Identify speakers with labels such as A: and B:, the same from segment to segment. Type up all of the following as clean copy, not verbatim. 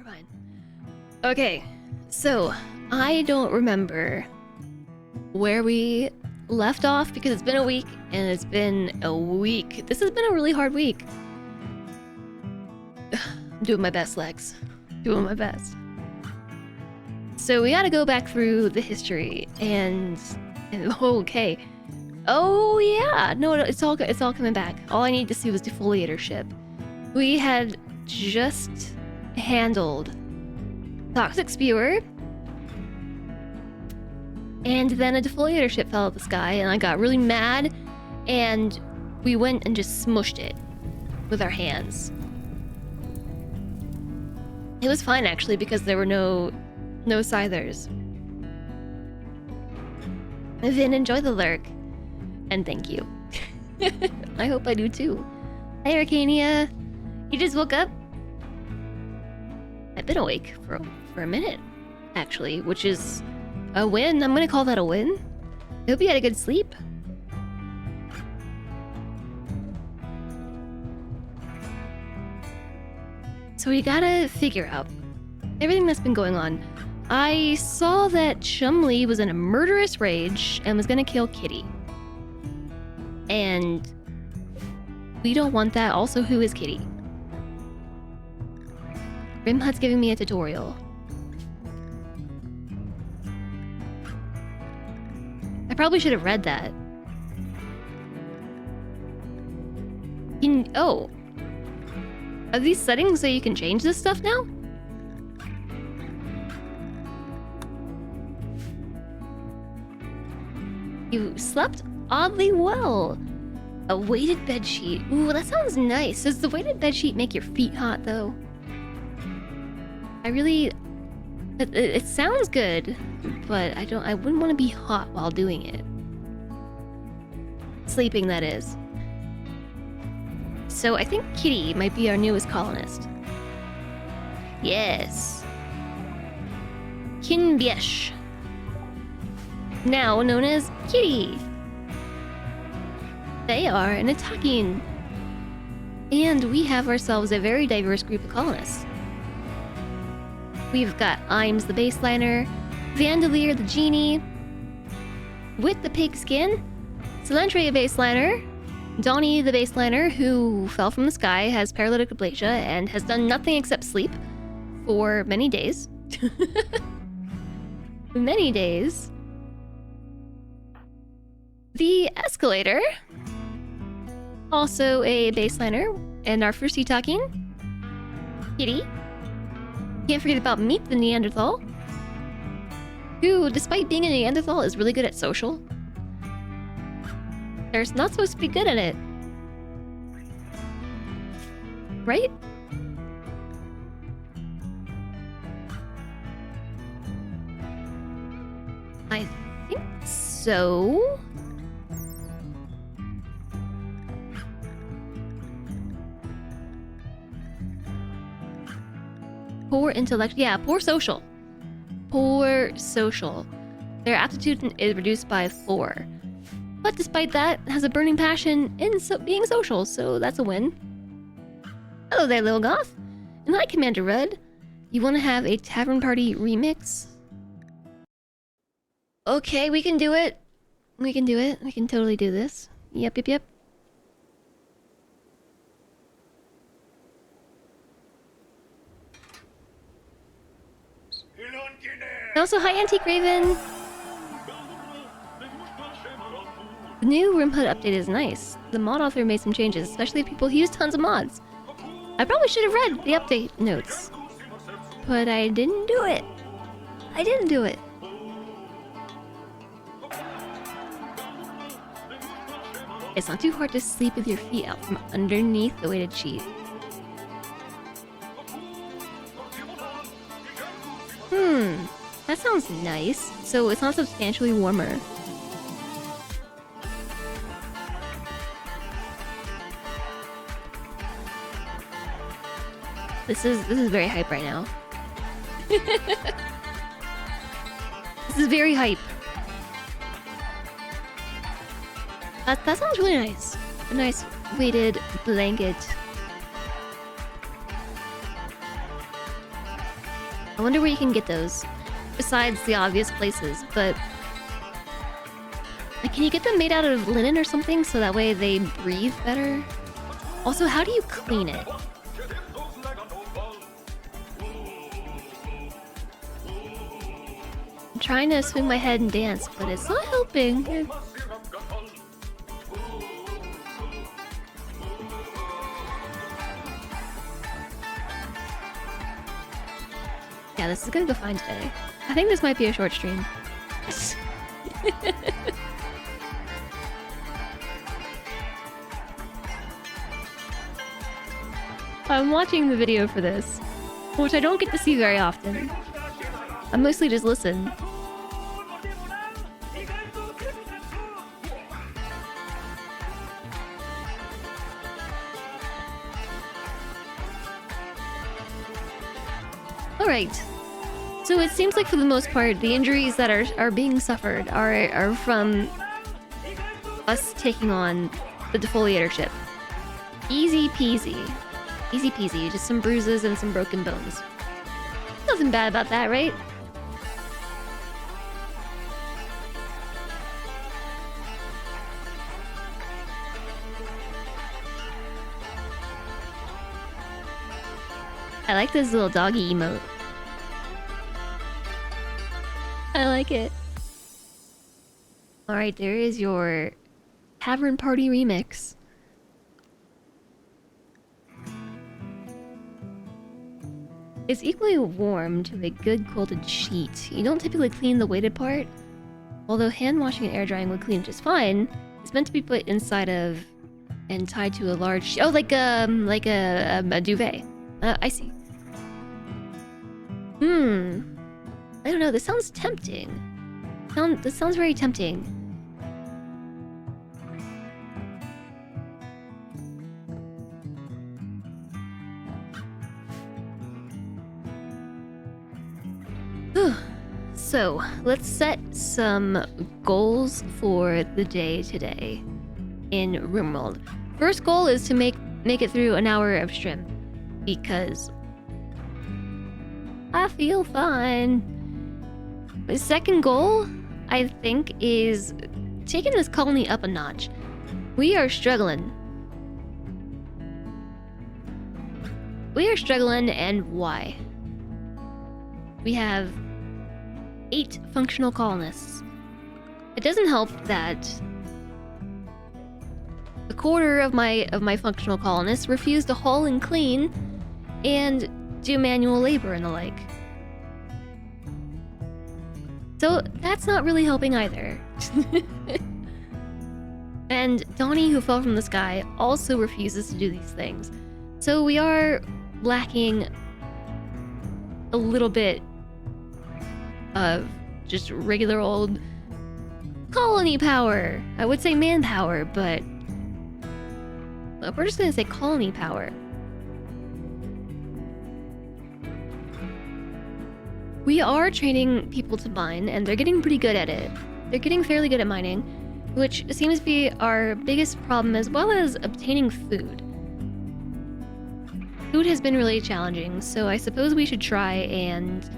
A: fine. Okay, so I don't remember where we left off because it's been a week, and it's been a week. This has been a really hard week. I'm doing my best, Lex. Doing my best. So we gotta go back through the history and okay. Oh yeah, no, it's all coming back. All I needed to see was defoliatorship. We had just handled toxic spewer, and then a defoliatorship fell out of the sky, and I got really mad, and we went and just smushed it with our hands. It was fine actually because there were no scythers. Vin, enjoy the lurk. And thank you. I hope I do too. Hey Arcania. You just woke up? I've been awake for a minute, actually, which is a win. I'm gonna call that a win. I hope you had a good sleep. So we gotta figure out everything that's been going on. I saw that Chumley was in a murderous rage and was gonna kill Kitty. And we don't want that. Also, who is Kitty? Rimhut's giving me a tutorial. I probably should have read that. Oh. Are these settings so you can change this stuff now? You slept oddly well. A weighted bedsheet. Ooh, that sounds nice. Does the weighted bedsheet make your feet hot though? It sounds good, but I wouldn't want to be hot while doing it. Sleeping, that is. So I think Kitty might be our newest colonist. Yes. Kinbiesh. Now known as Kitty. They are an attacking. And we have ourselves a very diverse group of colonists. We've got Imes the baseliner, Vandalier the genie, with the pig skin, Celentre a baseliner, Donnie the baseliner, who fell from the sky, has paralytic aplasia, and has done nothing except sleep for many days. Many days. The escalator, also a baseliner, and our first talking, Kitty. Can't forget about Meat the Neanderthal, who, despite being a Neanderthal, is really good at social. They're not supposed to be good at it. Right? I think so. Poor intellect. Yeah, poor social. Poor social. Their aptitude is reduced by 4. But despite that, has a burning passion in being social, so that's a win. Hello there, little goth. And hi, Commander Red. You want to have a tavern party remix? Okay, we can do it. We can do it. We can totally do this. Yep. Also, hi, Antique Raven. The new Rimhood update is nice. The mod author made some changes, especially people who use tons of mods. I probably should have read the update notes, but I didn't do it. It's not too hard to sleep with your feet out from underneath the weighted sheet. That sounds nice. So it's not substantially warmer. This is very hype right now. This is very hype. That sounds really nice. A nice weighted blanket. I wonder where you can get those, besides the obvious places, but... Like, can you get them made out of linen or something so that way they breathe better? Also, how do you clean it? I'm trying to swing my head and dance, but it's not helping. Yeah, this is gonna go fine today. I think this might be a short stream. I'm watching the video for this, which I don't get to see very often. I mostly just listen. Alright. So it seems like for the most part, the injuries that are being suffered are from us taking on the defoliator ship. Easy peasy. Easy peasy, just some bruises and some broken bones. Nothing bad about that, right? I like this little doggy emote. I like it. Alright, there is your Tavern Party remix. It's equally warm to a good quilted sheet. You don't typically clean the weighted part. Although hand washing and air drying would clean just fine, it's meant to be put inside of and tied to a large... Oh, like a duvet. I see. I don't know, this sounds tempting. This sounds very tempting. So, let's set some goals for the day today in rimworld. First goal is to make it through an hour of stream, because I feel fine. The second goal, I think, is taking this colony up a notch. We are struggling. We are struggling, and why? We have 8 functional colonists. It doesn't help that a quarter of my functional colonists refuse to haul and clean and do manual labor and the like. So that's not really helping either. And Donnie, who fell from the sky, also refuses to do these things. So we are lacking a little bit of just regular old colony power. I would say manpower, but we're just gonna say colony power. We are training people to mine, and they're getting pretty good at it. They're getting fairly good at mining, which seems to be our biggest problem, as well as obtaining food. Food has been really challenging, so I suppose we should try and,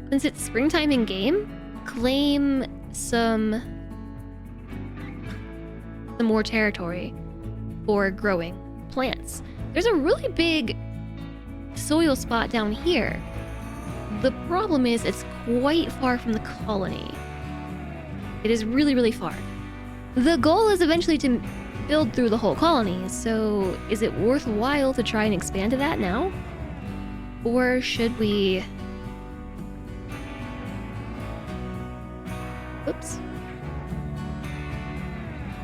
A: since it's springtime in game, claim some more territory for growing plants. There's a really big soil spot down here. The problem is it's quite far from the colony. It is really, really far. The goal is eventually to build through the whole colony, so is it worthwhile to try and expand to that now? Or should we... Oops.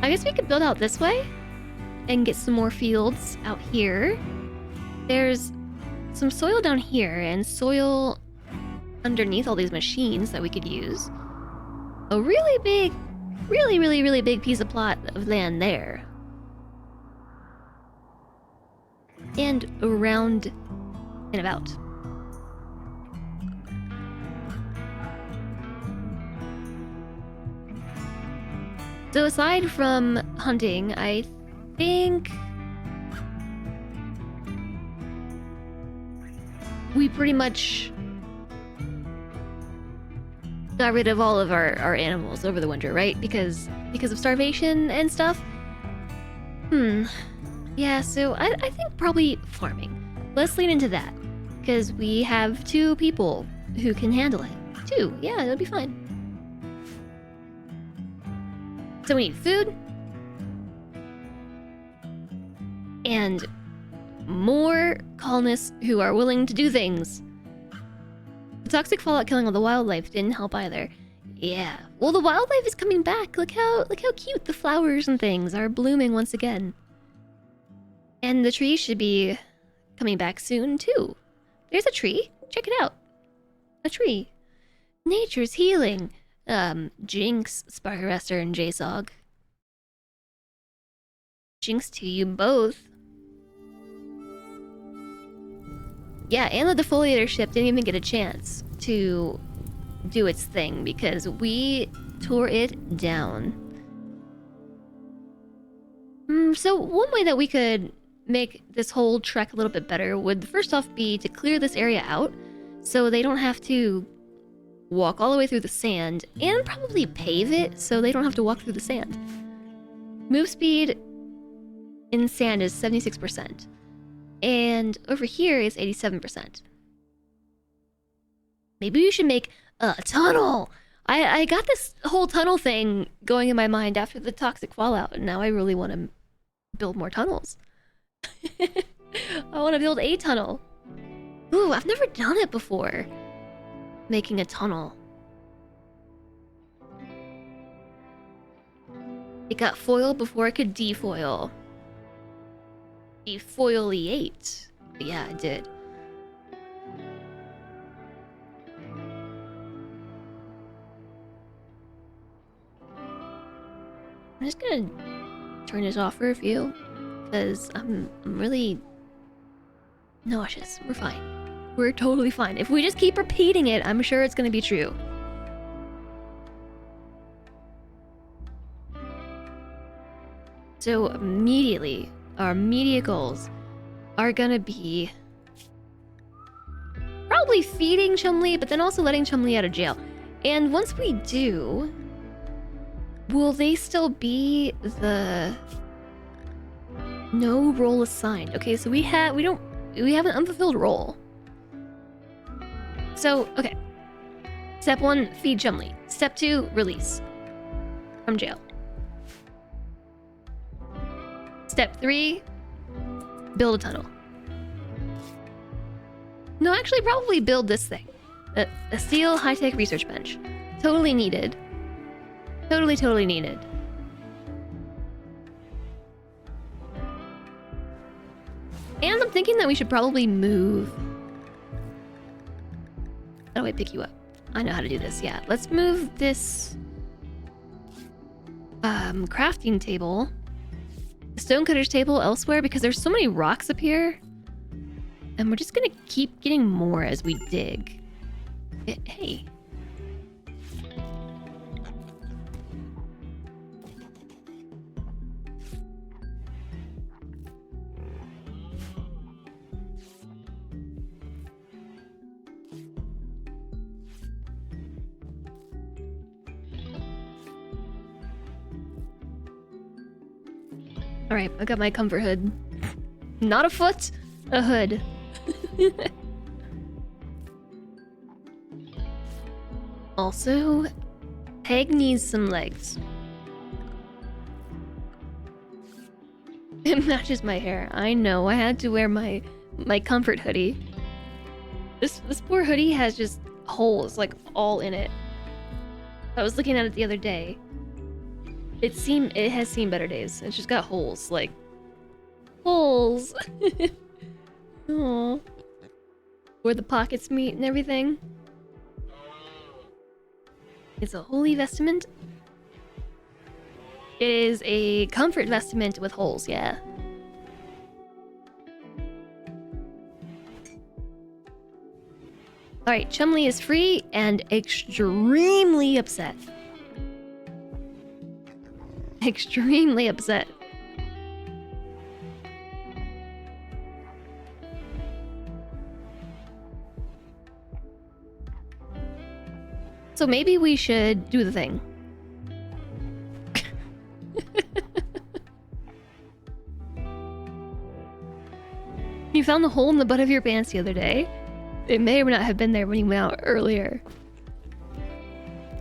A: I guess we could build out this way and get some more fields out here. There's some soil down here and soil underneath all these machines that we could use. A really big, really big piece of plot of land there. And around and about. So aside from hunting, I think we pretty much got rid of all of our animals over the winter, right? Because of starvation and stuff. Yeah, so I think probably farming. Let's lean into that. Because we have 2 people who can handle it. 2, yeah, it'll be fine. So we need food. And more colonists who are willing to do things. The toxic fallout killing all the wildlife didn't help either. Yeah. Well, the wildlife is coming back. Look how cute the flowers and things are blooming once again. And the trees should be coming back soon too. There's a tree. Check it out. A tree. Nature's healing. Jinx, Sparkerester, and JSOG. Jinx to you both. Yeah, and the defoliator ship didn't even get a chance to do its thing because we tore it down. So one way that we could make this whole trek a little bit better would first off be to clear this area out so they don't have to walk all the way through the sand, and probably pave it so they don't have to walk through the sand. Move speed in sand is 76%. And over here is 87%. Maybe we should make a tunnel. I got this whole tunnel thing going in my mind after the toxic fallout, and now I really want to build more tunnels. I want to build a tunnel. Ooh, I've never done it before. Making a tunnel. It got foiled before it could defoil. Defoliate. Yeah, I did. I'm just gonna turn this off for a few, because I'm really nauseous. We're fine. We're totally fine. If we just keep repeating it, I'm sure it's gonna be true. So immediately, our immediate goals are gonna be probably feeding Chumley, but then also letting Chumley out of jail. And once we do, will they still be the no role assigned? Okay, so we have an unfulfilled role. So, okay. Step 1, feed Chumley. Step 2, release from jail. Step 3, build a tunnel. No, actually, probably build this thing. A steel high-tech research bench. Totally needed. Totally needed. And I'm thinking that we should probably move. How do I pick you up? I know how to do this, yeah. Let's move this crafting table, the stonecutter's table elsewhere, because there's so many rocks up here. And we're just gonna keep getting more as we dig. Hey. Alright, I got my comfort hood. Not a foot, a hood. Also, Peg needs some legs. It matches my hair. I know, I had to wear my comfort hoodie. This poor hoodie has just holes, like, all in it. I was looking at it the other day. It has seen better days. It's just got holes, like... holes! Aww. Where the pockets meet and everything. It's a holy vestment. It is a comfort vestment with holes, yeah. Alright, Chumley is free and extremely upset. Extremely upset. So maybe we should do the thing. You found the hole in the butt of your pants the other day. It may or may not have been there when you went out earlier.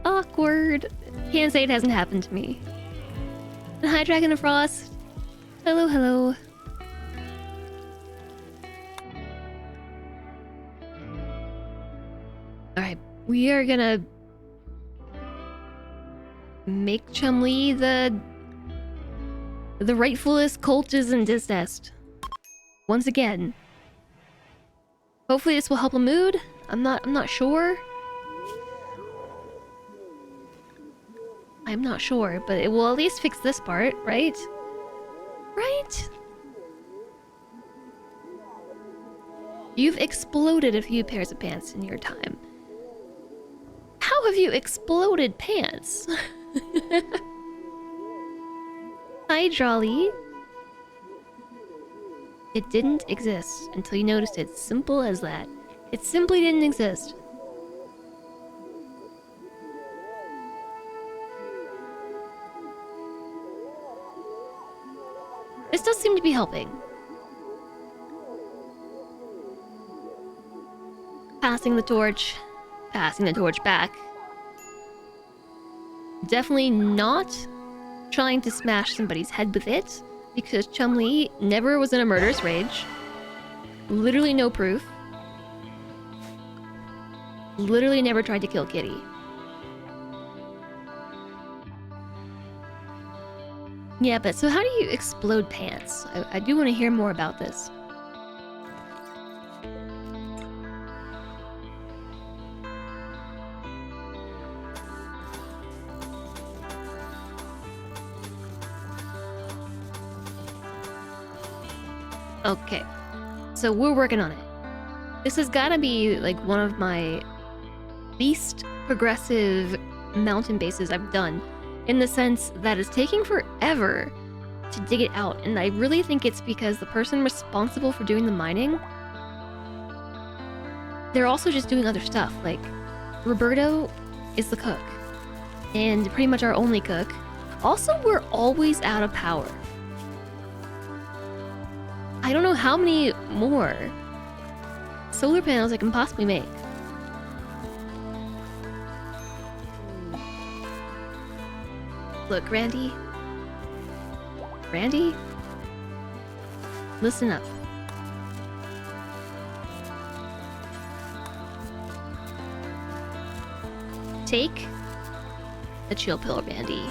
A: Awkward. Can't say it hasn't happened to me. And hi, Dragon of Frost. Hello, hello. Alright, we are gonna make Chumlee the rightfulest cultist and distest. Once again. Hopefully this will help the mood. I'm not sure. I'm not sure, but it will at least fix this part, right? Right? You've exploded a few pairs of pants in your time. How have you exploded pants? Hi, Jolly. It didn't exist until you noticed it. Simple as that. It simply didn't exist. This does seem to be helping. Passing the torch back. Definitely not trying to smash somebody's head with it, because Chumlee never was in a murderous rage. Literally no proof. Literally never tried to kill Kitty. Yeah, but so how do you explode pants? I do want to hear more about this. Okay, so we're working on it. This has got to be like one of my least progressive mountain bases I've done, in the sense that it's taking forever to dig it out, and I really think it's because the person responsible for doing the mining, they're also just doing other stuff. Like, Roberto is the cook, and pretty much our only cook. Also, we're always out of power. I don't know how many more solar panels I can possibly make. Look, Randy. Randy? Listen up. Take a chill pill, Randy.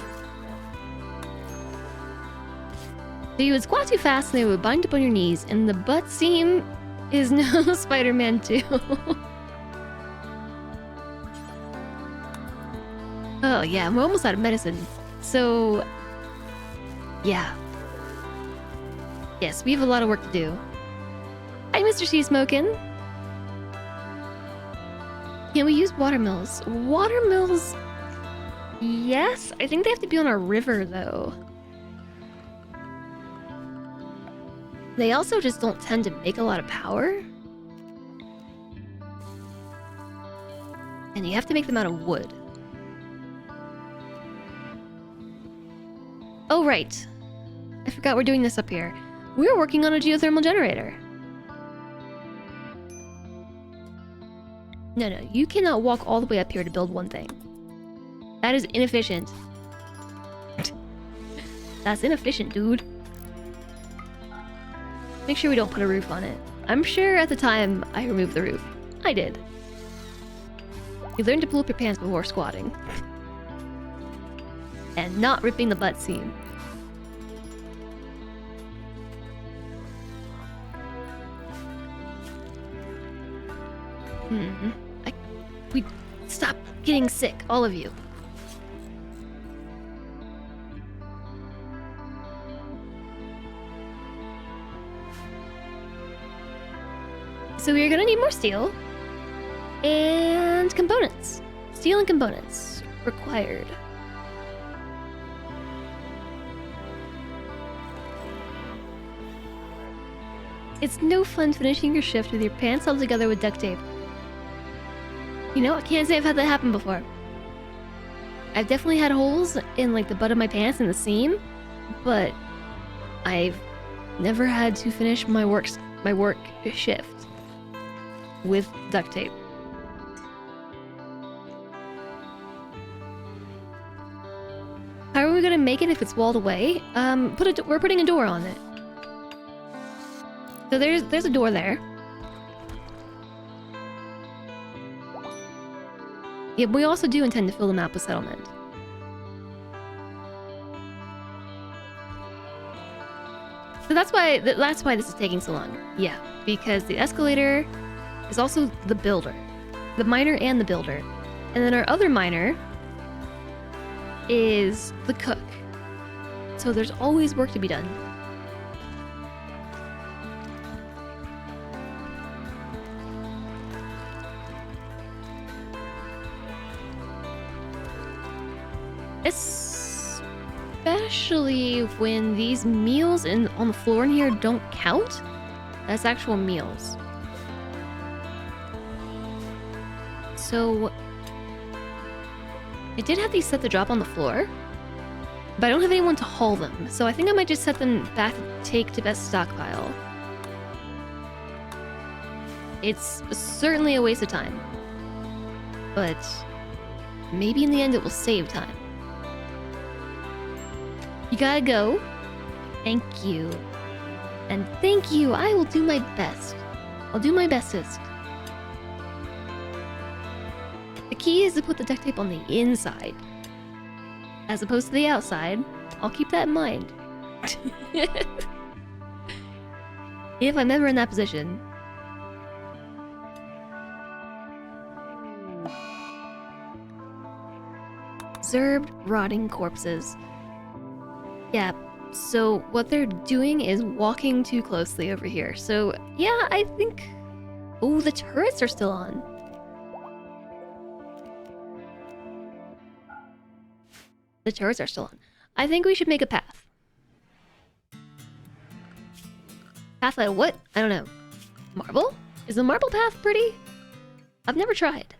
A: So you would squat too fast and they would bind up on your knees, and the butt seam is no Spider-Man 2. Oh yeah, we're almost out of medicine. So, yeah. Yes, we have a lot of work to do. Hi, Mr. C Smokin'. Can we use watermills? Watermills? Yes, I think they have to be on a river though. They also just don't tend to make a lot of power. And you have to make them out of wood. Oh, right. I forgot we're doing this up here. We're working on a geothermal generator. No, you cannot walk all the way up here to build one thing. That is inefficient. That's inefficient, dude. Make sure we don't put a roof on it. I'm sure at the time I removed the roof. I did. You learn to pull up your pants before squatting. And not ripping the butt seam. We stop getting sick, all of you. So we're gonna need more steel and components. Steel and components required. It's no fun finishing your shift with your pants held together with duct tape. You know, I can't say I've had that happen before. I've definitely had holes in like the butt of my pants and the seam, but I've never had to finish my work shift with duct tape. How are we gonna make it if it's walled away? We're putting a door on it. So there's a door there. Yeah, we also do intend to fill the map with settlement. So that's why this is taking so long. Yeah, because the escalator is also the builder, the miner and the builder, and then our other miner is the cook. So there's always work to be done. Especially when these meals on the floor in here don't count as actual meals. So I did have these set to drop on the floor, but I don't have anyone to haul them, so I think I might just set them back to take to best stockpile. It's certainly a waste of time, but maybe in the end it will save time. You gotta go. Thank you. And thank you. I will do my best. I'll do my bestest. The key is to put the duct tape on the inside, as opposed to the outside. I'll keep that in mind. If I'm ever in that position. Observed rotting corpses. Yeah, so what they're doing is walking too closely over here. So, yeah, I think... Oh, the turrets are still on. The turrets are still on. I think we should make a path. Path out of what? I don't know. Marble? Is the marble path pretty? I've never tried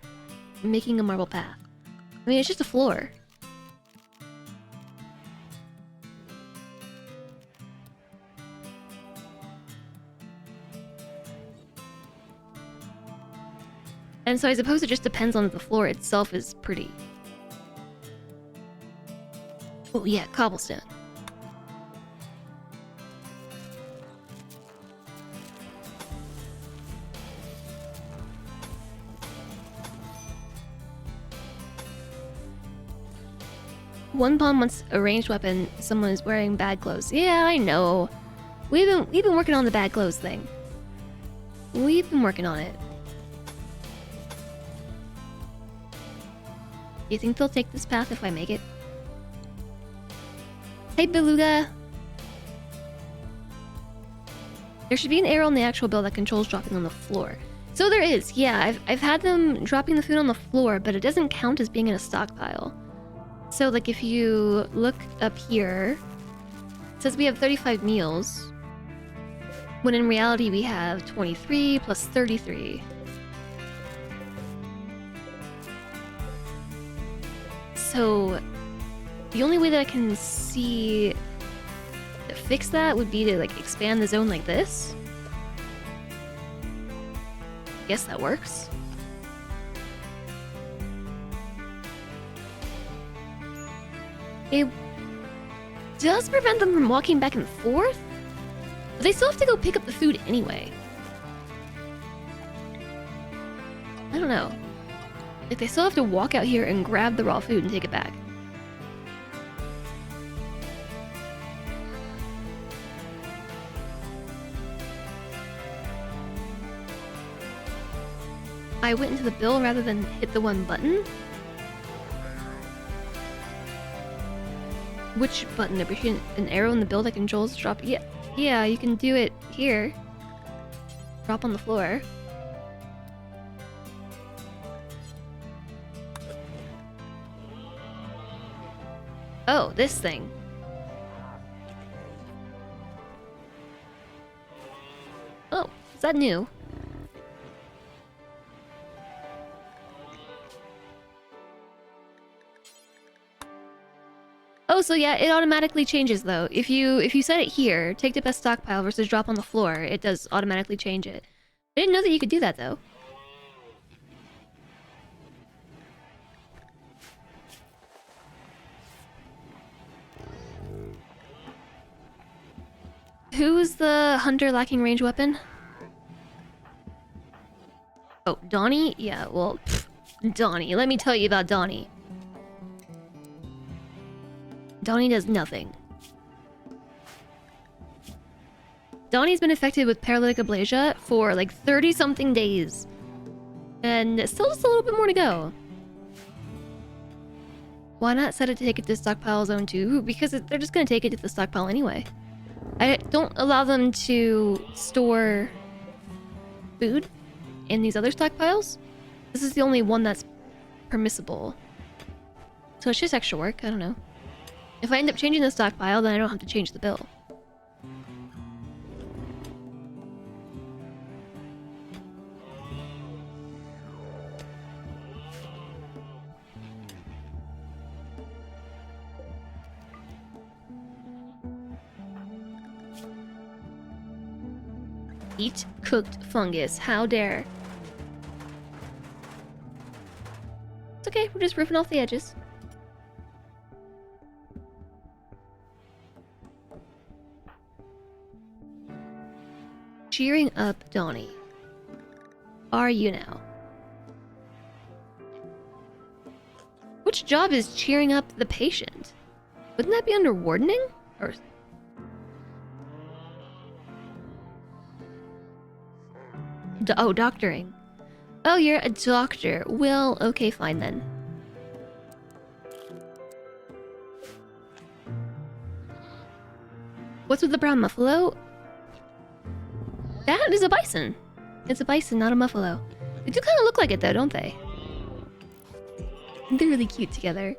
A: making a marble path. I mean, it's just a floor. And so I suppose it just depends on if the floor itself is pretty. Oh yeah, cobblestone. One pawn wants a ranged weapon. Someone is wearing bad clothes. Yeah, I know. We've been working on the bad clothes thing. We've been working on it. Do you think they'll take this path if I make it? Hey, Beluga! There should be an arrow on the actual bill that controls dropping on the floor. So there is, yeah. I've had them dropping the food on the floor, but it doesn't count as being in a stockpile. So, like, if you look up here, it says we have 35 meals, when in reality we have 23 plus 33. So, the only way that I can see to fix that would be to, like, expand the zone like this. Guess that works. It does prevent them from walking back and forth, but they still have to go pick up the food anyway. I don't know. Like, they still have to walk out here and grab the raw food and take it back. I went into the bill rather than hit the one button. Which button? Appreciate an arrow in the bill that controls drop. Yeah, you can do it here. Drop on the floor. Oh, this thing. Oh, is that new? Oh, so yeah, it automatically changes though. If you set it here, take the best stockpile versus drop on the floor, it does automatically change it. I didn't know that you could do that though. Who's the hunter lacking range weapon? Oh, Donnie? Yeah, well, Donnie. Let me tell you about Donnie. Donnie does nothing. Donnie's been affected with paralytic aplasia for like 30-something days. And still just a little bit more to go. Why not set it to take it to stockpile zone 2? Because they're just gonna take it to the stockpile anyway. I don't allow them to store food in these other stockpiles. This is the only one that's permissible. So it's just extra work, I don't know. If I end up changing the stockpile, then I don't have to change the bill. Eat cooked fungus, how dare. It's okay, we're just ripping off the edges. Cheering up Donnie. Are you now? Which job is cheering up the patient? Wouldn't that be under wardening? Or... oh, doctoring. Oh, you're a doctor. Well, okay, fine then. What's with the brown muffalo? That is a bison. It's a bison, not a muffalo. They do kind of look like it though, don't they? They're really cute together.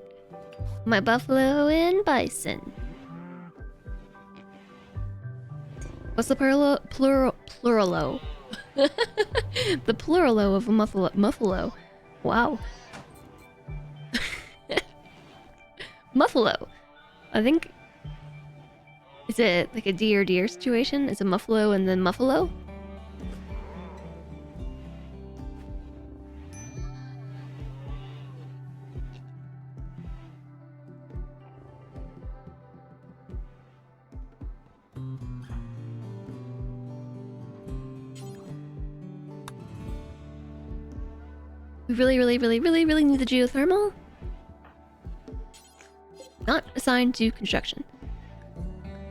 A: My buffalo and bison. What's the pluralo? The pluralo of a muffalo. Wow. Muffalo. I think... is it like a deer situation? Is it muffalo and then muffalo? We really need the geothermal? Not assigned to construction.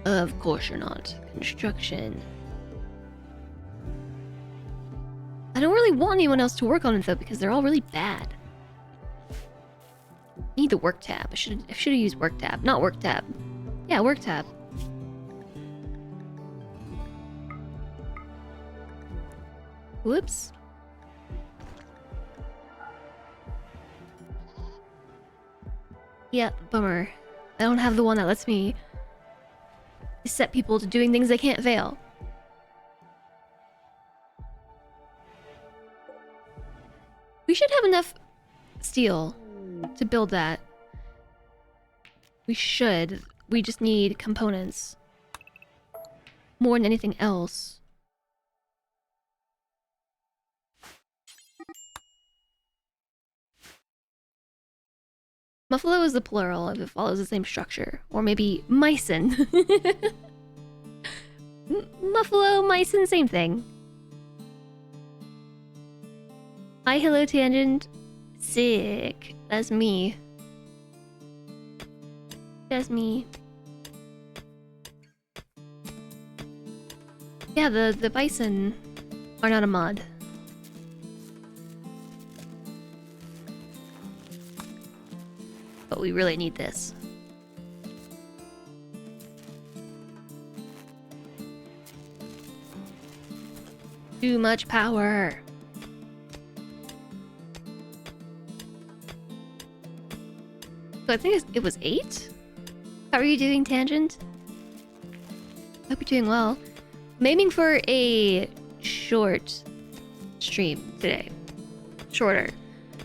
A: Of course you're not. Construction. I don't really want anyone else to work on it though, because they're all really bad. I need the work tab. I should have used work tab. Not work tab. Yeah, work tab. Whoops. Yeah, bummer. I don't have the one that lets me set people to doing things they can't fail. We should have enough steel to build that. We should. We just need components. More than anything else. Muffalo is the plural if it follows the same structure. Or maybe mycin. Muffalo, mycin, same thing. Hi, hello, Tangent. Sick. That's me. That's me. Yeah, the bison are not a mod. But we really need this. Too much power. So I think it was 8? How are you doing, Tangent? Hope you're doing well. I'm aiming for a short stream today. Shorter.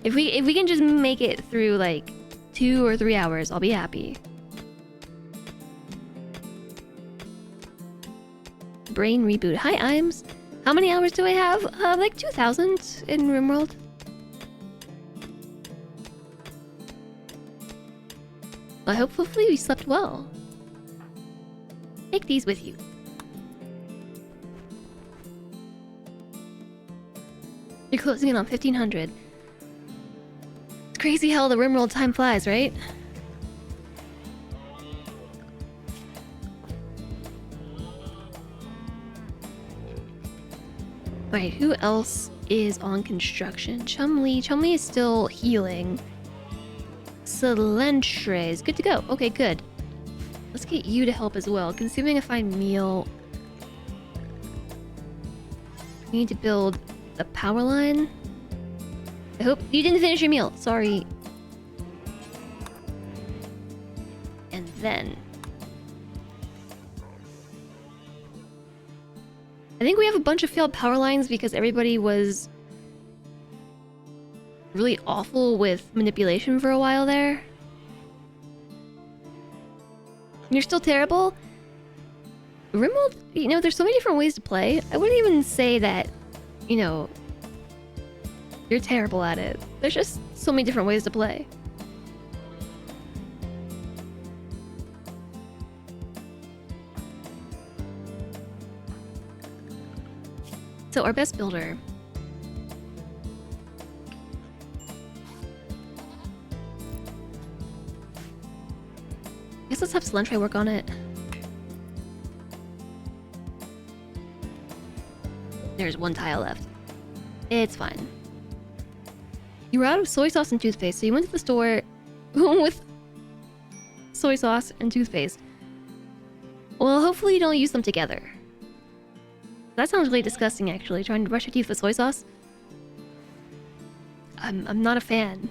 A: If we can just make it through like 2 or 3 hours, I'll be happy. brain reboot. Hi, Imes. How many hours do I have? Like 2,000 in RimWorld. I hope hopefully we slept well. Take these with you. You're closing in on 1,500. It's crazy how the RimWorld time flies, right? Alright, who else is on construction? Chumlee. Chumlee is still healing. Celentre is good to go. Okay, good. Let's get you to help as well. Consuming a fine meal. We need to build a power line. I hope you didn't finish your meal. Sorry. And then I think we have a bunch of failed power lines because everybody was really awful with manipulation for a while there. You're still terrible? RimWorld, you know, there's so many different ways to play. I wouldn't even say that, you know, you're terrible at it. There's just so many different ways to play. So our best builder. I guess let's have Celentre work on it. There's one tile left. It's fine. You were out of soy sauce and toothpaste, so you went to the store with soy sauce and toothpaste. Well, hopefully you don't use them together. That sounds really disgusting, actually, trying to brush your teeth with soy sauce. I'm not a fan.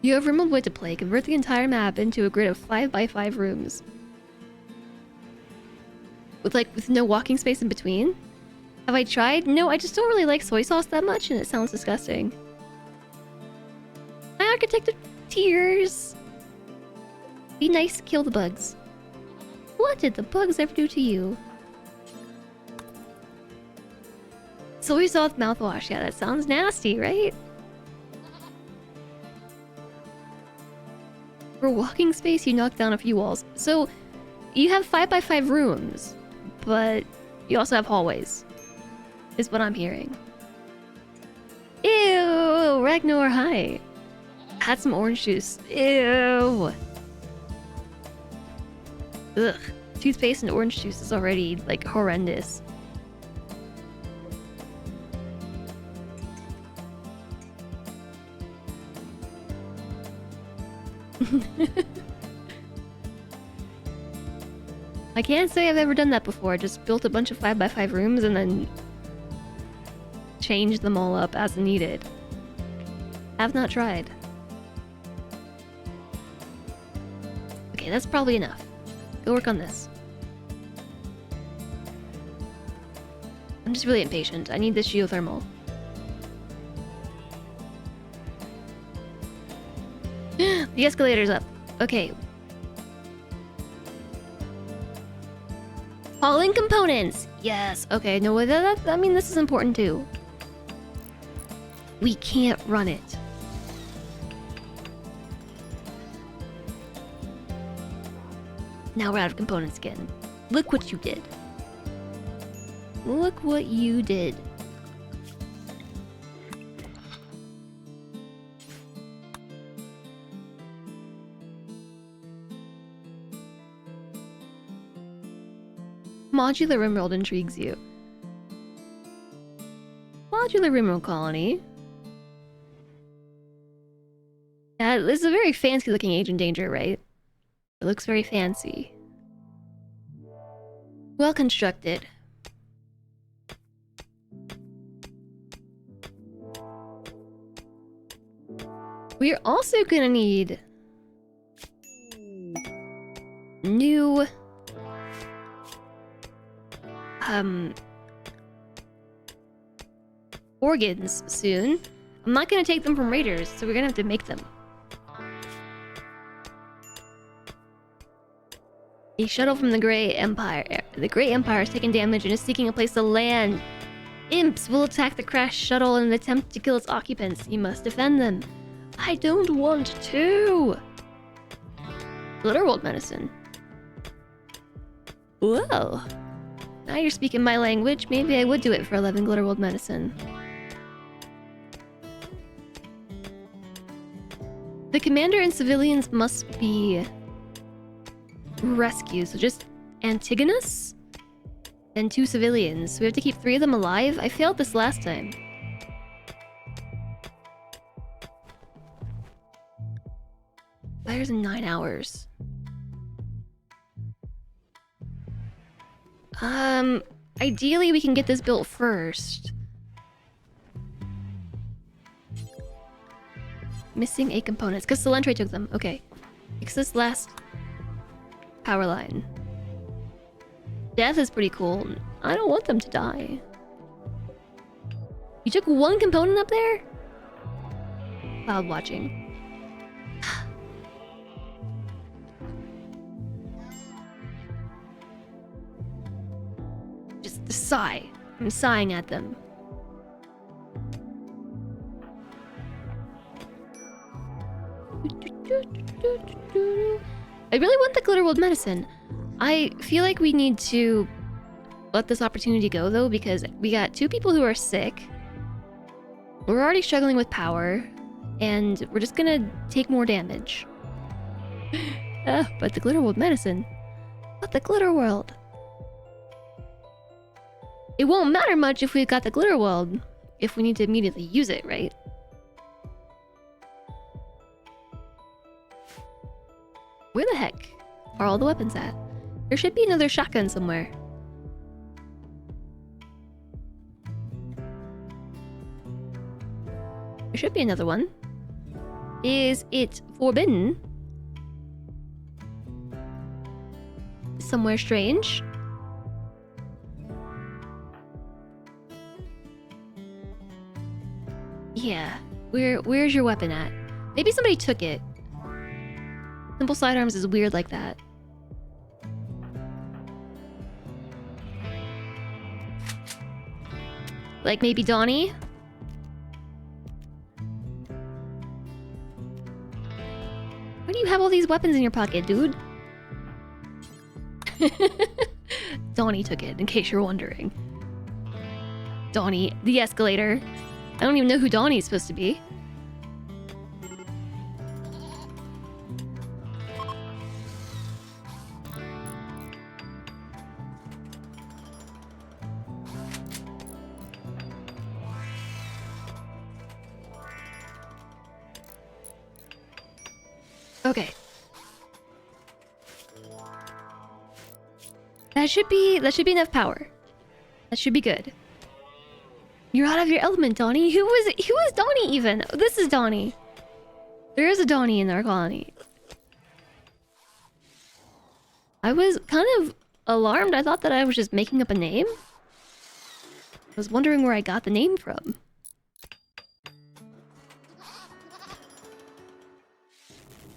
A: You have RimWorld way to play. Convert the entire map into a grid of 5x5 rooms. With no walking space in between? Have I tried? No, I just don't really like soy sauce that much, and it sounds disgusting. My architect of tears. Be nice, kill the bugs. What did the bugs ever do to you? Soy sauce mouthwash. Yeah, that sounds nasty, right? For walking space, you knock down a few walls. So, you have 5x5 rooms, but you also have hallways. Is what I'm hearing. Ew! Ragnar, hi! Had some orange juice. Ew! Ugh. Toothpaste and orange juice is already, like, horrendous. I can't say I've ever done that before. Just built a bunch of 5x5 rooms and then changed them all up as needed. Have not tried. Okay, that's probably enough. Go work on this. I'm just really impatient. I need this geothermal. The escalator's up. Okay. Hauling components! Yes. Okay, no, I mean, this is important too. We can't run it. Now we're out of components again. Look what you did. Look what you did. Modular rimworld intrigues you. Modular rimworld colony. Yeah, this is a very fancy looking Agent Danger, right? It looks very fancy. Well constructed. We're also gonna need new organs soon. I'm not gonna take them from raiders, so we're gonna have to make them. A shuttle from the Grey Empire. The Grey Empire has taken damage and is seeking a place to land. Imps will attack the crashed shuttle in an attempt to kill its occupants. You must defend them. I don't want to. Glitterworld medicine. Whoa. Now you're speaking my language. Maybe I would do it for 11 Glitterworld medicine. The commander and civilians must be rescued. So just Antigonus and 2 civilians. So we have to keep 3 of them alive. I failed this last time. Fires in 9 hours. Ideally we can get this built first. Missing 8 components, because Solentre took them. Okay. Fix this last power line. Death is pretty cool. I don't want them to die. You took 1 component up there? Cloud watching. Just sigh. I'm sighing at them. I really want the Glitterworld medicine. I feel like we need to let this opportunity go, though, because we got 2 people who are sick. We're already struggling with power, and we're just gonna take more damage. But the Glitterworld medicine. But the Glitterworld. It won't matter much if we've got the Glitterworld, if we need to immediately use it, right? Where the heck are all the weapons at? There should be another shotgun somewhere. There should be another one. Is it forbidden? Somewhere strange? Yeah. Where's your weapon at? Maybe somebody took it. Simple sidearms is weird like that. Like maybe Donnie? Why do you have all these weapons in your pocket, dude? Donnie took it, in case you're wondering. Donnie, the escalator. I don't even know who Donnie's supposed to be. Okay. That should be enough power. That should be good. You're out of your element, Donnie. Who was Donnie even? Oh, this is Donnie. There is a Donnie in our colony. I was kind of alarmed. I thought that I was just making up a name. I was wondering where I got the name from.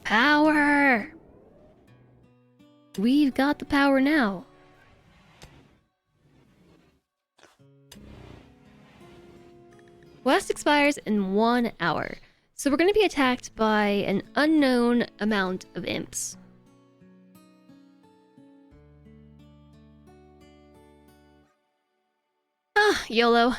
A: Power! We've got the power now. Quest expires in 1 hour. So we're going to be attacked by an unknown amount of imps. Ah, YOLO.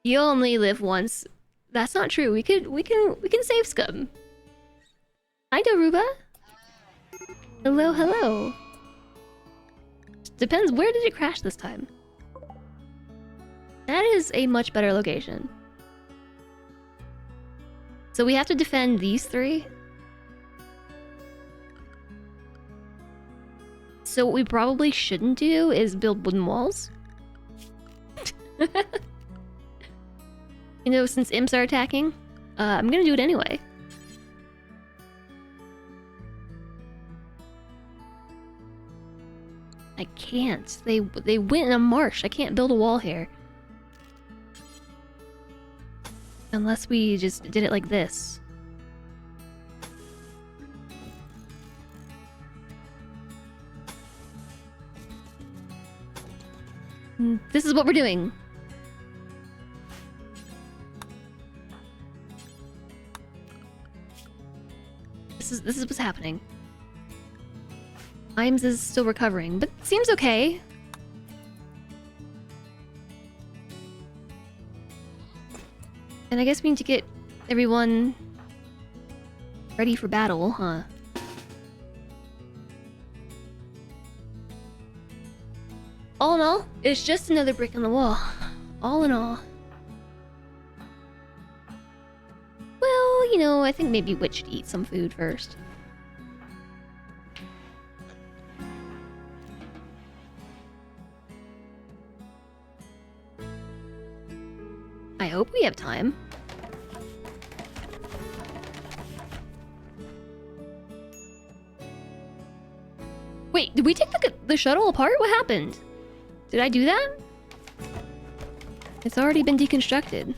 A: You only live once. That's not true. We can save scum. Hi, Daruba. Hello, hello. Depends, where did it crash this time? That is a much better location. So we have to defend these 3. So what we probably shouldn't do is build wooden walls. You know, since imps are attacking, I'm gonna do it anyway. I can't. They went in a marsh. I can't build a wall here. Unless we just did it like this. This is what we're doing. This is what's happening. Imes is still recovering, but seems okay. And I guess we need to get everyone ready for battle, huh? All in all, it's just another brick on the wall. All in all. Well, you know, I think maybe Witch should eat some food first. I hope we have time. Wait, did we take the shuttle apart? What happened? Did I do that? It's already been deconstructed.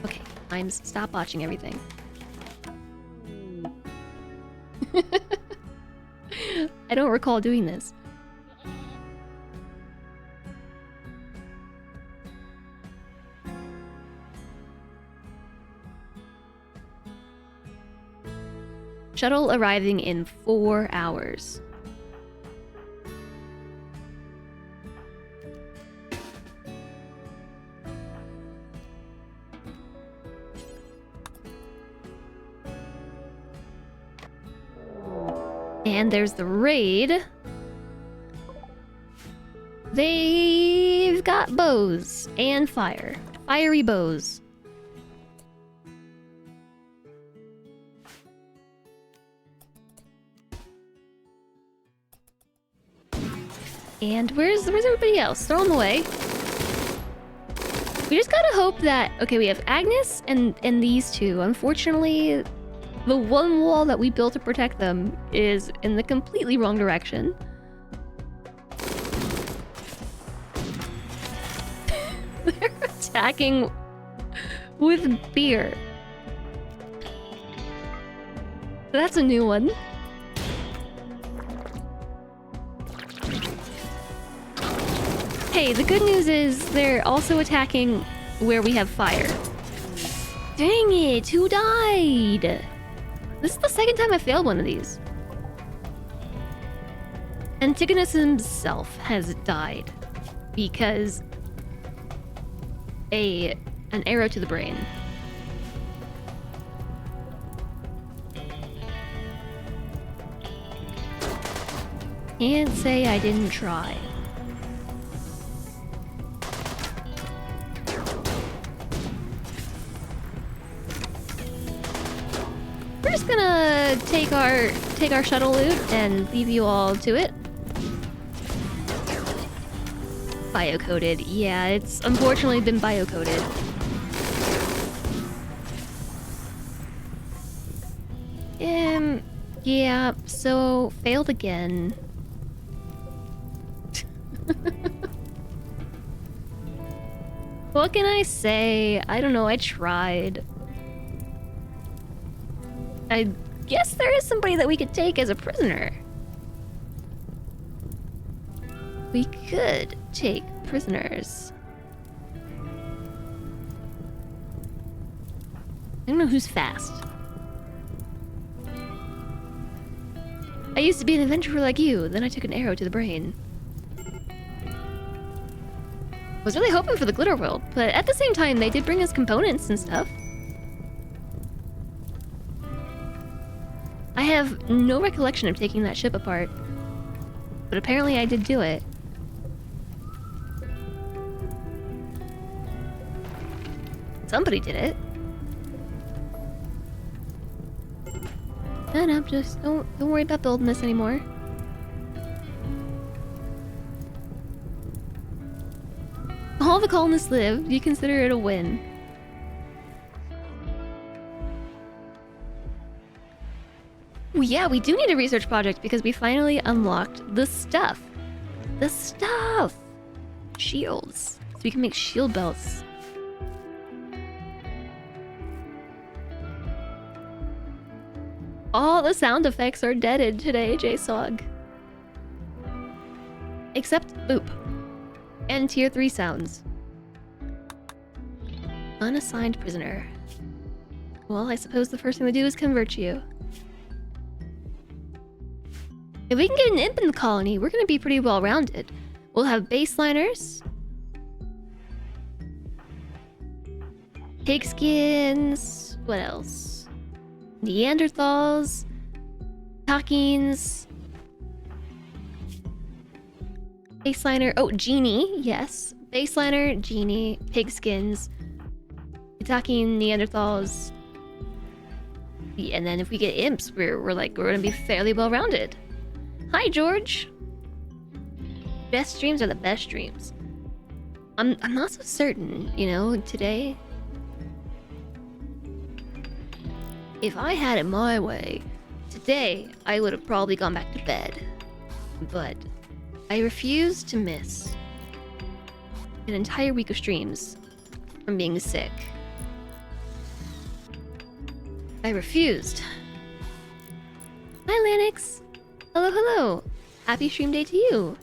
A: Okay, Imes, stop watching everything. I don't recall doing this. Shuttle arriving in 4 hours. And there's the raid. They've got bows and fire. Fiery bows. And where's everybody else? Throw them away. We just gotta hope that... Okay, we have Agnes and these two. Unfortunately, the one wall that we built to protect them is in the completely wrong direction. They're attacking with beer. That's a new one. Hey, the good news is they're also attacking where we have fire. Dang it, who died? This is the second time I failed one of these. Antigonus himself has died because an arrow to the brain. Can't say I didn't try. We're just gonna take our shuttle loot and leave you all to it. Biocoded. Yeah, it's unfortunately been biocoded. Yeah, so failed again. What can I say? I don't know, I tried. I guess there is somebody that we could take as a prisoner. We could take prisoners. I don't know who's fast. I used to be an adventurer like you, then I took an arrow to the brain. Was really hoping for the glitter world, but at the same time, they did bring us components and stuff. I have no recollection of taking that ship apart, but apparently I did do it. Somebody did it. No, just don't worry about building this anymore. All the colonists live. You consider it a win. Well, yeah, we do need a research project because we finally unlocked the stuff. The stuff! Shields. So we can make shield belts. All the sound effects are deaded today, JSOG. Except boop. And tier 3 sounds. Unassigned prisoner. Well, I suppose the first thing to do is convert you. If we can get an imp in the colony, we're gonna be pretty well rounded. We'll have baseliners. Pigskins. What else? Neanderthals. Takins. Baseliner. Oh, genie. Yes. Baseliner, genie, pigskins, Taking Neanderthals. Yeah, and then if we get imps, we're gonna be fairly well rounded. Hi, George. Best streams are the best streams. I'm not so certain, you know, today. If I had it my way, today I would have probably gone back to bed. But I refuse to miss an entire week of streams from being sick. I refused. Hi, Lanix. Hello, hello. Happy stream day to you.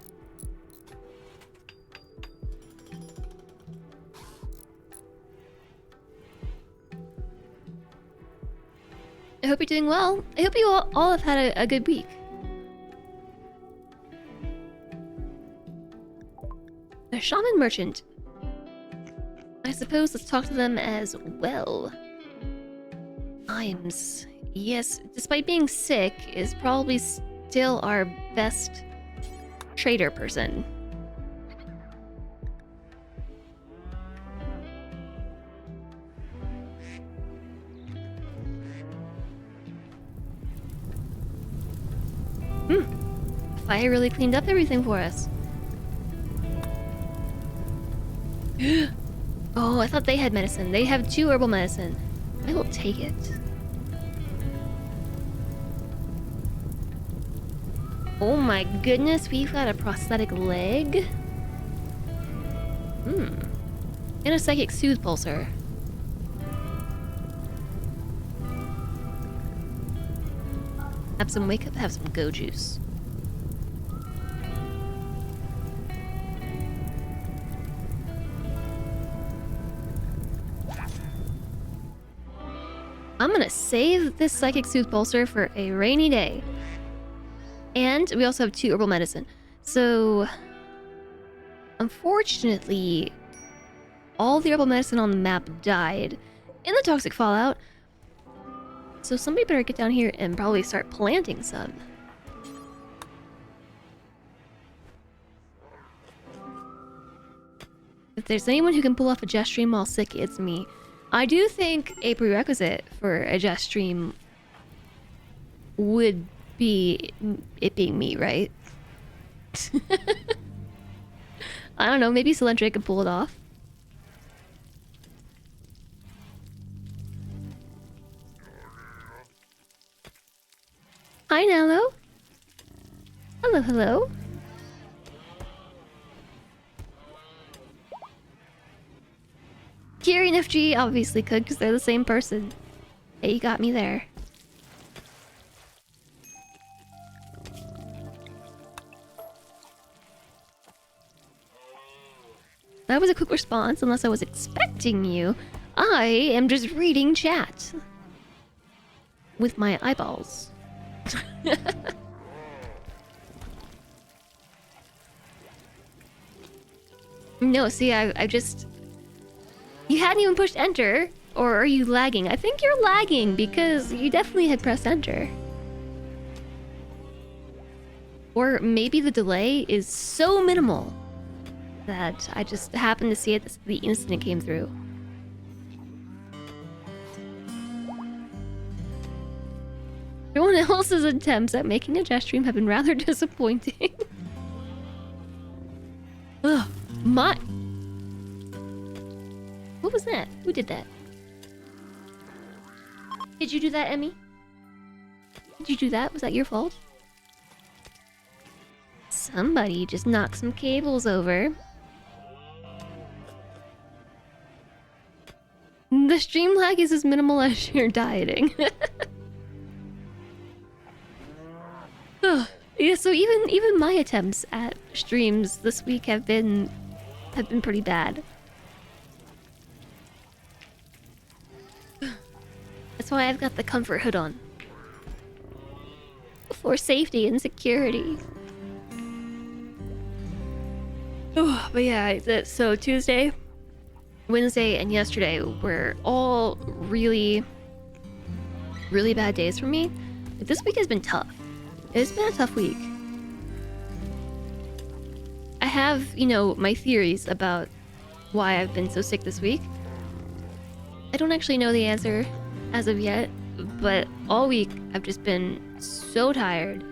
A: I hope you're doing well. I hope you all have had a good week. A shaman merchant. I suppose let's talk to them as well. Imes. Yes, despite being sick, is probably still our best trader person. Fire really cleaned up everything for us. Oh, I thought they had medicine. They have 2 herbal medicine. I will take it. Oh my goodness, we've got a prosthetic leg. And a psychic soothe pulsar. Have some wake up, have some go juice. I'm gonna save this psychic soothe pulsar for a rainy day. And we also have 2 herbal medicine. So, unfortunately, all the herbal medicine on the map died in the toxic fallout. So somebody better get down here and probably start planting some. If there's anyone who can pull off a jest stream while sick, it's me. I do think a prerequisite for a jest stream would be it being me, right? I don't know, maybe Celentra could pull it off. Hi, Nello. Hello, hello. Kiri and FG obviously could, because they're the same person. Hey, you got me there. That was a quick response, unless I was expecting you. I am just reading chat. With my eyeballs. No, see, I just... You hadn't even pushed enter, or are you lagging? I think you're lagging, because you definitely had pressed enter. Or maybe the delay is so minimal that I just happened to see it the instant it came through. Everyone else's attempts at making a jest stream have been rather disappointing. Ugh, my... What was that? Who did that? Did you do that, Emmy? Did you do that? Was that your fault? Somebody just knocked some cables over. The stream lag is as minimal as you're dieting. Yeah, so even my attempts at streams this week have been pretty bad. That's why I've got the comfort hood on. For safety and security. Oh, but yeah, so Tuesday, Wednesday, and yesterday were all really, really bad days for me. This week has been tough. It's been a tough week. I have, you know, my theories about why I've been so sick this week. I don't actually know the answer as of yet, but all week I've just been so tired.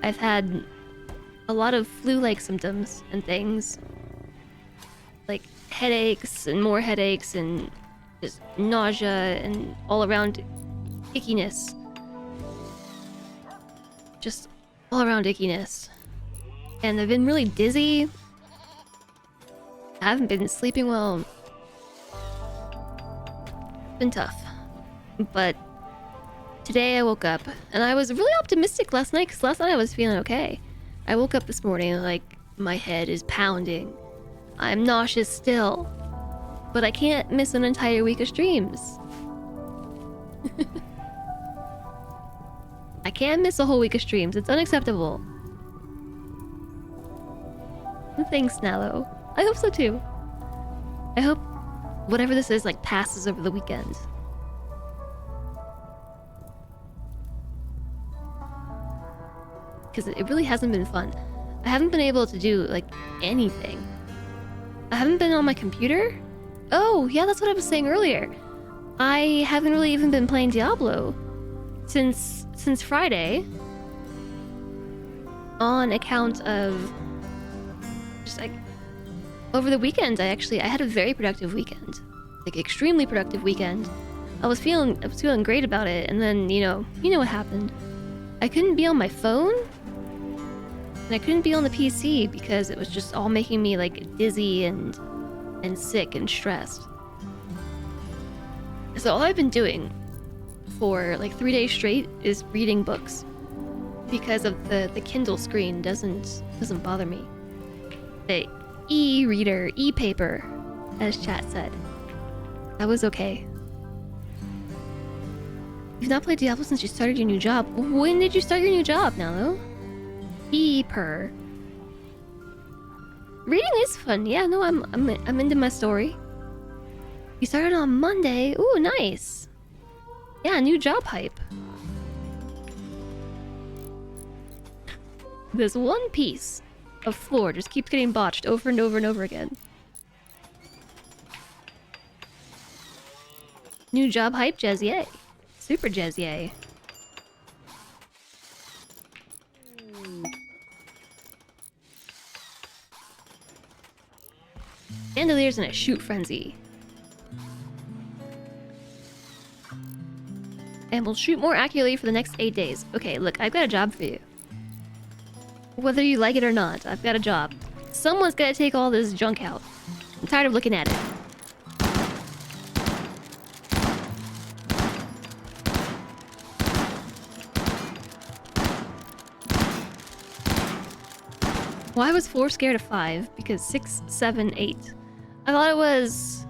A: I've had a lot of flu-like symptoms and things. Like headaches and more headaches and just nausea and all around ickiness. Just all around ickiness. And I've been really dizzy. I haven't been sleeping well. It's been tough. But today I woke up and I was really optimistic last night because last night I was feeling okay. I woke up this morning like my head is pounding. I'm nauseous still. But I can't miss an entire week of streams. I can't miss a whole week of streams. It's unacceptable. Thanks, Nallo. I hope so too. I hope whatever this is like passes over the weekend. Because it really hasn't been fun. I haven't been able to do like anything. I haven't been on my computer. Oh, yeah, that's what I was saying earlier. I haven't really even been playing Diablo since Friday. On account of just like over the weekend, I had a very productive weekend. Like extremely productive weekend. I was feeling great about it, and then you know what happened. I couldn't be on my phone. And I couldn't be on the PC because it was just all making me like dizzy and sick and stressed. So all I've been doing for like 3 days straight is reading books because of the Kindle screen doesn't bother me. The e-reader, e-paper, as chat said. That was okay. You've not played Diablo since you started your new job. When did you start your new job, Nalo? E-per. Reading is fun. Yeah, no, I'm into my story. You started on Monday. Ooh, nice. Yeah, new job hype. This one piece of floor just keeps getting botched over and over and over again. New job hype, Jazzy. Super Jazzy. Chandeliers in a shoot frenzy. And we'll shoot more accurately for the next 8 days. Okay, look, I've got a job for you. Whether you like it or not, I've got a job. Someone's gotta take all this junk out. I'm tired of looking at it. Why was 4 scared of 5? Because 6, 7, 8. I thought it was...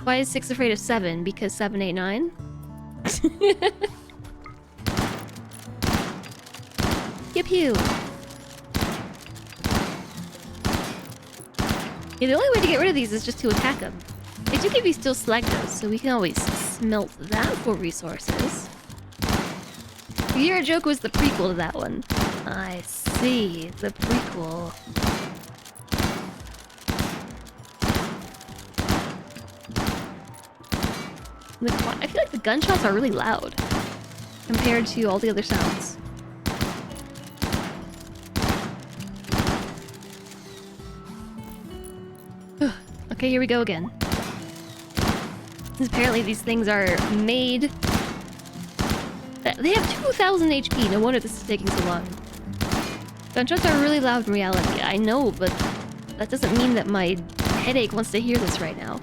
A: Why is 6 afraid of 7? Because 7, 8, 9? Pew pew. Yeah, the only way to get rid of these is just to attack them. They do give you still slag though, so we can always smelt that for resources. Your joke was the prequel to that one. I see, the prequel. I feel like the gunshots are really loud compared to all the other sounds. Okay, here we go again. Apparently these things are made... They have 2,000 HP, no wonder this is taking so long. Gunshots are really loud in reality, I know, but that doesn't mean that my headache wants to hear this right now.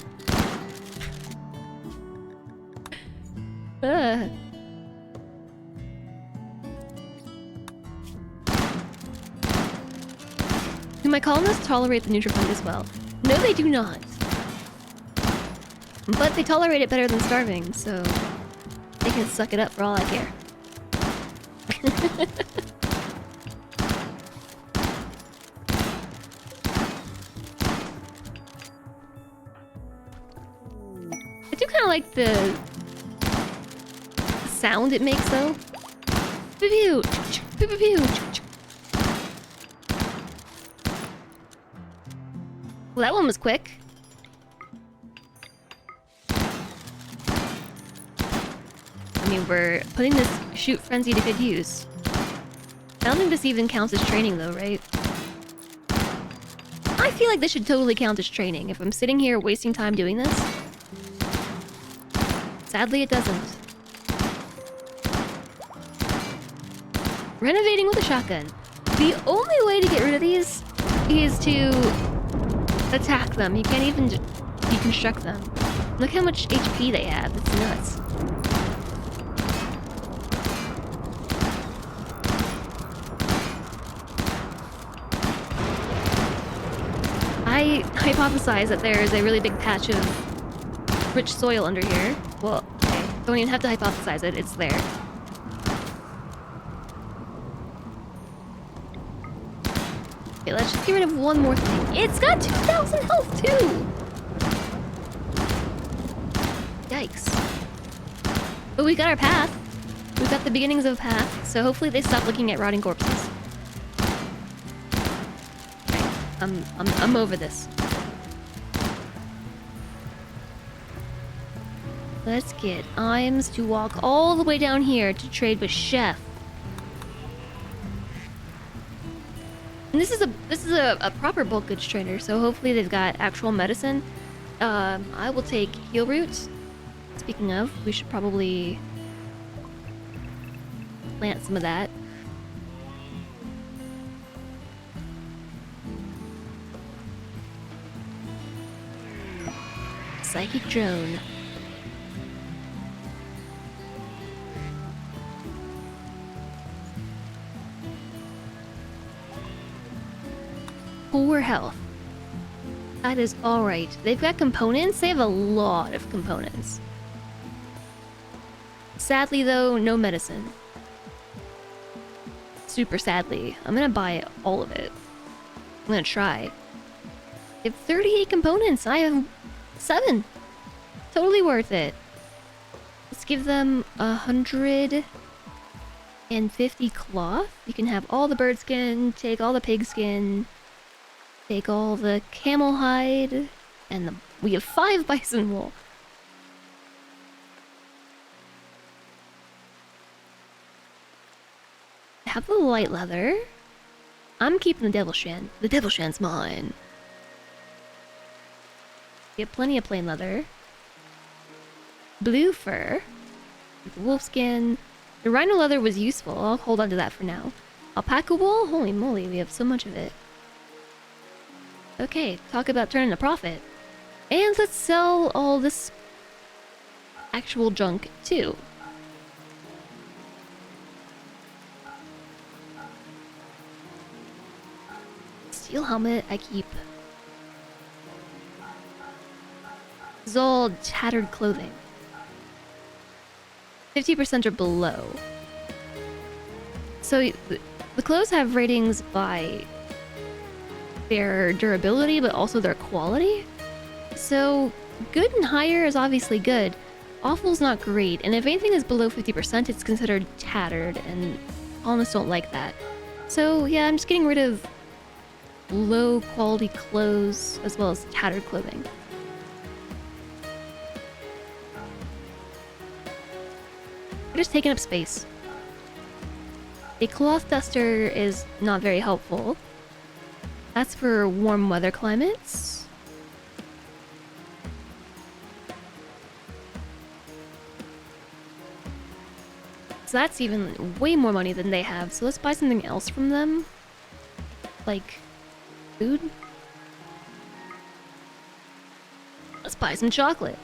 A: Do my colonists tolerate the Nutrifund as well? No, they do not. But they tolerate it better than starving, so they can suck it up for all I care. I do kind of like the sound it makes, though. Pew pew, pew pew pew. Well, that one was quick. I mean, we're putting this shoot frenzy to good use. I don't think this even counts as training, though, right? I feel like this should totally count as training if I'm sitting here wasting time doing this. Sadly, it doesn't. Renovating with a shotgun. The only way to get rid of these is to attack them. You can't even deconstruct them. Look how much HP they have. It's nuts. I hypothesize that there is a really big patch of rich soil under here. Well, okay. Don't even have to hypothesize it. It's there. Okay, let's just get rid of one more thing. It's got 2,000 health, too! Yikes. But we got our path. We've got the beginnings of a path, so hopefully they stop looking at rotting corpses. Okay, I'm over this. Let's get Imes to walk all the way down here to trade with Chef. And this is a proper bulk goods trader, so hopefully they've got actual medicine. I will take heal roots. Speaking of, we should probably plant some of that. Psychic drone. Poor health. That is alright. They've got components. They have a lot of components. Sadly, though, no medicine. Super sadly. I'm gonna buy all of it. I'm gonna try. They have 38 components. I have 7. Totally worth it. Let's give them 150 cloth. You can have all the bird skin, take all the pig skin, take all the camel hide, and we have 5 bison wool. Have the light leather. I'm keeping the devil shan. The devil shan's mine. We have plenty of plain leather. Blue fur. The wolf skin. The rhino leather was useful. I'll hold on to that for now. Alpaca wool? Holy moly, we have so much of it. Okay, talk about turning a profit. And let's sell all this actual junk too. Steel helmet, I keep. This is all tattered clothing. 50% or below. So the clothes have ratings by their durability, but also their quality. So good and higher is obviously good. Awful's not great, and if anything is below 50%, it's considered tattered, and colonists don't like that. So yeah, I'm just getting rid of low quality clothes as well as tattered clothing. We're just taking up space. A cloth duster is not very helpful. That's for warm weather climates. So that's even way more money than they have. So let's buy something else from them. Like food. Let's buy some chocolate.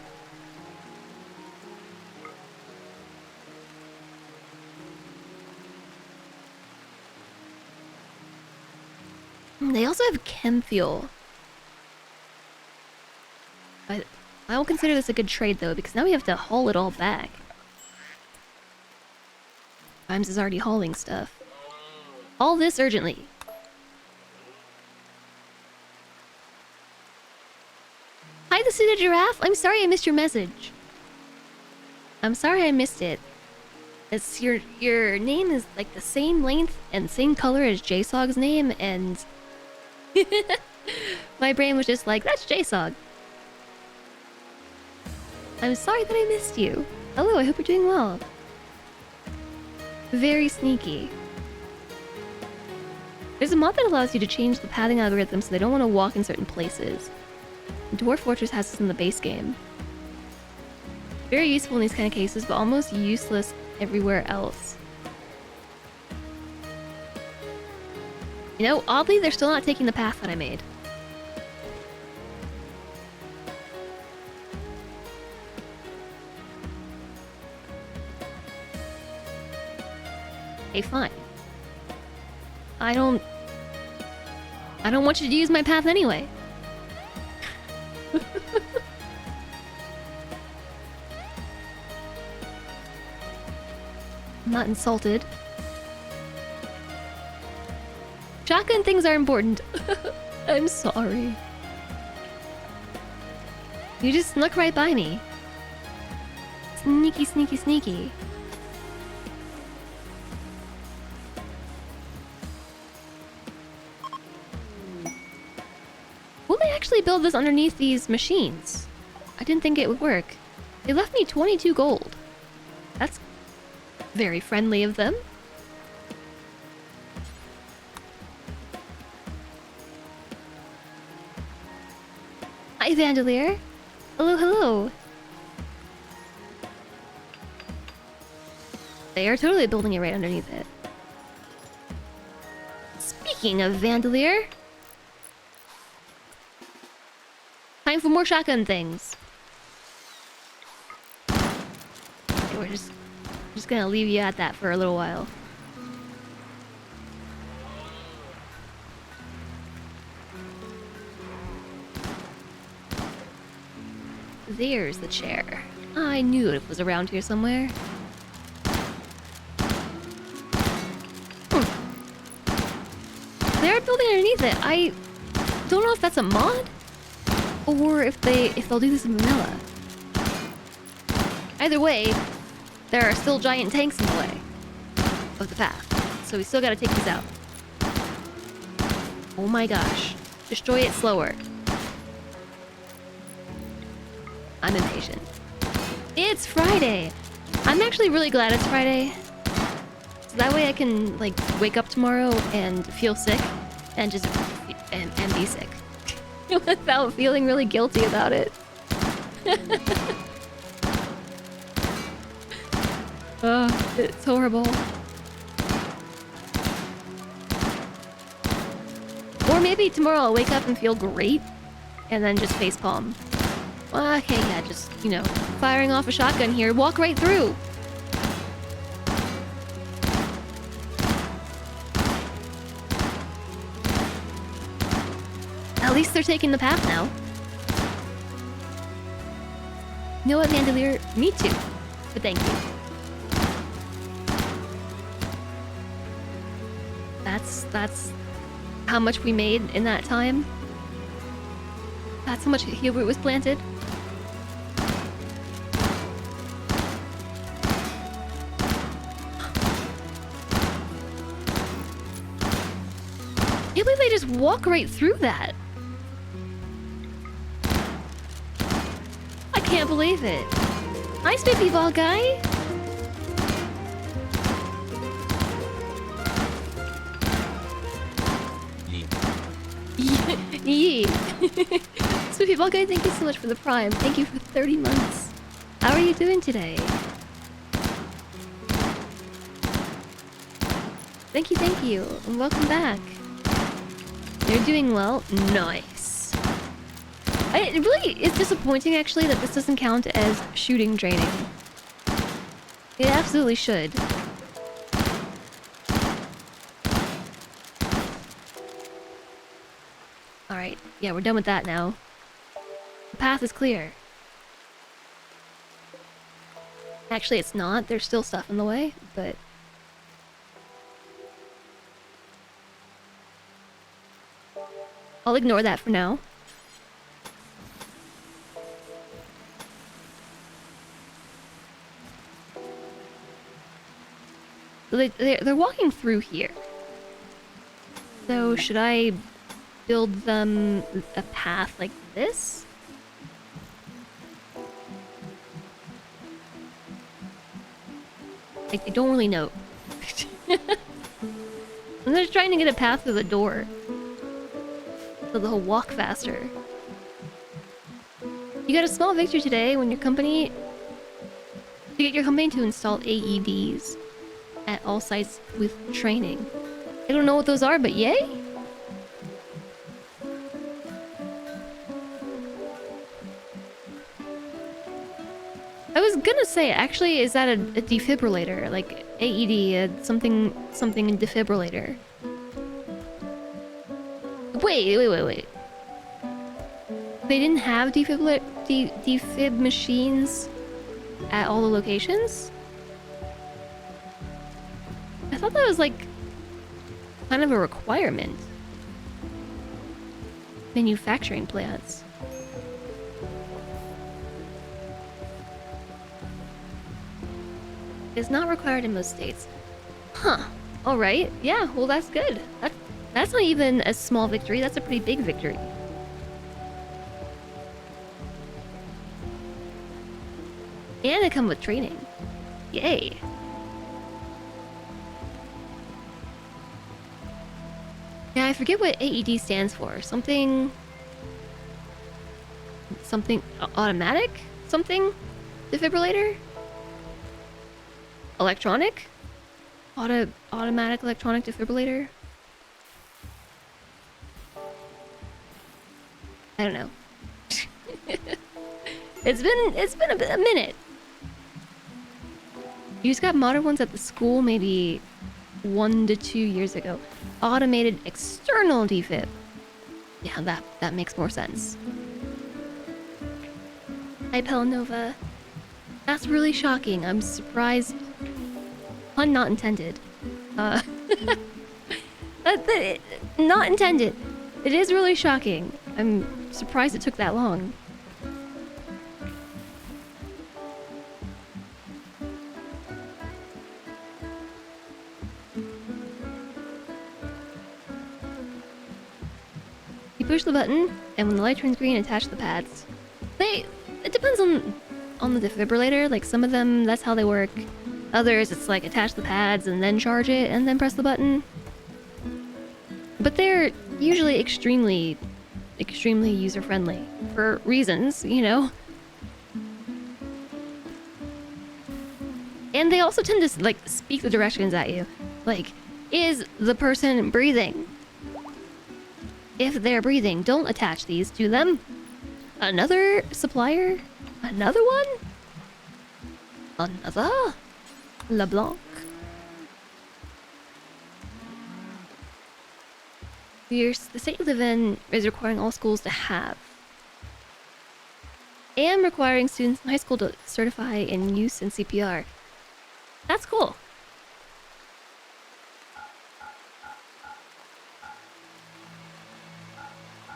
A: They also have chem fuel. I don't consider this a good trade though, because now we have to haul it all back. Times is already hauling stuff. All this urgently. Hi, the suited giraffe. I'm sorry I missed your message. I'm sorry I missed it. It's your name is like the same length and same color as JSOG's name, and my brain was just like, that's JSOG. I'm sorry that I missed you. Hello, I hope you're doing well. Very sneaky. There's a mod that allows you to change the pathing algorithm so they don't want to walk in certain places. Dwarf Fortress has this in the base game. Very useful in these kind of cases, but almost useless everywhere else. You know, oddly, they're still not taking the path that I made. Hey, fine. I don't want you to use my path anyway. I'm not insulted. Shotgun things are important. I'm sorry. You just snuck right by me. Sneaky, sneaky, sneaky. Will they actually build this underneath these machines? I didn't think it would work. They left me 22 gold. That's very friendly of them. Hi, Vandalier. Hello, hello. They are totally building it right underneath it. Speaking of Vandalier, time for more shotgun things. Okay, we're just gonna leave you at that for a little while. There's the chair. I knew it was around here somewhere. They're building underneath it. I don't know if that's a mod or if they'll do this in vanilla. Either way, there are still giant tanks in the way of the path, so we still gotta take these out. Oh my gosh. Destroy it slower. I'm impatient. It's Friday! I'm actually really glad it's Friday. So that way I can, like, wake up tomorrow and feel sick and just... and be sick. Without feeling really guilty about it. It's horrible. Or maybe tomorrow I'll wake up and feel great, and then just facepalm. Okay, yeah, just, you know, firing off a shotgun here. Walk right through! At least they're taking the path now. You know what, Vandalier? Me too. But thank you. That's how much we made in that time. That's how much healroot was planted. I can't believe they just walk right through that. I can't believe it. Hi, Spiffy Ball Guy. Yee. Spiffy Ball Guy, thank you so much for the Prime. Thank you for 30 months. How are you doing today? Thank you, and welcome back. You're doing well? Nice. It really is disappointing, actually, that this doesn't count as shooting draining. It absolutely should. Alright, yeah, we're done with that now. The path is clear. Actually, it's not. There's still stuff in the way, but... I'll ignore that for now. They're walking through here. So should I build them a path like this? I don't really know. I'm just trying to get a path through the door, so they'll walk faster. You got a small victory today when your company... To get your company to install AEDs at all sites with training. I don't know what those are, but yay! I was gonna say, actually, is that a defibrillator? Like, AED, something defibrillator. Wait. They didn't have defib machines at all the locations? I thought that was like kind of a requirement. Manufacturing plants. It's not required in most states. Huh. Alright. Yeah, well that's good. That's not even a small victory, that's a pretty big victory. And they come with training. Yay. Yeah, I forget what AED stands for. Something automatic? Something? Defibrillator? Electronic? Automatic electronic defibrillator? I don't know. It's been a minute. You just got modern ones at the school maybe 1 to 2 years ago. Automated external defib. Yeah, that makes more sense. Hi, Pelanova. That's really shocking. I'm surprised. Pun not intended. Not intended. It is really shocking. I'm surprised it took that long. You push the button, and when the light turns green, attach the pads. It depends on the defibrillator. Like, some of them, that's how they work. Others, it's like attach the pads and then charge it and then press the button. But they're usually extremely user-friendly for reasons, you know? And they also tend to, like, speak the directions at you. Like, is the person breathing? If they're breathing, don't attach these to them. Another supplier? Another one? Another? LeBlanc. The state you live in is requiring all schools to have. And requiring students in high school to certify in use in CPR. That's cool.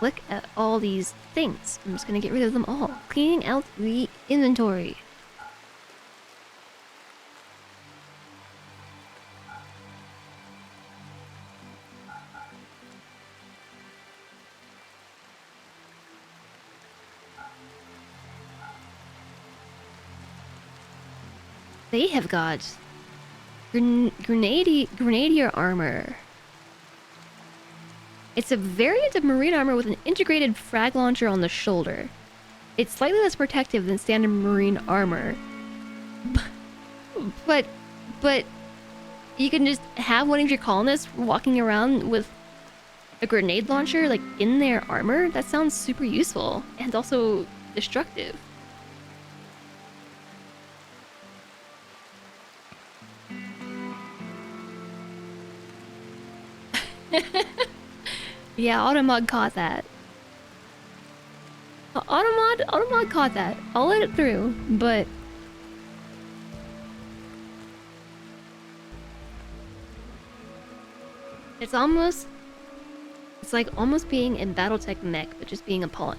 A: Look at all these things. I'm just gonna get rid of them all. Cleaning out the inventory. They have got grenadier armor. It's a variant of marine armor with an integrated frag launcher on the shoulder. It's slightly less protective than standard marine armor. But you can just have one of your colonists walking around with a grenade launcher, like, in their armor? That sounds super useful and also destructive. Yeah, Automog caught that. Automod caught that. I'll let it through, but it's like almost being in Battletech mech, but just being a pawn.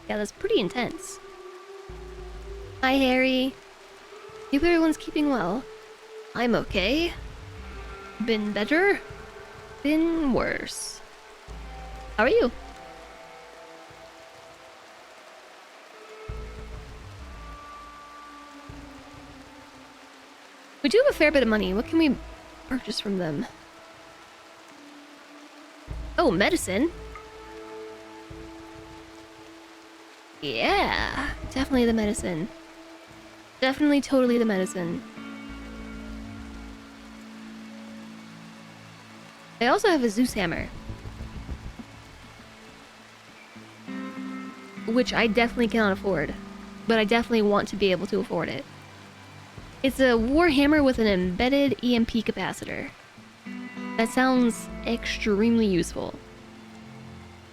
A: Yeah, that's pretty intense. Hi, Harry. Hope everyone's keeping well. I'm okay. Been better. Been worse. How are you? We do have a fair bit of money. What can we purchase from them? Oh, medicine. Yeah, definitely the medicine. Definitely totally the medicine. I also have a Zeus hammer, which I definitely cannot afford, but I definitely want to be able to afford it. It's a war hammer with an embedded EMP capacitor. That sounds extremely useful.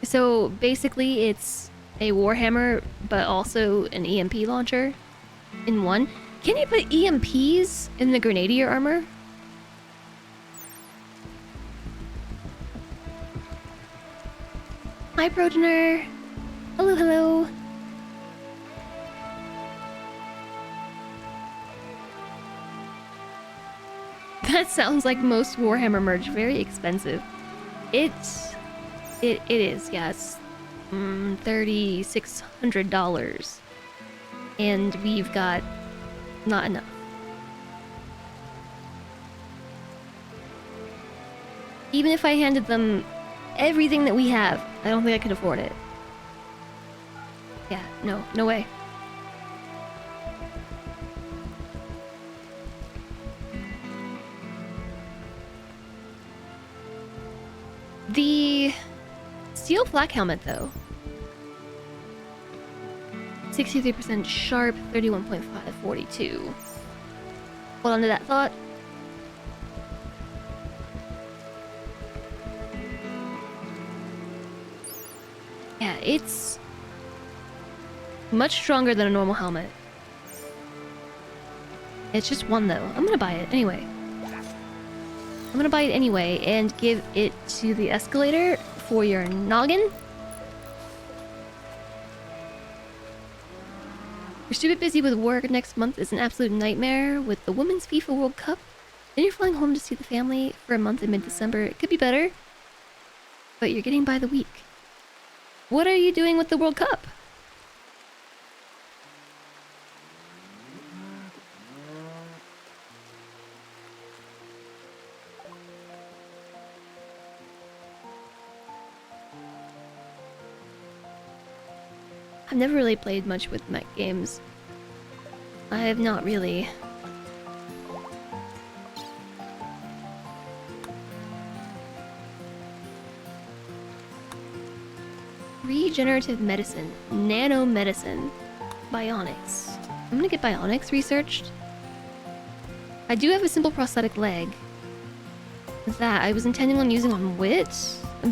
A: So basically it's a war hammer, but also an EMP launcher in one. Can you put EMPs in the grenadier armor? Hi, Progener. Hello, hello. That sounds like most Warhammer merch. Very expensive. It is, yes. $3,600. And we've got not enough. Even if I handed them everything that we have, I don't think I could afford it. Yeah, no way. The steel flak helmet, though. 63% sharp, 31.5, 42. Hold on to that thought. Yeah, it's much stronger than a normal helmet. It's just one, though. I'm gonna buy it anyway. I'm gonna buy it anyway and give it to the escalator for your noggin. You're stupid busy with work. Next month is an absolute nightmare with the Women's FIFA World Cup. Then you're flying home to see the family for a month in mid-December. It could be better, but you're getting by the week. What are you doing with the World Cup? I've never really played much with mech games. I have not really. Regenerative medicine, nanomedicine, bionics. I'm gonna get bionics researched. I do have a simple prosthetic leg that I was intending on using on Wit,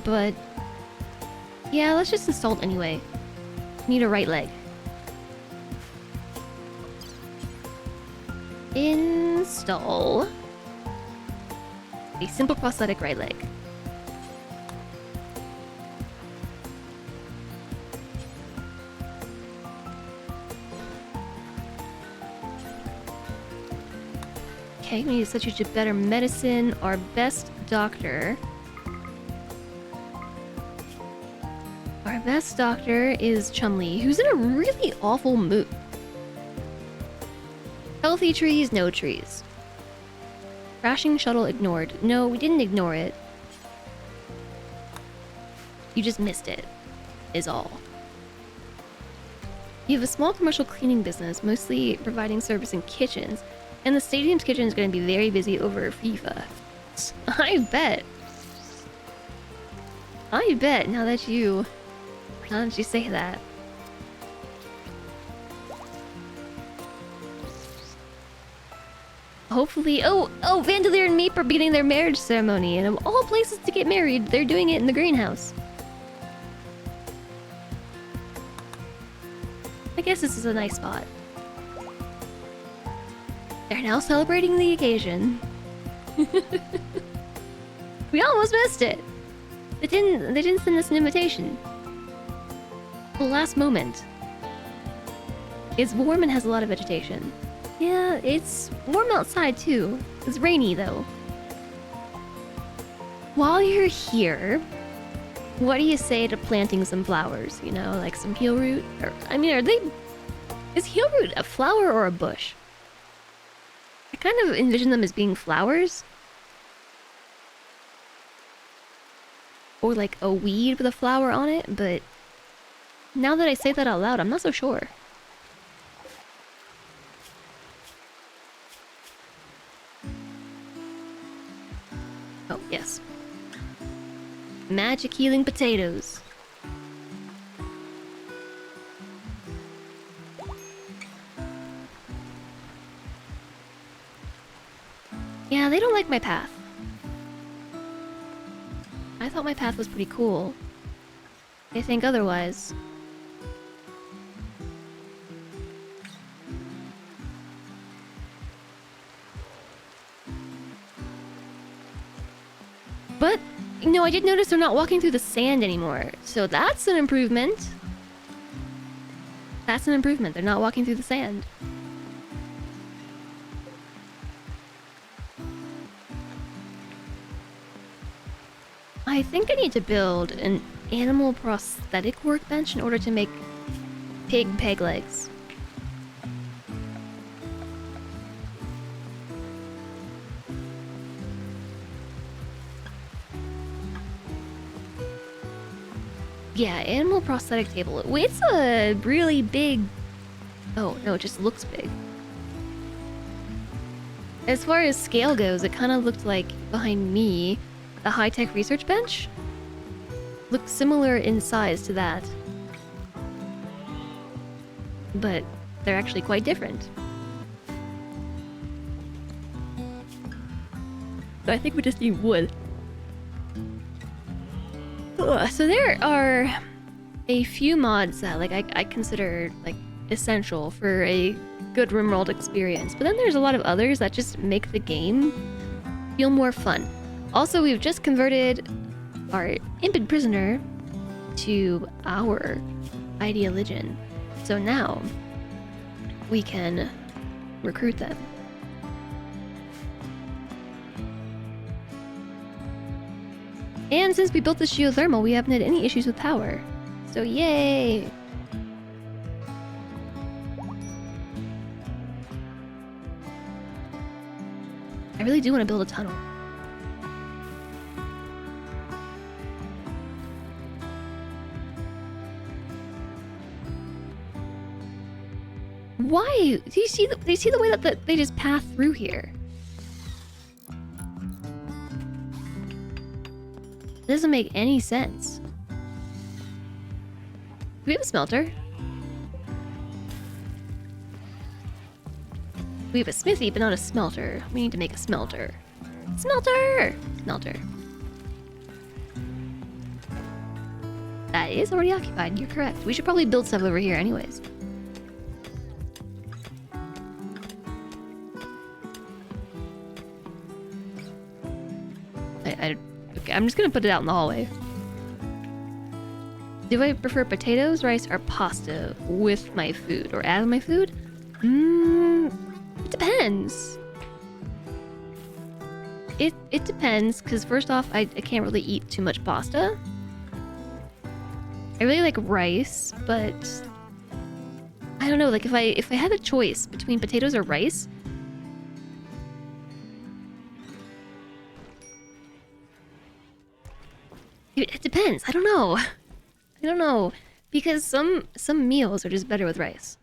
A: but yeah, let's just install it anyway. Need a right leg. Install a simple prosthetic right leg. Okay, we need to set you to better medicine. Our best doctor. Our best doctor is Chumley, who's in a really awful mood. Healthy trees, no trees. Crashing shuttle ignored. No, we didn't ignore it. You just missed it, is all. You have a small commercial cleaning business, mostly providing service in kitchens, and the stadium's kitchen is going to be very busy over FIFA. I bet. I bet, now that you say that. Hopefully, oh, Vandalier and Meep are beginning their marriage ceremony, and of all places to get married, they're doing it in the greenhouse. I guess this is a nice spot. They're now celebrating the occasion. We almost missed it. They didn't send us an invitation. The last moment. It's warm and has a lot of vegetation. Yeah, it's warm outside too. It's rainy though. While you're here, what do you say to planting some flowers? You know, like some heel root? Or, I mean, is heel root a flower or a bush? I kind of envision them as being flowers. Or like a weed with a flower on it, but now that I say that out loud, I'm not so sure. Oh, yes. Magic healing potatoes. Yeah, they don't like my path. I thought my path was pretty cool. They think otherwise. But, you know, I did notice they're not walking through the sand anymore. So that's an improvement. That's an improvement. They're not walking through the sand. I think I need to build an animal prosthetic workbench in order to make pig peg legs. Yeah, animal prosthetic table. It's a really big... Oh, no, it just looks big. As far as scale goes, it kind of looked like, behind me, the high-tech research bench. Looked similar in size to that. But they're actually quite different. So I think we just need wood. So there are a few mods that I consider like essential for a good rimworld experience, but then there's a lot of others that just make the game feel more fun. Also, we've just converted our impid prisoner to our ideologian, so now we can recruit them. And since we built this geothermal, we haven't had any issues with power. So yay! I really do want to build a tunnel. Why? Do you see the way that they just path through here? Doesn't make any sense. Do we have a smelter? We have a smithy, but not a smelter. We need to make a smelter. Smelter! Smelter. That is already occupied, you're correct. We should probably build stuff over here anyways. Okay, I'm just gonna put it out in the hallway. Do I prefer potatoes, rice, or pasta with my food? Or as my food? It depends. It depends, because first off, I can't really eat too much pasta. I really like rice, but I don't know, like if I had a choice between potatoes or rice, it depends. I don't know. I don't know, because some meals are just better with rice.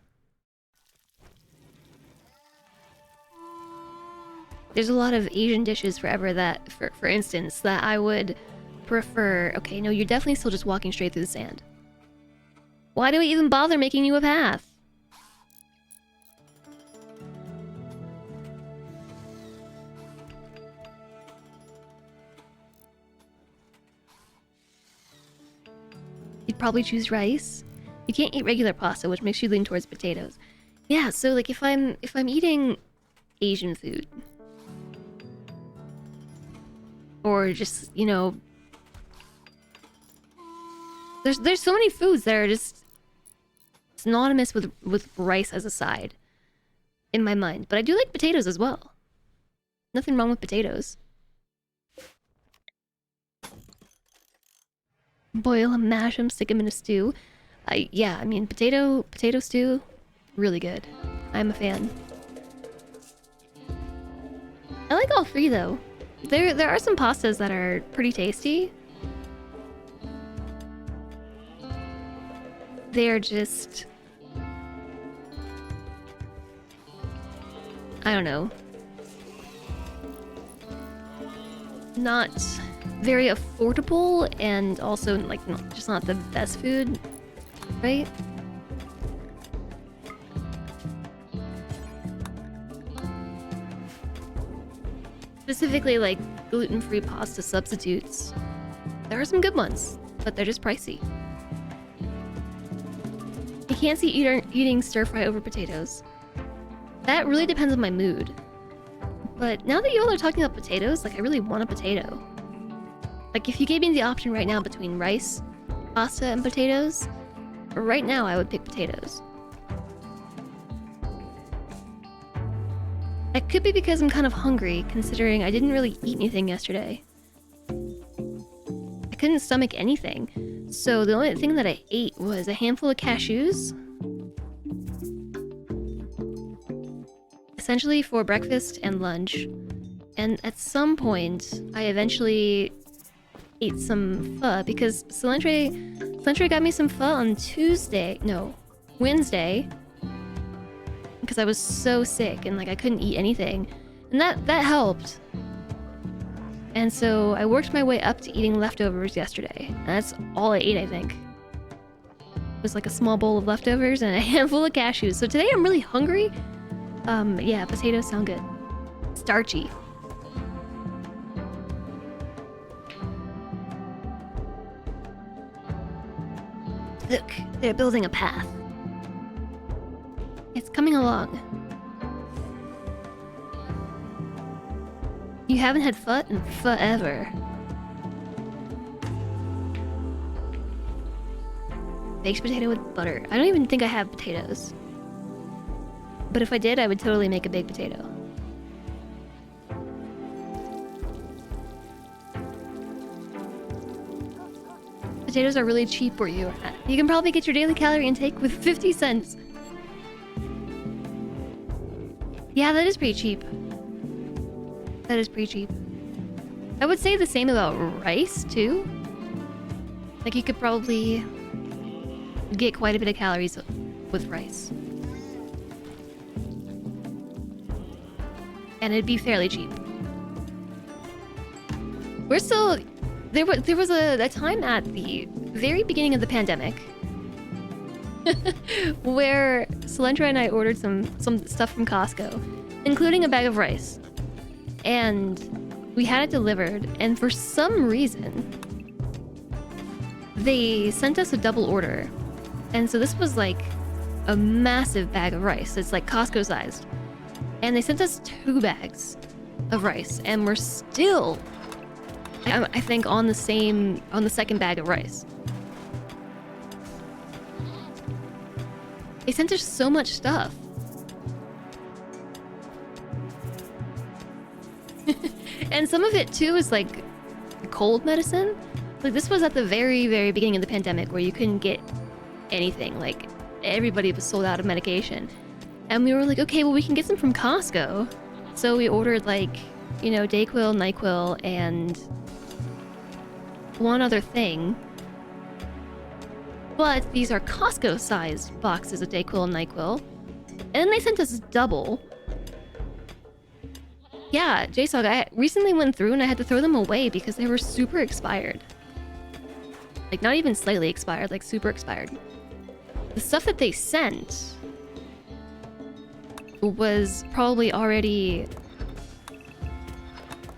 A: There's a lot of Asian dishes forever that, for instance, that I would prefer. Okay, no, you're definitely still just walking straight through the sand. Why do we even bother making you a path? You'd probably choose rice. You can't eat regular pasta, which makes you lean towards potatoes. Yeah, so like if I'm eating Asian food, or just, you know, there's so many foods that are just synonymous with rice as a side in my mind. But I do like potatoes as well. Nothing wrong with potatoes. Boil them, mash them, stick them in a stew. Yeah, I mean, potato stew, really good. I'm a fan. I like all three though. There are some pastas that are pretty tasty. They're just, I don't know, not very affordable, and also like just not the best food, right? Specifically like gluten-free pasta substitutes. There are some good ones, but they're just pricey. I can't see eating stir-fry over potatoes. That really depends on my mood. But now that you all are talking about potatoes, like I really want a potato. Like if you gave me the option right now between rice, pasta, and potatoes, right now I would pick potatoes. It could be because I'm kind of hungry, considering I didn't really eat anything yesterday. I couldn't stomach anything, so the only thing that I ate was a handful of cashews. Essentially for breakfast and lunch. And at some point, I eventually ate some pho, because Celentre got me some pho on Wednesday. Because I was so sick and like I couldn't eat anything. And that helped. And so I worked my way up to eating leftovers yesterday. And that's all I ate, I think. It was like a small bowl of leftovers and a handful of cashews. So today I'm really hungry. Yeah, potatoes sound good. Starchy. Look, they're building a path. It's coming along. You haven't had pho in forever. Baked potato with butter. I don't even think I have potatoes. But if I did, I would totally make a baked potato. Potatoes are really cheap where you are at. You can probably get your daily calorie intake with 50 cents. Yeah, that is pretty cheap. That is pretty cheap. I would say the same about rice, too. Like, you could probably get quite a bit of calories with rice. And it'd be fairly cheap. We're still... There was a time at the very beginning of the pandemic where Celentra and I ordered some stuff from Costco, including a bag of rice. And we had it delivered, and for some reason, they sent us a double order. And so this was like a massive bag of rice. It's like Costco sized. And they sent us 2 bags of rice, and we're still, I think, on the second bag of rice. They sent us so much stuff. And some of it too is like cold medicine. Like this was at the very, very beginning of the pandemic where you couldn't get anything. Like everybody was sold out of medication. And we were like, okay, well we can get some from Costco. So we ordered like, you know, Dayquil, NyQuil, and one other thing. But these are Costco-sized boxes of Dayquil and NyQuil. And then they sent us double. Yeah, JSOG, I recently went through and I had to throw them away because they were super expired. Like, not even slightly expired, like super expired. The stuff that they sent was probably already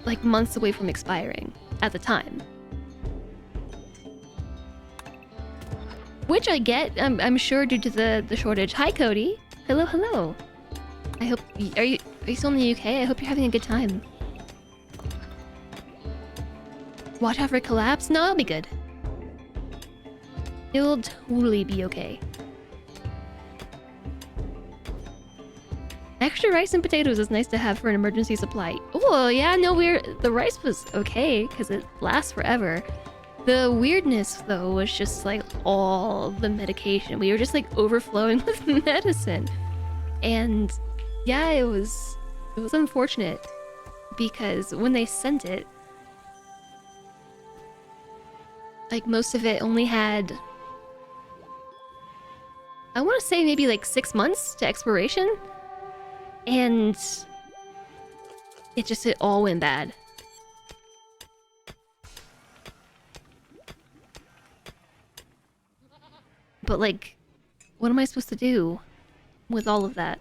A: like months away from expiring at the time. Which I get, I'm sure, due to the shortage. Hi, Cody. Hello, hello. I hope... Are you still in the UK? I hope you're having a good time. Watch out for a collapse? No, it'll be good. It'll totally be okay. Extra rice and potatoes is nice to have for an emergency supply. Oh, yeah, no, the rice was okay, because it lasts forever. The weirdness, though, was just, like, all the medication. We were just, like, overflowing with medicine. And, yeah, it was unfortunate. Because when they sent it, like, most of it only had... I want to say maybe, like, 6 months to expiration. And... it all went bad. But, like, what am I supposed to do with all of that?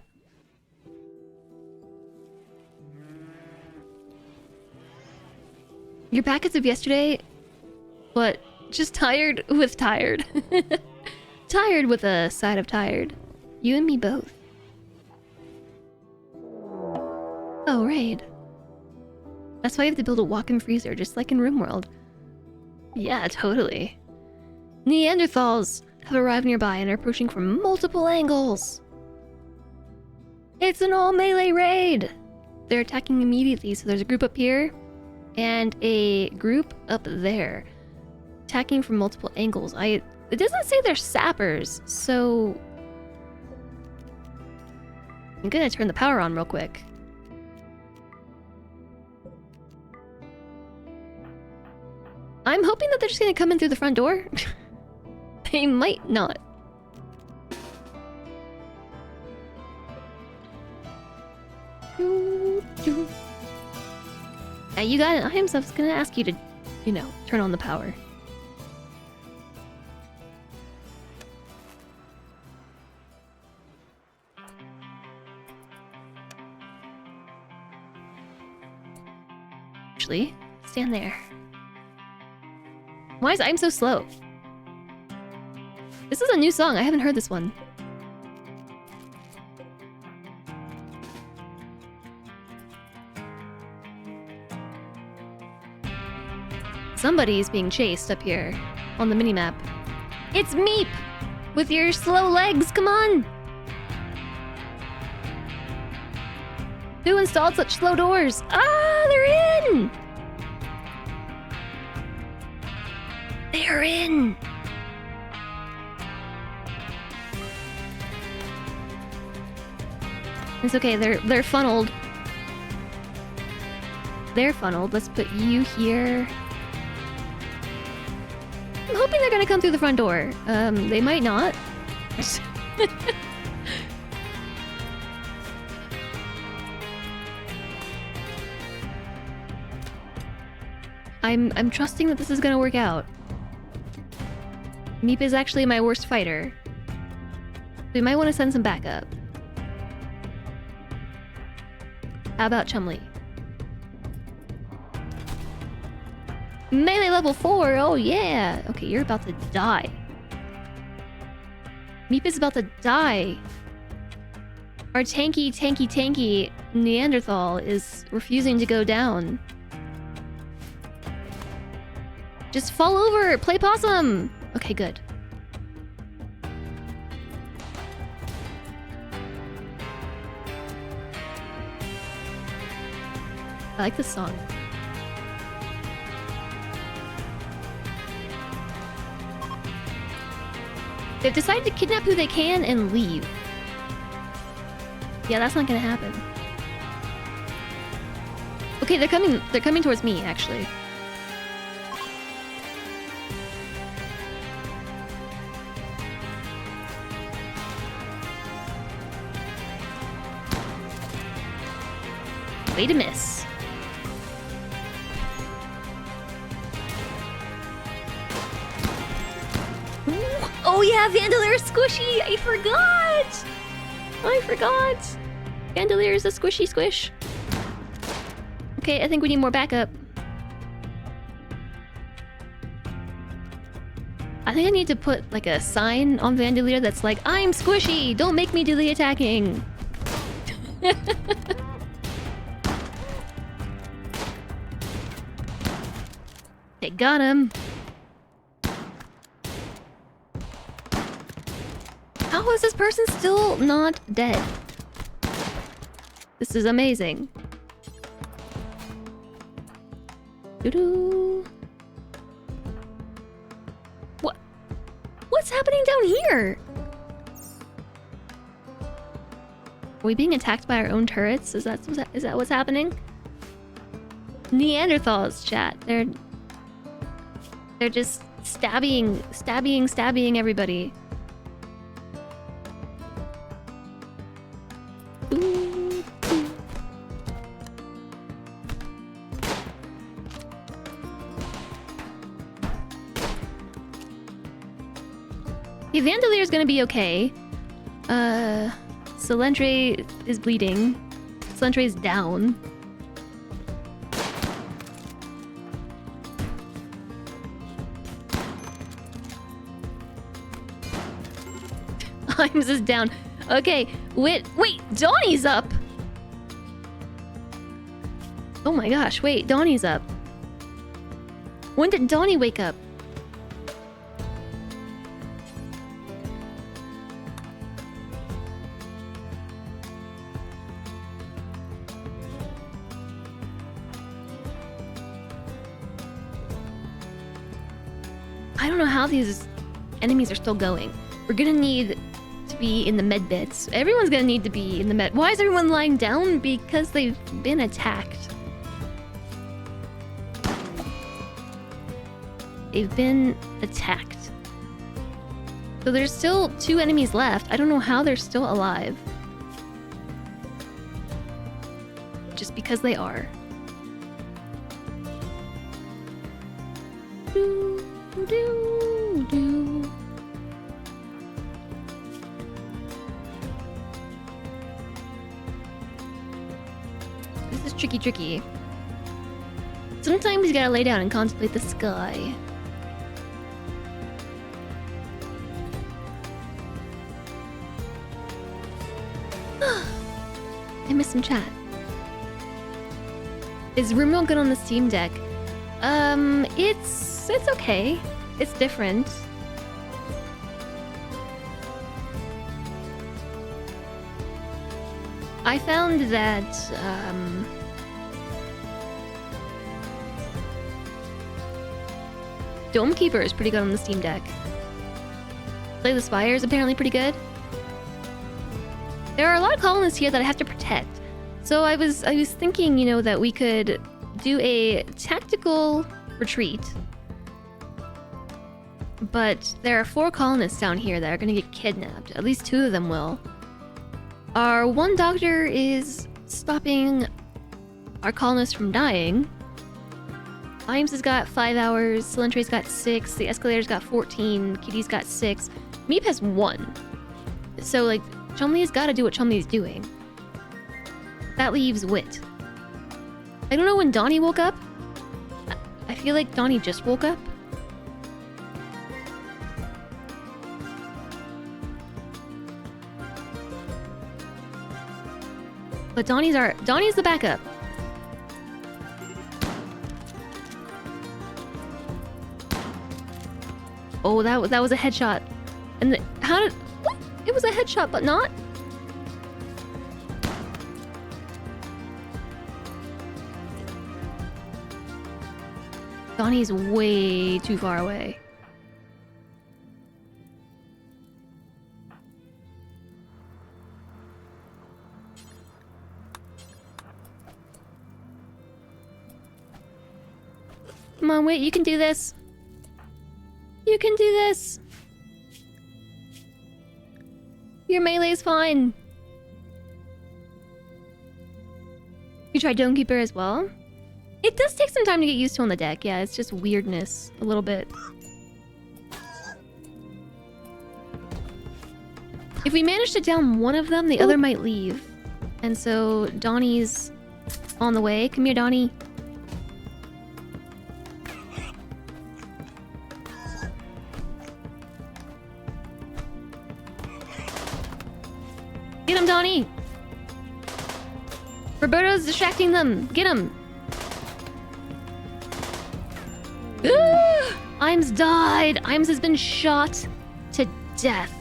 A: You're back as of yesterday, but just tired with tired. Tired with a side of tired. You and me both. Oh, right. That's why you have to build a walk-in freezer, just like in RimWorld. Yeah, totally. Neanderthals have arrived nearby and are approaching from multiple angles. It's an all-melee raid! They're attacking immediately, so there's a group up here and a group up there. Attacking from multiple angles. It doesn't say they're sappers, so... I'm gonna turn the power on real quick. I'm hoping that they're just gonna come in through the front door. They might not. You got an item, so I was gonna ask you to, you know, turn on the power. Actually, stand there. Why is I'm so slow? This is a new song. I haven't heard this one. Somebody's being chased up here on the minimap. It's Meep! With your slow legs, come on! Who installed such slow doors? Ah, they're in! They're in! It's okay, they're funneled. They're funneled. Let's put you here. I'm hoping they're gonna come through the front door. They might not. I'm trusting that this is gonna work out. Meep is actually my worst fighter. We might want to send some backup. How about Chumley? Melee level 4, oh yeah! Okay, you're about to die. Meep is about to die. Our tanky Neanderthal is refusing to go down. Just fall over! Play possum! Okay, good. I like this song. They've decided to kidnap who they can and leave. Yeah, that's not gonna happen. Okay, they're coming towards me, actually. Way to miss. Oh yeah, Vandelier's squishy! I forgot! Vandelier's a squishy squish. Okay, I think we need more backup. I think I need to put like a sign on Vandalier that's like, I'm squishy! Don't make me do the attacking! They got him! How is this person still not dead? This is amazing. Doo-doo. What's happening down here? Are we being attacked by our own turrets? Is that what's happening? Neanderthals, chat. They're just stabbing everybody. Ooh. The Vandalier is gonna be okay. Selendre is bleeding. Selendre is down. Imes is down. Okay, wait, Donnie's up! Oh my gosh, wait, Donnie's up. When did Donnie wake up? I don't know how these enemies are still going. We're gonna need to be in the med bits. Everyone's gonna need to be in the med. Why is everyone lying down? Because they've been attacked. They've been attacked. So there's still 2 enemies left. I don't know how they're still alive. Just because they are. Do, do, do. This is tricky. Sometimes you gotta lay down and contemplate the sky. I missed some chat. Is rimworld good on the Steam Deck? It's okay. It's different. I found that Domekeeper is pretty good on the Steam Deck. Slay the Spire is apparently pretty good. There are a lot of colonists here that I have to protect. So I was thinking, you know, that we could do a tactical retreat. But there are 4 colonists down here that are gonna get kidnapped. At least 2 of them will. Our one doctor is stopping our colonists from dying. Imes has got 5 hours, Selentre's got 6, the Escalator's got 14, Kitty's got 6, Meep has 1. So, like, Chumley has gotta do what Chumley's doing. That leaves Wit. I don't know when Donnie woke up. I feel like Donnie just woke up. But Donnie's the backup. Oh, that was a headshot. And what? It was a headshot, but not? Donnie's way too far away. Come on, wait, you can do this. You can do this. Your melee's fine. You tried Domekeeper as well? It does take some time to get used to on the deck. Yeah, it's just weirdness a little bit. If we manage to down one of them, the other might leave. And so Donnie's on the way. Come here, Donnie. him, Donnie! Roberto's distracting them! Get him! Imes died! Imes has been shot to death.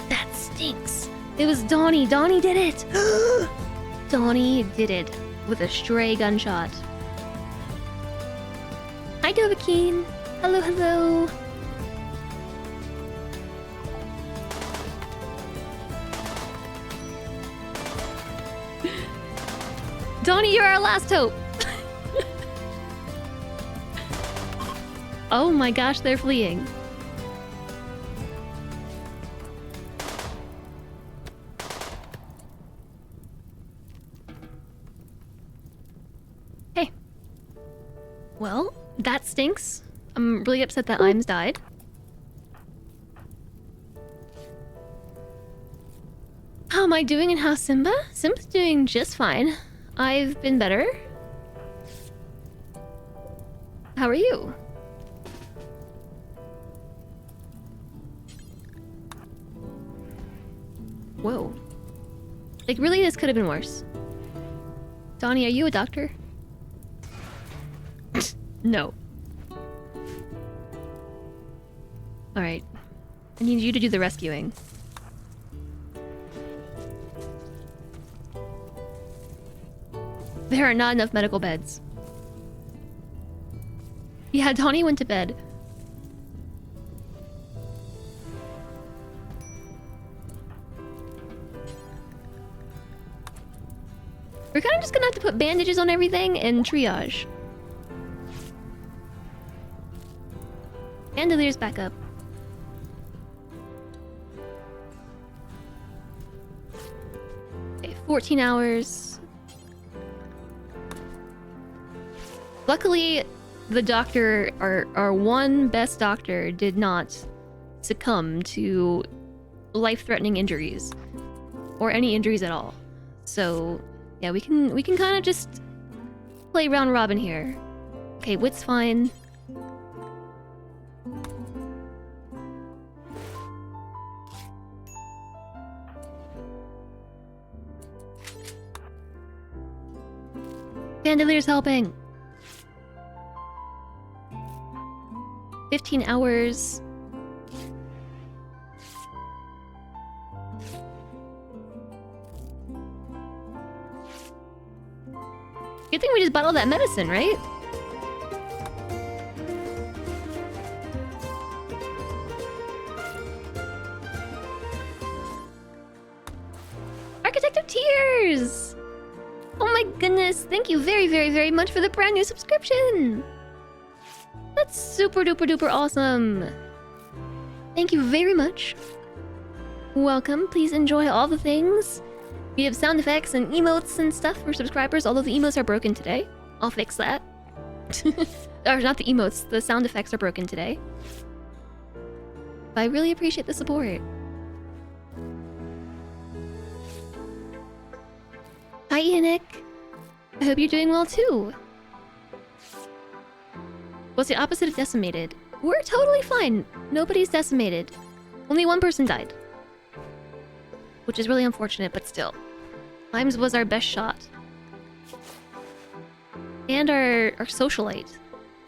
A: That stinks. It was Donnie. Donnie did it! Donnie did it with a stray gunshot. Hi, Dovahkiin. Hello, hello. Donnie, you're our last hope. Oh my gosh, they're fleeing. Hey. Well, that stinks. I'm really upset that Imes died. How am I doing and how's Simba? Simba's doing just fine. I've been better. How are you? Whoa. Like, really, this could have been worse. Donnie, are you a doctor? No. Alright. I need you to do the rescuing. There are not enough medical beds. Yeah, Donnie went to bed. We're kind of just gonna have to put bandages on everything and triage. Bandelier's back up. Okay, 14 hours. Luckily, the doctor, our one best doctor, did not succumb to life-threatening injuries. Or any injuries at all. So... yeah, we can kind of just play round robin here. Okay, Wit's fine. Bandelier's helping. 15 hours. Good thing we just bought all that medicine, right? Architect of Tears! Oh my goodness, thank you very, very, very much for the brand new subscription! That's super duper duper awesome! Thank you very much. Welcome, please enjoy all the things. We have sound effects and emotes and stuff for subscribers, although the emotes are broken today. I'll fix that. Or not the emotes, the sound effects are broken today. But I really appreciate the support. Hi, Yannick. I hope you're doing well too. What's the opposite of decimated? We're totally fine. Nobody's decimated. Only one person died. Which is really unfortunate, but still. Imes was our best shot. And our socialite.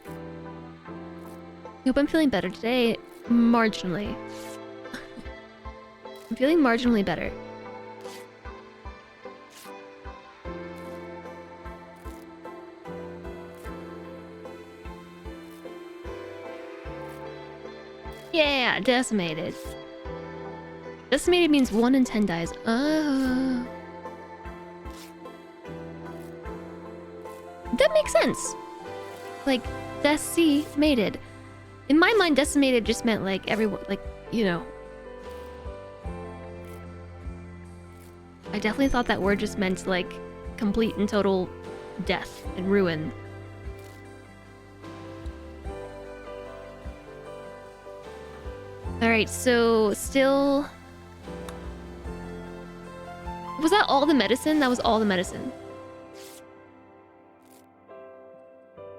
A: I hope I'm feeling better today. Marginally. I'm feeling marginally better. Yeah, decimated. Decimated means 1 in 10 dies. Oh. That makes sense. Like, decimated. In my mind, decimated just meant like everyone, like, you know. I definitely thought that word just meant like complete and total death and ruin. Alright, so still... Was that all the medicine? That was all the medicine.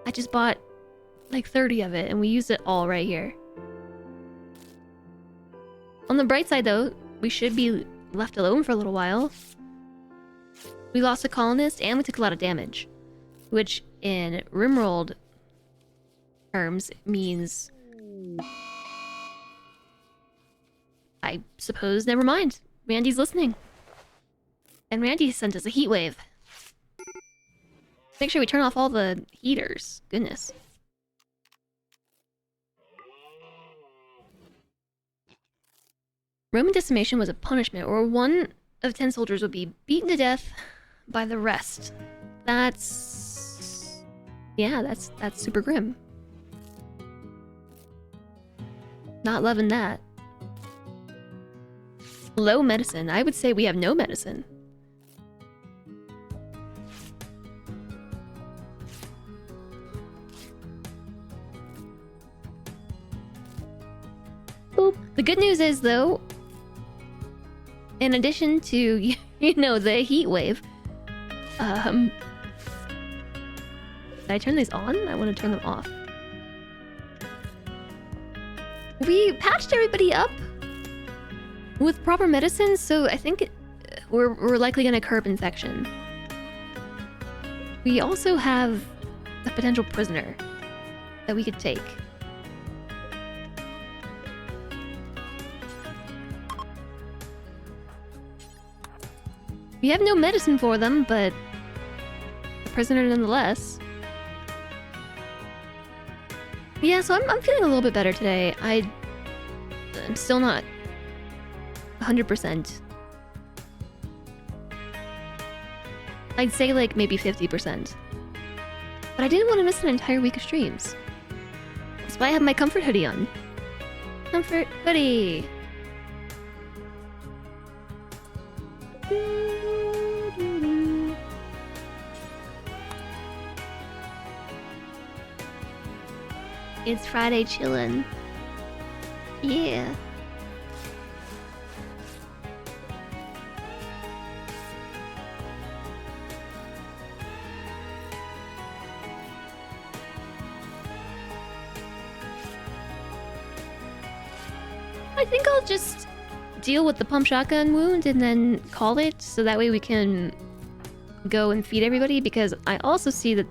A: I just bought like 30 of it and we used it all right here. On the bright side, though, we should be left alone for a little while. We lost a colonist, and we took a lot of damage. Which, in rimworld terms, means... I suppose never mind. Randy's listening. And Randy sent us a heat wave. Make sure we turn off all the heaters. Goodness. Roman decimation was a punishment, or 1 of 10 soldiers would be beaten to death by the rest. That's... yeah, that's super grim. Not loving that. Low medicine. I would say we have no medicine. Boop. The good news is, though, in addition to, you know, the heat wave, did I turn these on? I want to turn them off. We patched everybody up with proper medicine, so I think we're likely going to curb infection. We also have a potential prisoner that we could take. We have no medicine for them, but a prisoner nonetheless. Yeah, so I'm feeling a little bit better today. I'm still not 100%. I'd say like maybe 50%. But I didn't want to miss an entire week of streams. That's why I have my comfort hoodie on. Comfort hoodie! It's Friday chillin'. Yeah. I think I'll just deal with the pump shotgun wound and then call it, so that way we can go and feed everybody, because I also see that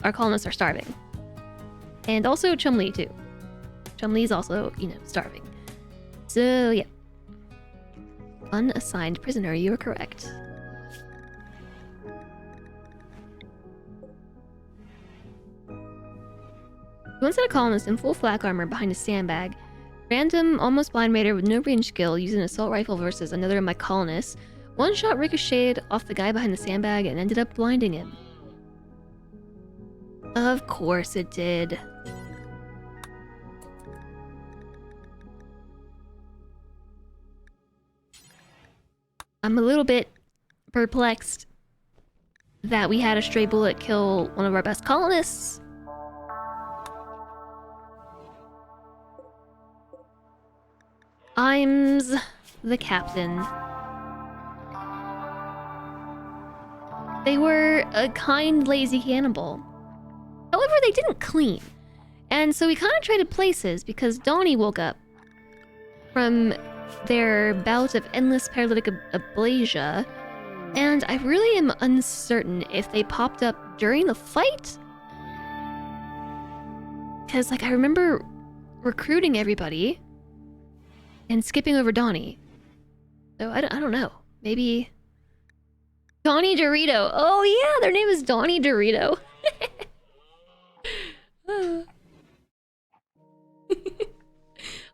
A: our colonists are starving. And also Chumlee, too. Chumlee's also, you know, starving. So, yeah. Unassigned prisoner, you are correct. Once had a colonist in full flak armor behind a sandbag. Random, almost blind raider with no range skill using an assault rifle versus another of my colonists. One shot ricocheted off the guy behind the sandbag and ended up blinding him. Of course it did. I'm a little bit perplexed that we had a stray bullet kill one of our best colonists. I'm's the captain. They were a kind, lazy cannibal. However, they didn't clean. And so we kind of traded places because Donnie woke up from their bout of endless paralytic aplasia, and I really am uncertain if they popped up during the fight. Because, like, I remember recruiting everybody and skipping over Donnie. So I don't know. Maybe... Donnie Dorito. Oh yeah, their name is Donnie Dorito.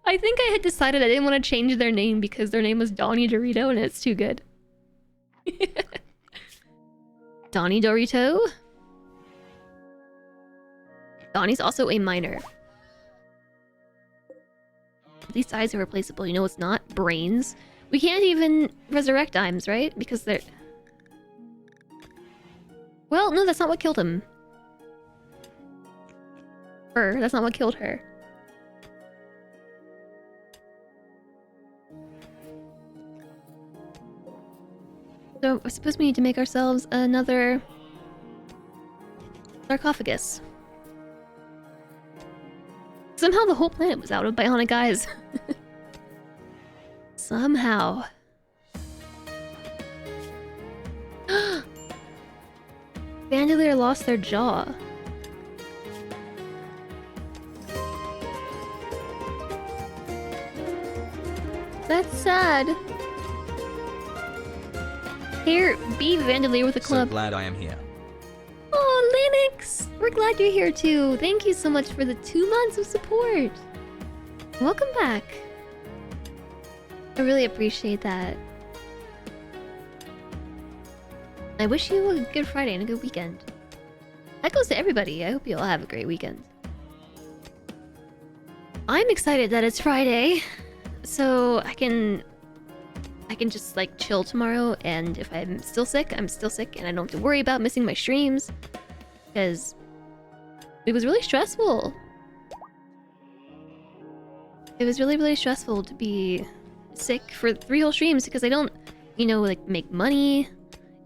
A: I think I had decided I didn't want to change their name because their name was Donnie Dorito and it's too good. Donnie Dorito? Donnie's also a minor. These eyes are replaceable. You know what's not? Brains. We can't even resurrect Dimes, right? Because they're... Well, no, that's not what killed him. Her. That's not what killed her. So, I suppose we need to make ourselves another... sarcophagus. Somehow the whole planet was out of bionic eyes. Somehow. Bandolier lost their jaw. That's sad. Here, be Vandalier with a club.
B: So glad I am here.
A: Oh, Linux! We're glad you're here too. Thank you so much for the 2 months of support. Welcome back. I really appreciate that. I wish you a good Friday and a good weekend. That goes to everybody. I hope you all have a great weekend. I'm excited that it's Friday, so I can just like chill tomorrow, and if I'm still sick, I'm still sick, and I don't have to worry about missing my streams, because it was really stressful. It was really, really stressful to be sick for 3 whole streams, because I don't, you know, like make money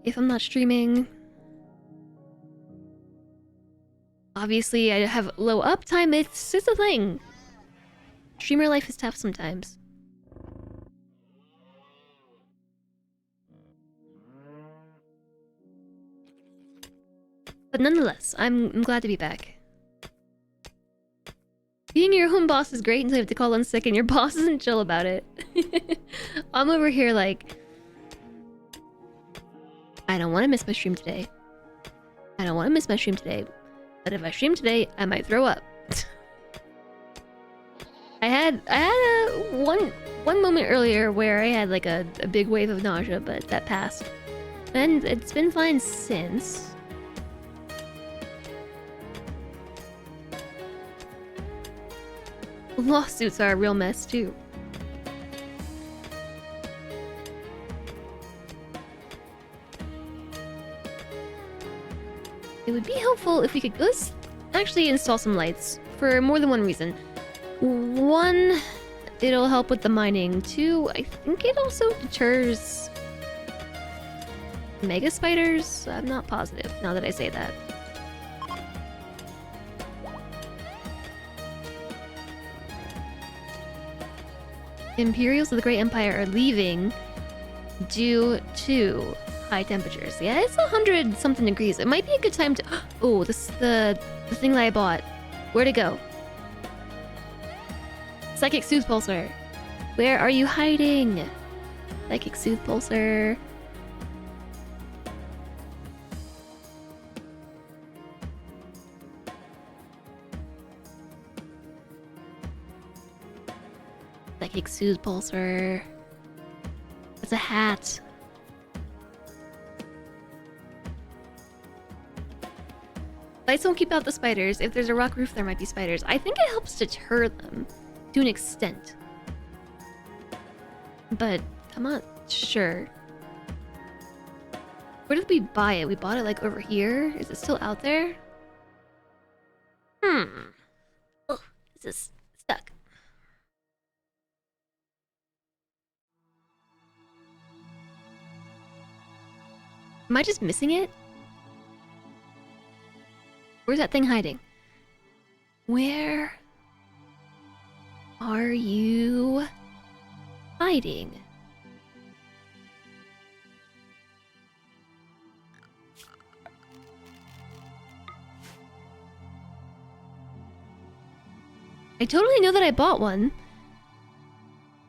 A: if I'm not streaming. Obviously, I have low uptime. It's a thing. Streamer life is tough sometimes. But nonetheless, I'm glad to be back. Being your own boss is great until you have to call in sick and your boss isn't chill about it. I'm over here like, I don't want to miss my stream today. I don't want to miss my stream today. But if I stream today, I might throw up. I had one moment earlier where I had like a big wave of nausea, but that passed. And it's been fine since. Lawsuits are a real mess too. It would be helpful if we could let's actually install some lights for more than one reason. One, it'll help with the mining. Two, I think it also deters mega spiders. I'm not positive now that I say that. Imperials of the Great Empire are leaving due to high temperatures. Yeah, it's 100 something degrees. It might be a good time to... Oh, this is the thing that I bought. Where'd it go? Psychic Soothe Pulsar. Where are you hiding? Psychic Soothe Pulsar. Psychic Soothe Pulsar. It's a hat. Lights won't keep out the spiders. If there's a rock roof, there might be spiders. I think it helps deter them to an extent. But I'm not sure. Where did we buy it? We bought it like over here? Is it still out there? Oh, is this stuck? Am I just missing it? Where's that thing hiding? Where are you hiding? I totally know that I bought one.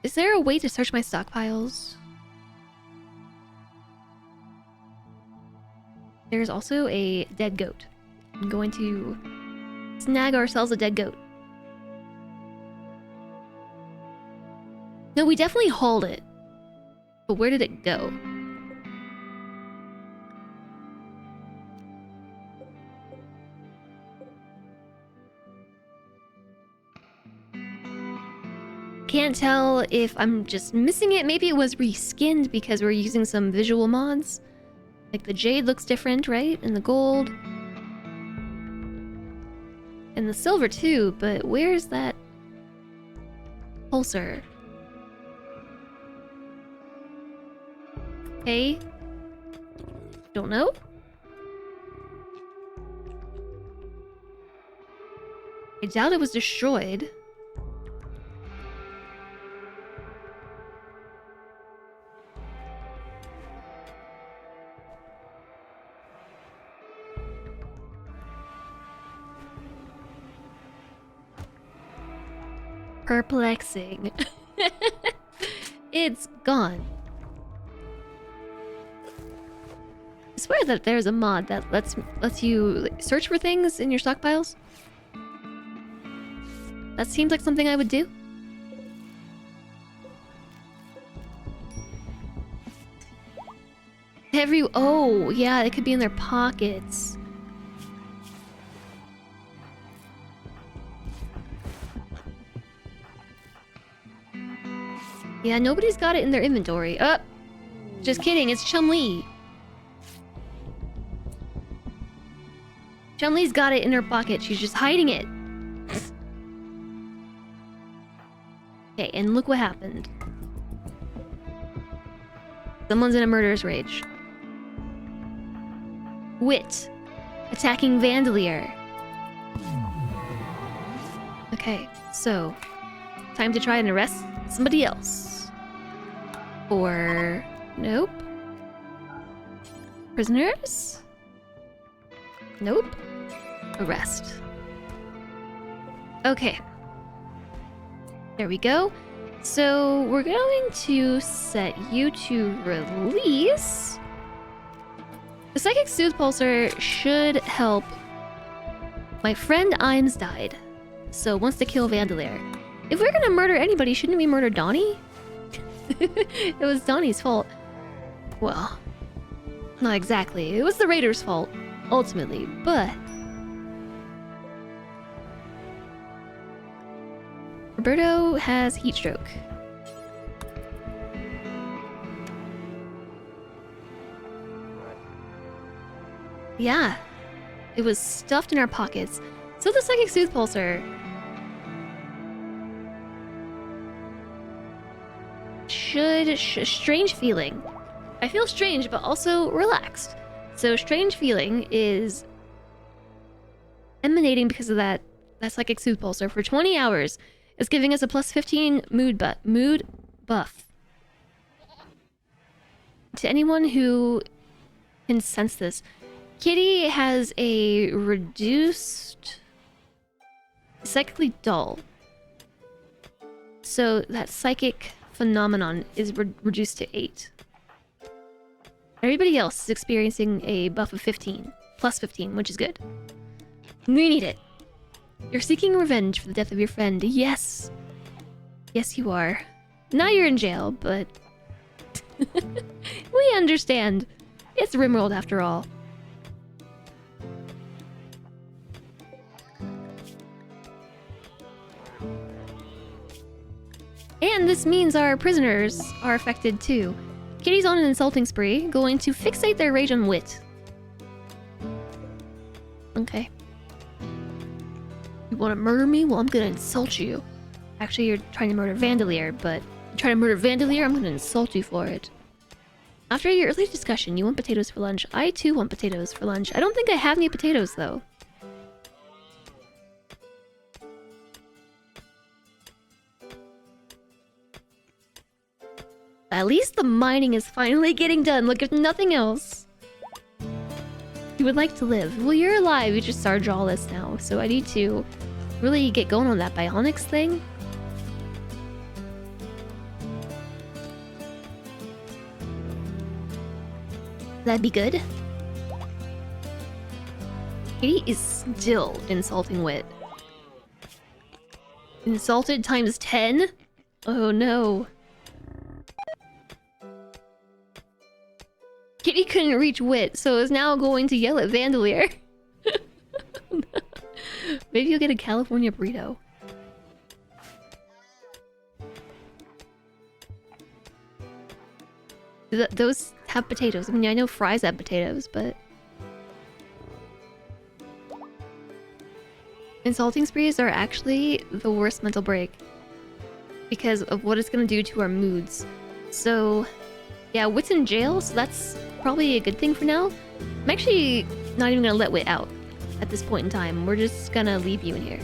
A: Is there a way to search my stockpiles? There's also a dead goat. I'm going to snag ourselves a dead goat. No, we definitely hauled it. But where did it go? Can't tell if I'm just missing it. Maybe it was reskinned because we're using some visual mods. Like the jade looks different, right? And the gold. And the silver too, but where's that pulsar? Hey? Don't know? I doubt it was destroyed. Perplexing. It's gone. I swear that there's a mod that lets you search for things in your stockpiles. That seems like something I would do. Oh, yeah, it could be in their pockets. Yeah, nobody's got it in their inventory. Just kidding, it's Chun-Li. Chun-Li's got it in her pocket, she's just hiding it. Okay, and look what happened. Someone's in a murderous rage. Wit. Attacking Vandalier. Okay, so... time to try and arrest somebody else. Or... nope. Prisoners? Nope. Arrest. Okay. There we go. So, we're going to set you to release. The Psychic Soothe Pulsar should help. My friend Imes died, so wants to kill Vandalier. If we're gonna murder anybody, shouldn't we murder Donnie? It was Donnie's fault. Well, not exactly. It was the Raiders' fault, ultimately, but... Roberto has heat stroke. Yeah, it was stuffed in our pockets. So the Psychic Soothe Pulsar should strange feeling. I feel strange, but also relaxed. So strange feeling is emanating because of that Psychic Soothe Pulsar for 20 hours. It's giving us a plus 15 mood buff. To anyone who can sense this, Kitty has a reduced... psychically dull. So that psychic phenomenon is reduced to 8. Everybody else is experiencing a buff of 15. Plus 15, which is good. We need it. You're seeking revenge for the death of your friend. Yes. Yes, you are. Now you're in jail, but... we understand. It's Rimworld after all. And this means our prisoners are affected too. Kitty's on an insulting spree, going to fixate their rage on Wit. Okay. You want to murder me? Well, I'm gonna insult you. Actually, you're trying to murder Vandalier, but you're trying to murder Vandalier, I'm gonna insult you for it. After your early discussion, you want potatoes for lunch. I too want potatoes for lunch. I don't think I have any potatoes, though. At least the mining is finally getting done. Look, if nothing else. You would like to live. Well, you're alive. You just are jawless now. So I need to really get going on that bionics thing. That'd be good. Kitty is still insulting Wit. Insulted times 10? Oh no. Kitty couldn't reach Wit, so is now going to yell at Vandalier. Maybe you'll get a California burrito. Those have potatoes. I mean, I know fries have potatoes, but... Insulting sprees are actually the worst mental break. Because of what it's gonna do to our moods. So... yeah, Wit's in jail, so that's probably a good thing for now. I'm actually not even gonna let Wit out at this point in time. We're just gonna leave you in here.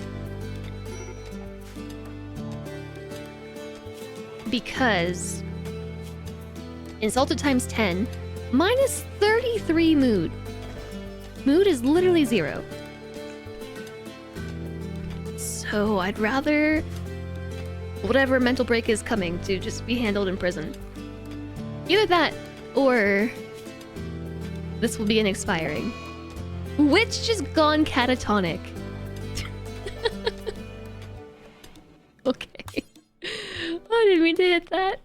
A: Because... insulted times 10, minus 33 mood. Mood is literally 0. So I'd rather whatever mental break is coming to just be handled in prison. Either that, or this will be an expiring. Witch just gone catatonic. Okay. I didn't mean to hit that.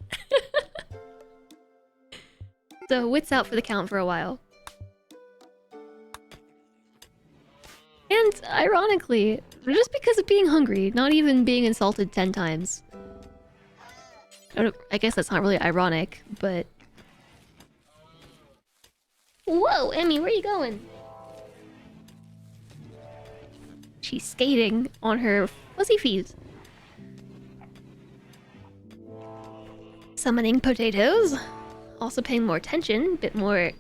A: So, Wit's out for the count for a while. And, ironically, just because of being hungry, not even being insulted 10 times. I guess that's not really ironic, but... Whoa, Emmy, where are you going? She's skating on her fuzzy feet. Summoning potatoes. Also paying more attention, bit more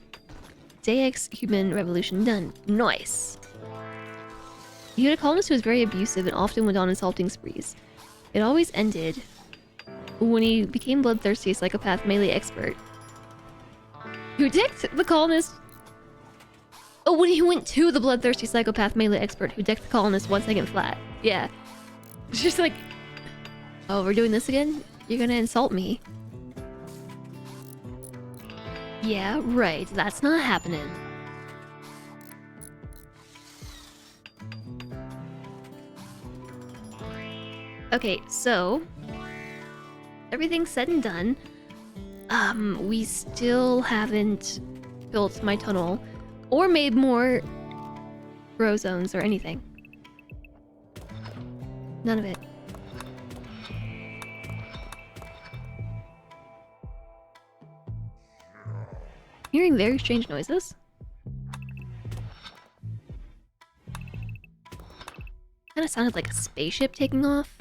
A: Deus human revolution done. Nice. You had a colonist who was very abusive and often went on insulting sprees. It always ended when he became bloodthirsty psychopath melee expert. Who decked the colonist... Oh, when he went to the bloodthirsty psychopath melee expert who decked the colonist 1 second flat. Yeah. It's just like... Oh, we're doing this again? You're gonna insult me. Yeah, right. That's not happening. Okay, so... everything's said and done. We still haven't built my tunnel or made more grow zones or anything. None of it. Hearing very strange noises. Kinda sounded like a spaceship taking off.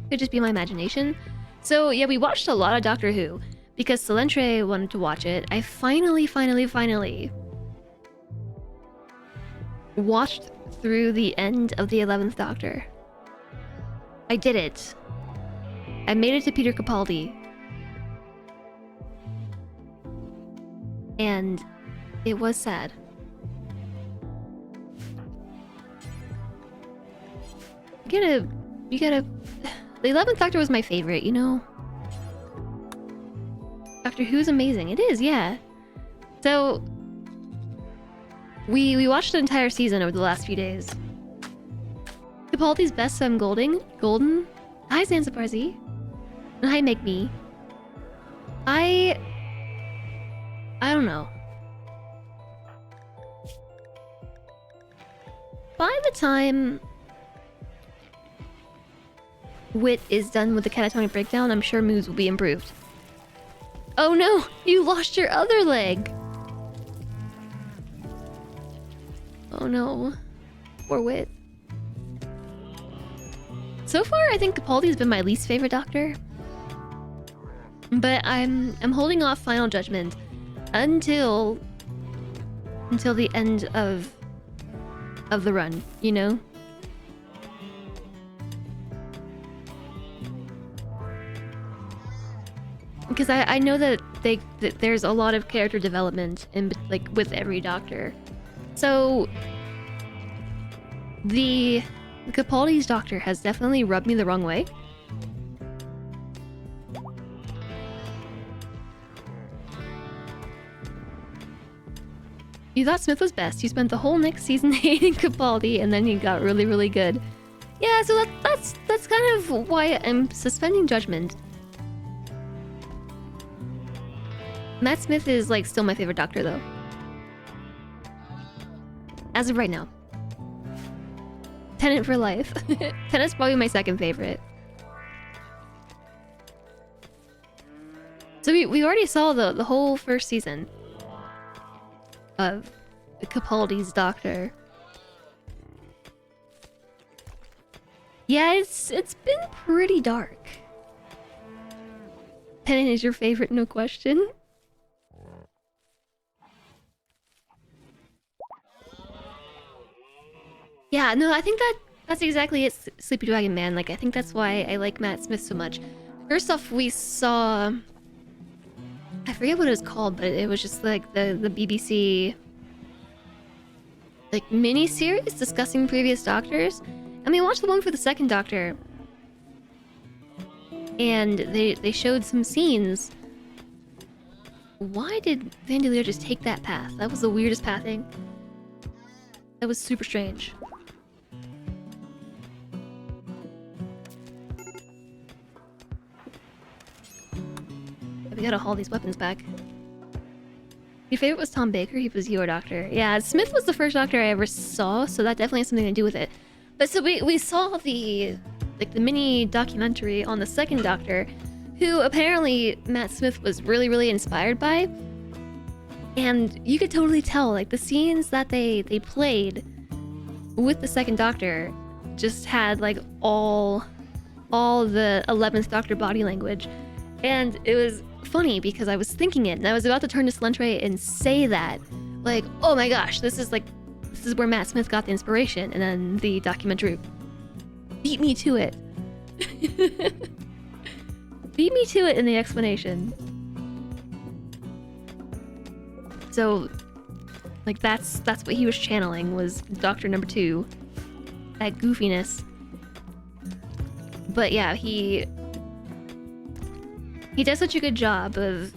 A: Could just be my imagination. So yeah, we watched a lot of Doctor Who because Salentre wanted to watch it. I finally watched through the end of the 11th Doctor. I did it. I made it to Peter Capaldi. And it was sad. You gotta... The 11th Doctor was my favorite, you know? Doctor Who's amazing. It is, yeah. So... We watched the entire season over the last few days. Capaldi's best, so I'm golden. Hi, Zanzibarzi. And hi, Make Me. I don't know. By the time Wit is done with the catatonic breakdown, I'm sure moods will be improved. Oh no! You lost your other leg! Oh no. Poor Wit. So far, I think Capaldi's been my least favorite Doctor. But I'm holding off Final Judgment until the end of the run, you know? Because I know that there's a lot of character development in with every Doctor. So the Capaldi's Doctor has definitely rubbed me the wrong way. You thought Smith was best. You spent the whole next season hating Capaldi, and then he got really, really good. Yeah, so that's kind of why I'm suspending judgment. Matt Smith is like still my favorite Doctor, though. As of right now. Tennant for life. Tennant's probably my second favorite. So we already saw the whole first season of Capaldi's Doctor. Yeah, it's been pretty dark. Tennant is your favorite, no question. Yeah, no, I think that's exactly it, Sleepy Dragon Man. Like, I think that's why I like Matt Smith so much. First off, we saw... I forget what it was called, but it was just like the BBC... like, mini-series discussing previous Doctors. I mean, watch the one for the second Doctor. And they showed some scenes. Why did Vandelier just take that path? That was the weirdest pathing. That was super strange. We gotta haul these weapons back. Your favorite was Tom Baker? He was your Doctor. Yeah, Smith was the first Doctor I ever saw, so that definitely has something to do with it. But so we saw the mini documentary on the second Doctor, who apparently Matt Smith was really inspired by. And you could totally tell, like, the scenes that they played with the second Doctor just had like all the 11th Doctor body language. And it was funny because I was thinking it and I was about to turn to Slentre and say that, like, oh my gosh, this is where Matt Smith got the inspiration. And then the documentary beat me to it. Beat me to it in the explanation. So, like, that's what he was channeling, was Doctor number 2. That goofiness. But yeah, he does such a good job of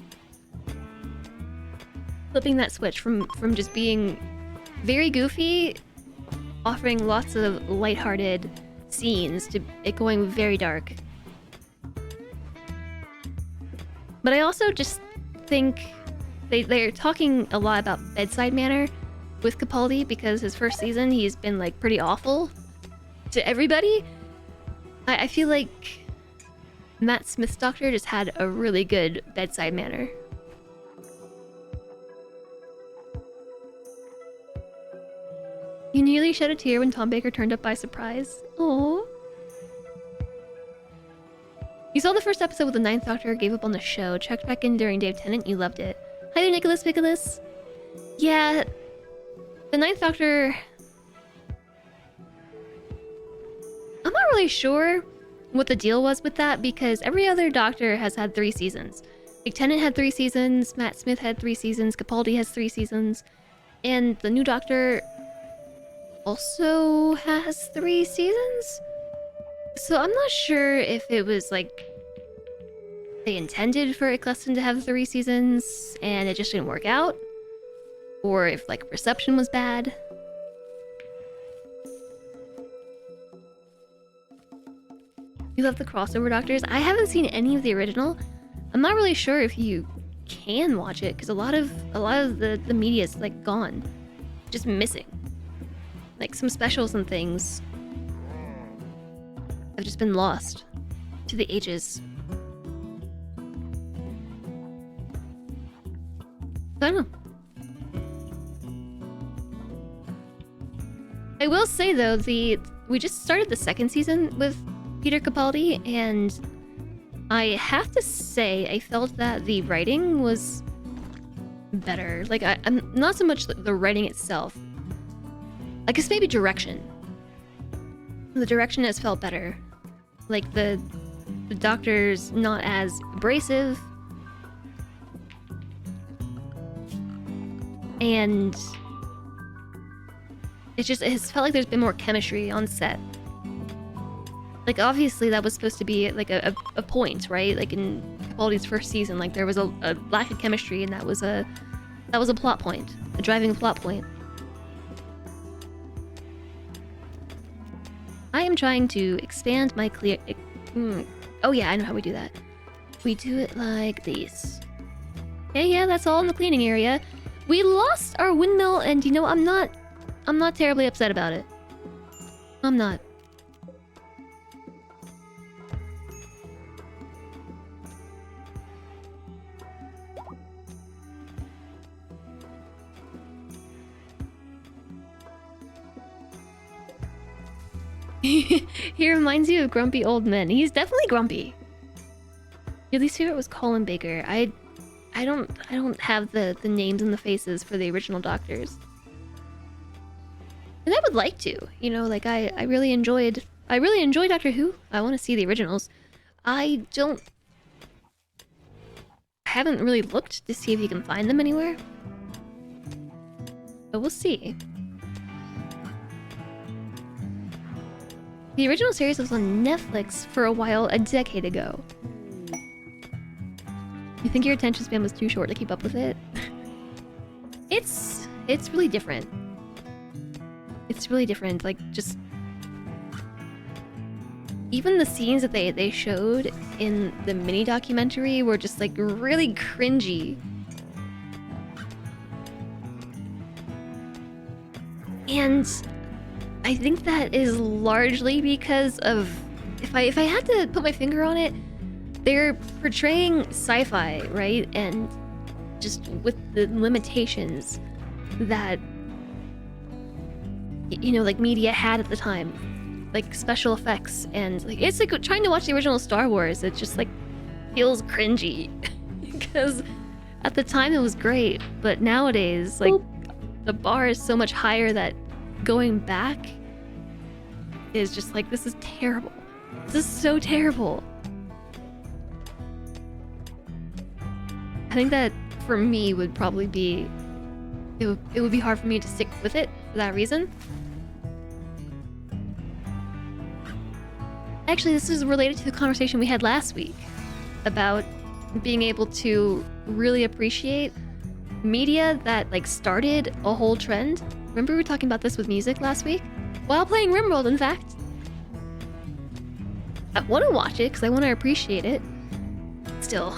A: flipping that switch from just being very goofy, offering lots of lighthearted scenes, to it going very dark. But I also just think they're talking a lot about bedside manner with Capaldi, because his first season he's been like pretty awful to everybody. I feel like Matt Smith's Doctor just had a really good bedside manner. You nearly shed a tear when Tom Baker turned up by surprise. Aww. You saw the first episode with the 9th Doctor, gave up on the show, checked back in during Dave Tennant, you loved it. Hi there, Nicholas Pickles. Yeah, the 9th Doctor... I'm not really sure what the deal was with that, because every other Doctor has had 3 seasons. Like, Tennant had 3 seasons, Matt Smith had 3 seasons, Capaldi has 3 seasons, and the new Doctor also has 3 seasons? So I'm not sure if it was like they intended for Eccleston to have 3 seasons and it just didn't work out, or if like reception was bad. You love the crossover Doctors? I haven't seen any of the original. I'm not really sure if you can watch it, because a lot of the media is like gone, just missing. Like some specials and things have just been lost to the ages. I don't know. I will say though, we just started the 2nd season with Peter Capaldi, and I have to say I felt that the writing was better. Like, I'm not so much the writing itself. I guess maybe direction. The direction has felt better. Like, the Doctor's not as abrasive. And it has felt like there's been more chemistry on set. Like, obviously that was supposed to be like a point, right? Like in Capaldi's first season, like there was a lack of chemistry, and that was a plot point, a driving plot point. I am trying to expand my clear... Oh yeah, I know how we do that. We do it like this. Okay, yeah, that's all in the cleaning area. We lost our windmill, and you know, I'm not terribly upset about it. I'm not. He reminds you of grumpy old men. He's definitely grumpy. Your least favorite was Colin Baker. I don't have the names and the faces for the original Doctors. And I would like to, you know, like I really enjoy Doctor Who. I want to see the originals. I haven't really looked to see if you can find them anywhere. But we'll see. The original series was on Netflix for a while, a decade ago. You think your attention span was too short to keep up with it? It's really different. It's really different. Like, just even the scenes that they showed in the mini documentary were just like really cringy. And I think that is largely because of, if I had to put my finger on it, they're portraying sci-fi, right? And just with the limitations that, you know, like media had at the time, like special effects, and like it's like trying to watch the original Star Wars. It just like feels cringy because at the time it was great, but nowadays like the bar is so much higher that going back is just like, this is terrible. This is so terrible. I think that for me would probably be, it would be hard for me to stick with it for that reason. Actually, this is related to the conversation we had last week about being able to really appreciate media that like started a whole trend. Remember we were talking about this with music last week? While playing Rimworld, in fact. I want to watch it because I want to appreciate it. Still.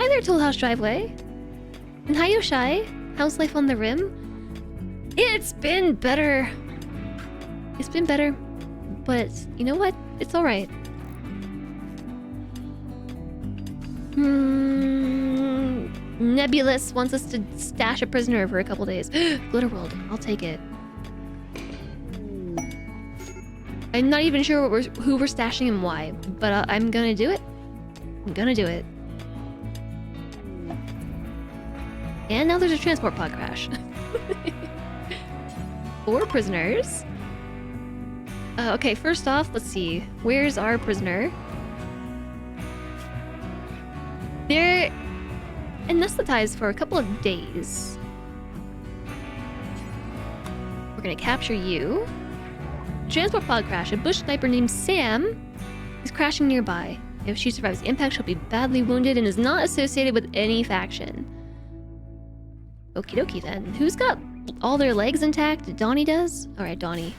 A: Hi there, Toll House Driveway. And hi, Yoshai. How's life on the rim? It's been better. It's been better. But you know what? It's alright. Nebulous wants us to stash a prisoner for a couple days. Glitter World, I'll take it. I'm not even sure who we're stashing and why, but I'm gonna do it. I'm gonna do it. And now there's a transport pod crash. 4 prisoners. Okay, first off, let's see. Where's our prisoner? They're anesthetized for a couple of days. We're gonna capture you. Transport pod crash. A bush sniper named Sam is crashing nearby. If she survives the impact, she'll be badly wounded and is not associated with any faction. Okie dokie then. Who's got all their legs intact? Donnie does? Alright, Donnie.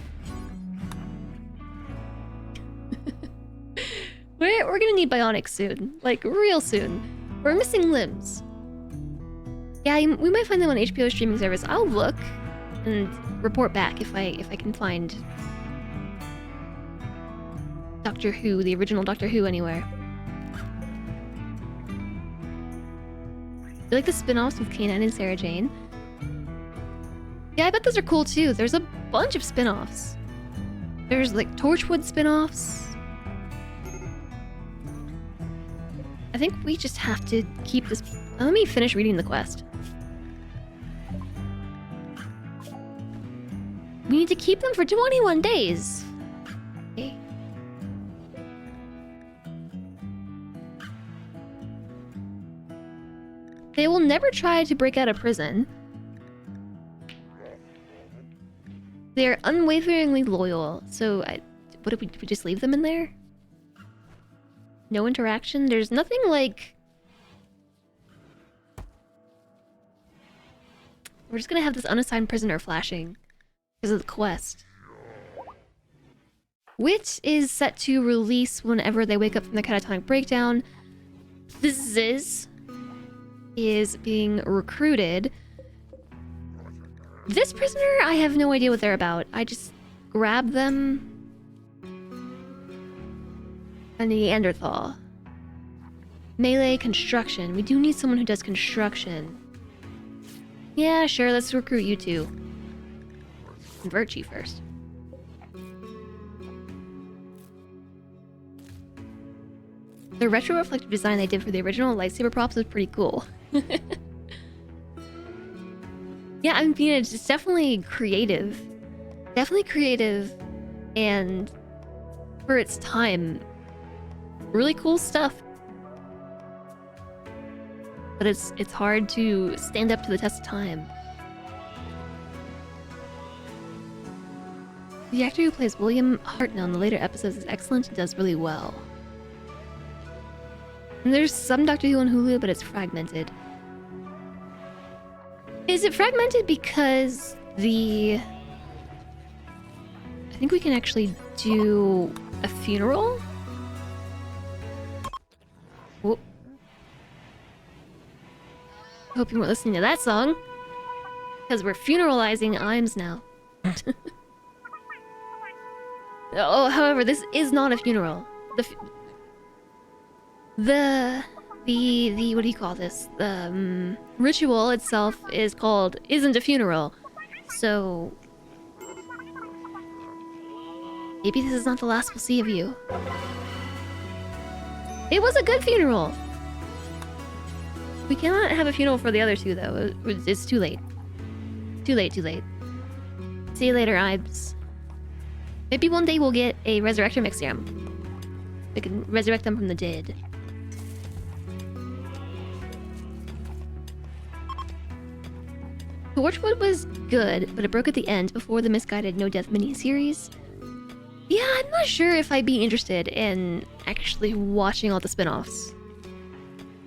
A: We're gonna need bionics soon. Like, real soon. We're missing limbs. Yeah, we might find them on HBO streaming service. I'll look and report back if I can find Doctor Who, the original Doctor Who, anywhere. You like the spin-offs with Kanan and Sarah Jane? Yeah, I bet those are cool too. There's a bunch of spin-offs. There's like Torchwood spin-offs. I think we just have to keep this... Let me finish reading the quest. We need to keep them for 21 days. Okay. They will never try to break out of prison. They're unwaveringly loyal. So, what did we just leave them in there? No interaction? There's nothing like... We're just gonna have this unassigned prisoner flashing because of the quest. Which is set to release whenever they wake up from the catatonic breakdown. This is being recruited. This prisoner, I have no idea what they're about. I just grabbed them. A Neanderthal. Melee construction. We do need someone who does construction. Yeah, sure, let's recruit you two. Convert you first. The retro-reflective design they did for the original lightsaber props is pretty cool. Yeah, I mean, it's definitely creative. Definitely creative, and for its time, really cool stuff. But it's hard to stand up to the test of time. The actor who plays William Hartnell in the later episodes is excellent and does really well. And there's some Doctor Who on Hulu, but it's fragmented. Is it fragmented because the... I think we can actually do a funeral? Whoop. Hope you weren't listening to that song. Because we're funeralizing Imes now. Oh, however, this is not a funeral. The what do you call this? The ritual itself isn't a funeral. So maybe this is not the last we'll see of you. It was a good funeral. We cannot have a funeral for the other two though. It's too late. Too late. See you later, Ibs. Maybe one day we'll get a resurrector mix serum. We can resurrect them from the dead. Torchwood was good, but it broke at the end before the misguided No Death miniseries. Yeah, I'm not sure if I'd be interested in actually watching all the spin-offs.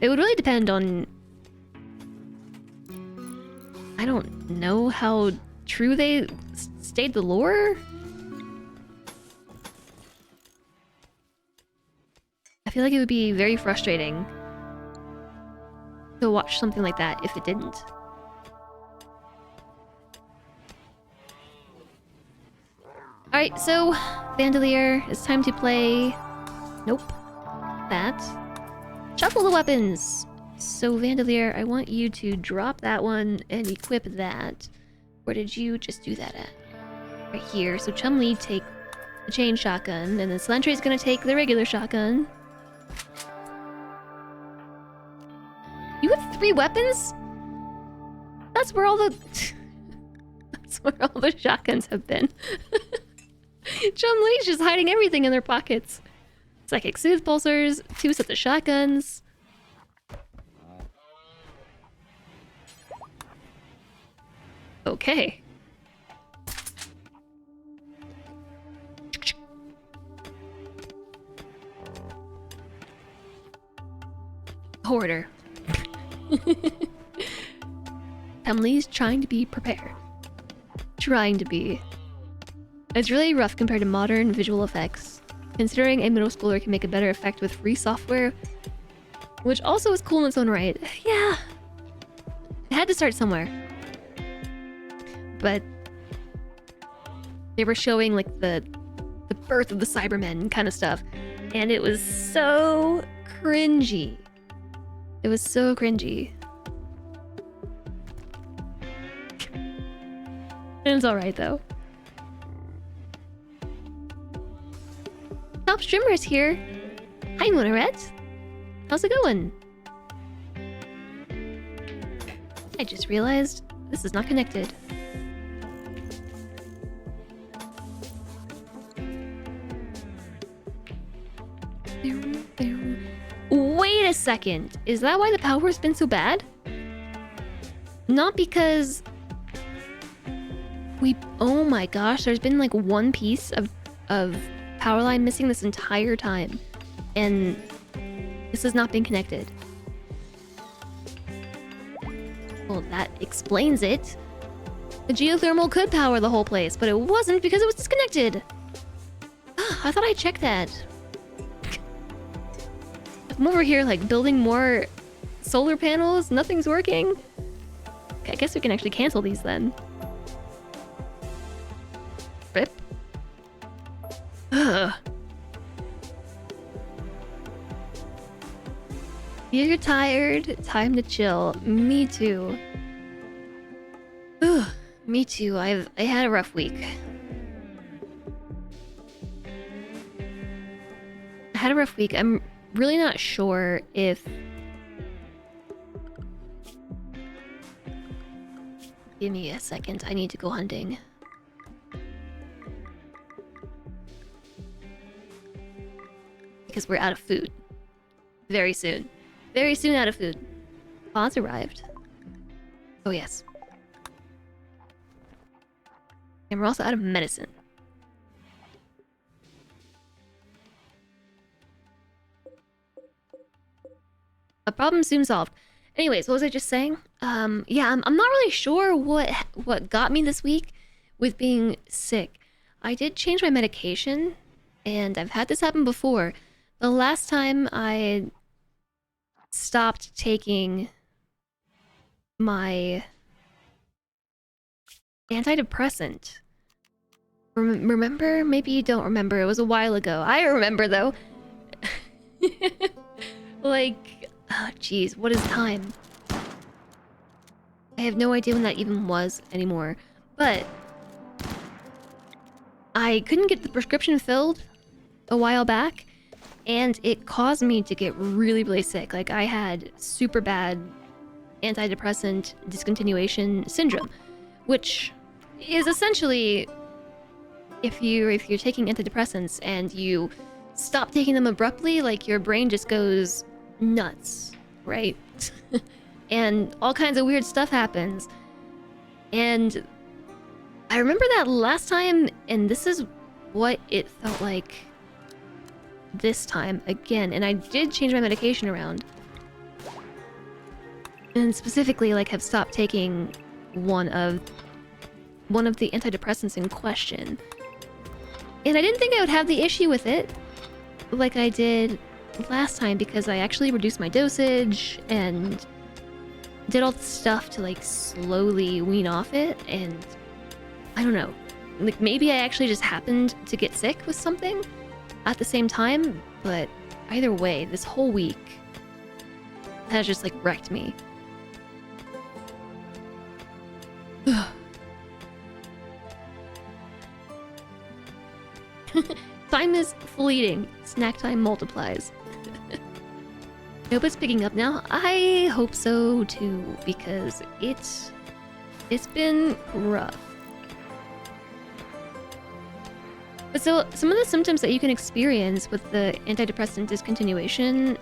A: It would really depend on... I don't know how true they stayed the lore? I feel like it would be very frustrating to watch something like that if it didn't. Alright, so Bandolier, it's time to play... Nope. That. Shuffle the weapons! So Vandalier, I want you to drop that one and equip that. Where did you just do that at? Right here. So Chum-Li take the chain shotgun, and then Selentre's gonna take the regular shotgun. You have 3 weapons? That's where all the... That's where all the shotguns have been. Chum-Li's just hiding everything in their pockets. Psychic Soothe Pulsers, 2 sets of shotguns. Okay. Hoarder. Chum-Li's trying to be prepared. Trying to be. It's really rough compared to modern visual effects. Considering a middle schooler can make a better effect with free software, which also is cool in its own right. Yeah. It had to start somewhere. But they were showing like the birth of the Cybermen kind of stuff, and it was so cringy. It was so cringy. It's alright though. Top Streamer's here. Hi, Monoret. How's it going? I just realized this is not connected. Wait a second. Is that why the power's been so bad? Not because... Oh my gosh, there's been like one piece of power line missing this entire time. And this has not been connected. Well, that explains it. The geothermal could power the whole place, but it wasn't because it was disconnected. I thought I checked that. I'm over here like building more solar panels. Nothing's working. Okay, I guess we can actually cancel these then. Rip. Ugh. You're tired. Time to chill. Me too. Ugh. Me too. I had a rough week. I'm really not sure if... Give me a second. I need to go hunting. Because we're out of food. Very soon. Very soon out of food. Pods arrived. Oh yes. And we're also out of medicine. problem soon solved. Anyways, what was I just saying? Yeah, I'm not really sure what got me this week with being sick. I did change my medication, and I've had this happen before. The last time I stopped taking my antidepressant. Remember? Maybe you don't remember. It was a while ago. I remember, though. Like, oh, jeez, what is time? I have no idea when that even was anymore. But I couldn't get the prescription filled a while back, and it caused me to get really, really sick. Like, I had super bad antidepressant discontinuation syndrome, which is essentially if you're taking antidepressants and you stop taking them abruptly, like your brain just goes nuts, right? And all kinds of weird stuff happens. And I remember that last time, and this is what it felt like this time again. And I did change my medication around. And specifically, like, have stopped taking one of the antidepressants in question. And I didn't think I would have the issue with it like I did last time, because I actually reduced my dosage and did all the stuff to, like, slowly wean off it. And I don't know, like, maybe I actually just happened to get sick with something at the same time, but either way, this whole week has just, like, wrecked me. Time is fleeting. Snack time multiplies. I hope it's picking up now. I hope so too, because it's been rough. But so some of the symptoms that you can experience with the antidepressant discontinuation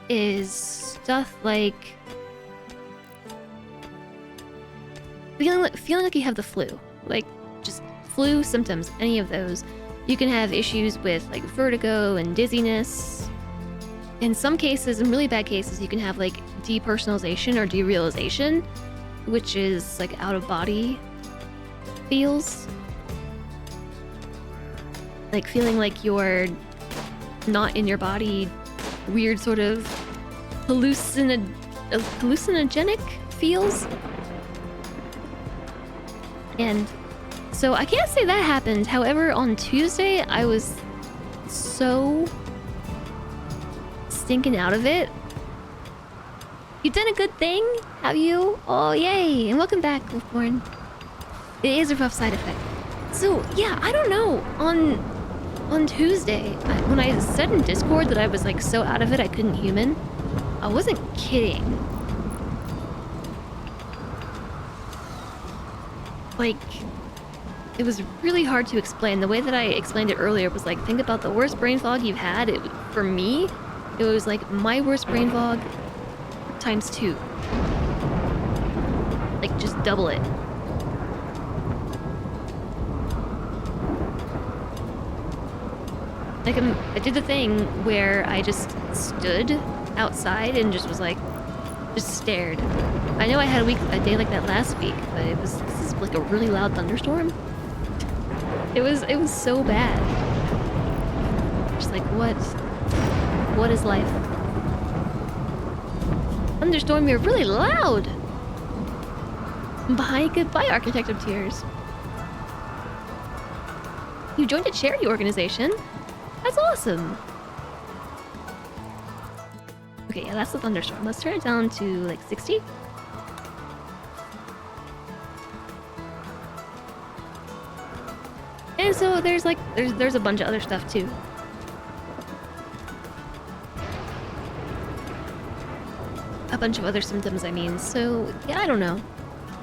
A: is stuff like feeling like you have the flu, like just flu symptoms, any of those. You can have issues with like vertigo and dizziness. In some cases, in really bad cases, you can have like depersonalization or derealization, which is like out of body feels. Like feeling like you're not in your body, weird sort of hallucinogenic feels. And so I can't say that happened. However, on Tuesday, I was so stinking out of it. You've done a good thing, have you? Oh, yay. And welcome back, Wolfborn. It is a rough side effect. So, yeah, I don't know. On Tuesday, when I said in Discord that I was like so out of it I couldn't human, I wasn't kidding. Like, it was really hard to explain. The way that I explained it earlier was like, think about the worst brain fog you've had. For me, it was like my worst brain fog times 2. Like, just double it. Like, I did the thing where I just stood outside and just was like, just stared. I know I had a day like that last week, but this is like a really loud thunderstorm. It was so bad. Just like, what is life? Thunderstorm, you're really loud. Bye, goodbye, Architect of Tears. You joined a charity organization. That's awesome. Okay, yeah, that's the thunderstorm. Let's turn it down to like 60. And so there's a bunch of other stuff too. A bunch of other symptoms, I mean. So, yeah, I don't know.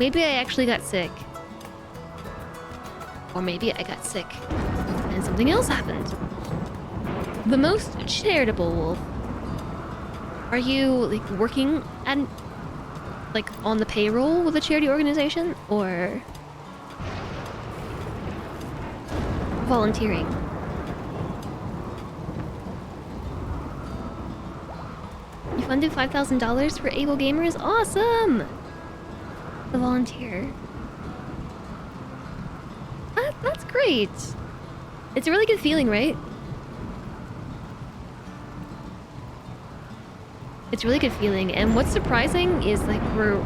A: Maybe I actually got sick. Or maybe I got sick and something else happened. The most charitable wolf. Are you like working at like on the payroll with a charity organization or volunteering? You funded $5,000 for able gamers. Awesome! The volunteer. That's great. It's a really good feeling, right? It's a really good feeling, and what's surprising is like we're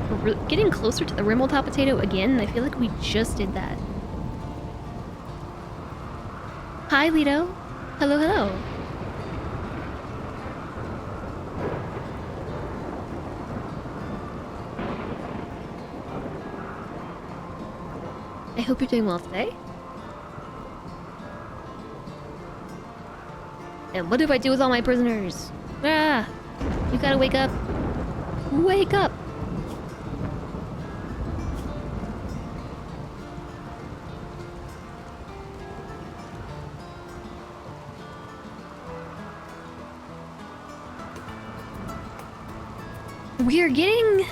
A: getting closer to the rimworld hot potato again, and I feel like we just did that. Hi, Lido. Hello, hello. I hope you're doing well today. And what do I do with all my prisoners? Ah! You gotta wake up. Wake up! We're getting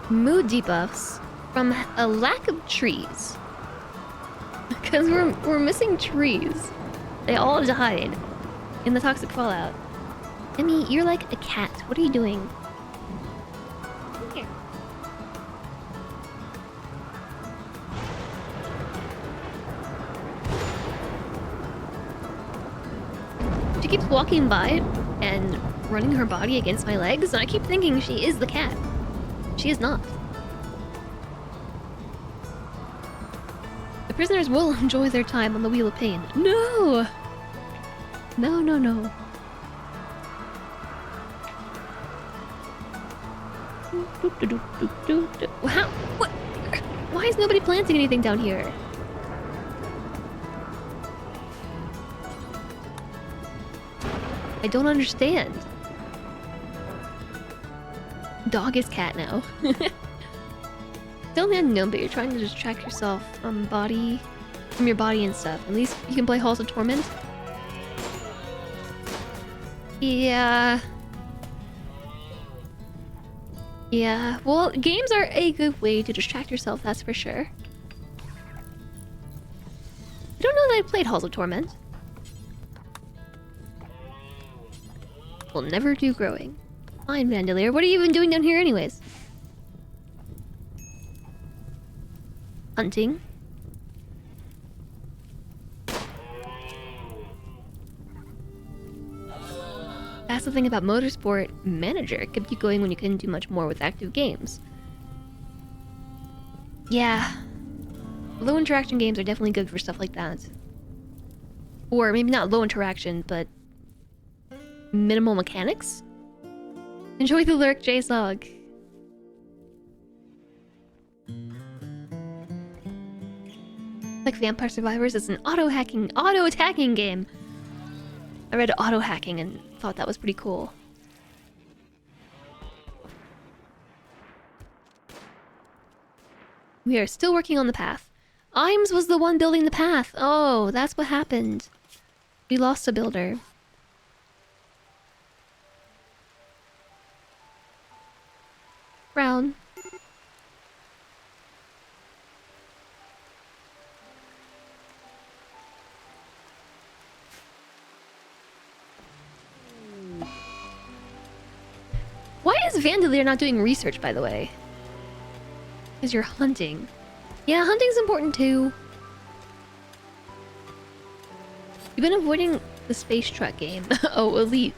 A: mood debuffs from a lack of trees. Because we're missing trees. They all died in the toxic fallout. Emmy, you're like a cat. What are you doing? Come here. She keeps walking by and running her body against my legs, and I keep thinking she is the cat. She is not. The prisoners will enjoy their time on the Wheel of Pain. No! No, no, no. How? What? Why is nobody planting anything down here? I don't understand. Dog is cat now. Still unknown, but you're trying to distract yourself from your body and stuff. At least you can play Halls of Torment. Yeah. Yeah, well, games are a good way to distract yourself, that's for sure. I don't know that I played Halls of Torment. Will never do growing. Fine, Vandalier. What are you even doing down here anyways? Hunting. That's the thing about Motorsport Manager. It kept you going when you couldn't do much more with active games. Yeah. Low interaction games are definitely good for stuff like that. Or maybe not low interaction, but minimal mechanics? Enjoy the lurk, J-Sog. Like Vampire Survivors, it's an auto-attacking game. I read auto-hacking and thought that was pretty cool. We are still working on the path. Imes was the one building the path. Oh, that's what happened. We lost a builder. Brown. Why is Vandalier not doing research, by the way? Because you're hunting. Yeah, hunting's important too. You've been avoiding the space truck game. Oh, Elite.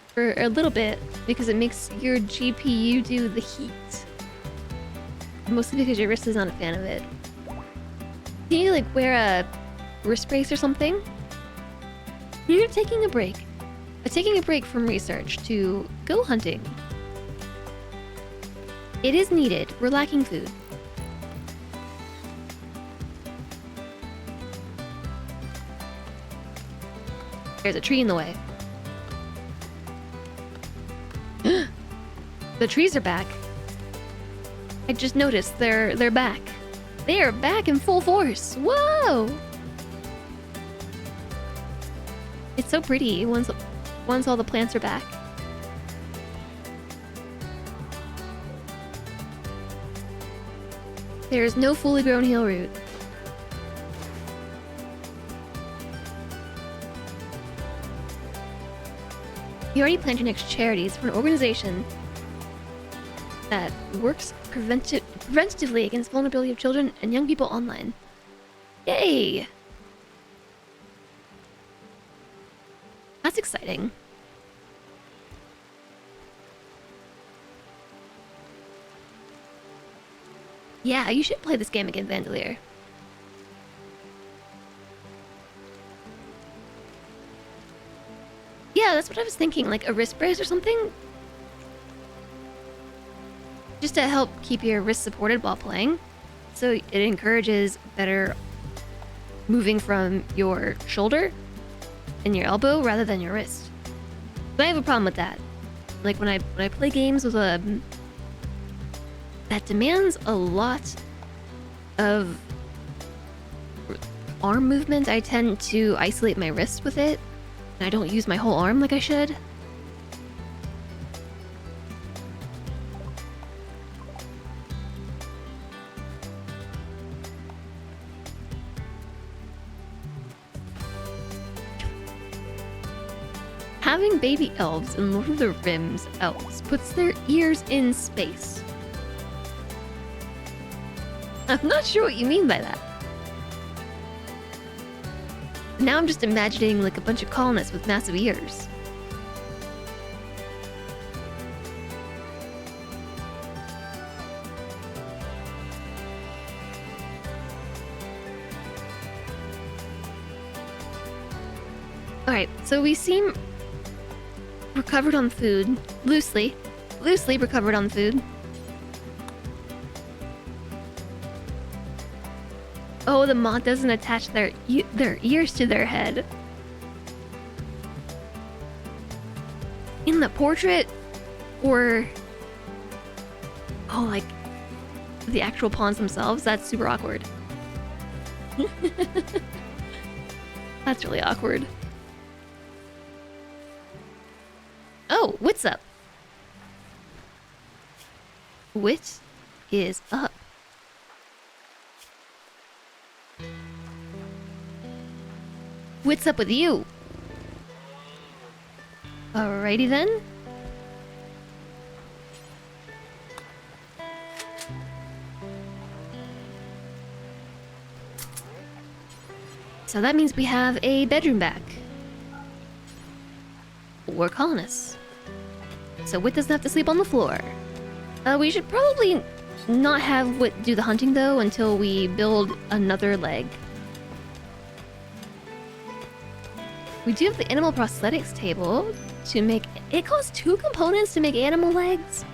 A: For a little bit, because it makes your GPU do the heat. Mostly because your wrist is not a fan of it. Can you, like, wear a wrist brace or something? You're taking a break. Taking a break from research to go hunting. It is needed. We're lacking food. There's a tree in the way. The trees are back. I just noticed they're back. They are back in full force. Whoa! It's so pretty once all the plants are back. There's no fully grown heal root. You already planned your next charities for an organization that works preventatively against vulnerability of children and young people online. Yay! That's exciting. Yeah, you should play this game again, Vandalier. Yeah, that's what I was thinking, like a wrist brace or something? Just to help keep your wrist supported while playing. So it encourages better moving from your shoulder and your elbow rather than your wrist. But I have a problem with that. Like when I play games with a that demands a lot of arm movement, I tend to isolate my wrist with it, and I don't use my whole arm like I should. Having baby elves in Lord of the Rings elves puts their ears in space. I'm not sure what you mean by that. Now I'm just imagining like a bunch of colonists with massive ears. Alright, so we seem recovered on food. Loosely recovered on food. Oh, the moth doesn't attach their ears to their head. In the portrait? Or... oh, like... the actual pawns themselves? That's super awkward. That's really awkward. Oh, what's up? What is up? What's up with you? Alrighty then. So that means we have a bedroom back. We're colonists. So Wit doesn't have to sleep on the floor. We should probably not have Wit do the hunting though until we build another leg. We do have the animal prosthetics table to make... it costs 2 components to make animal legs?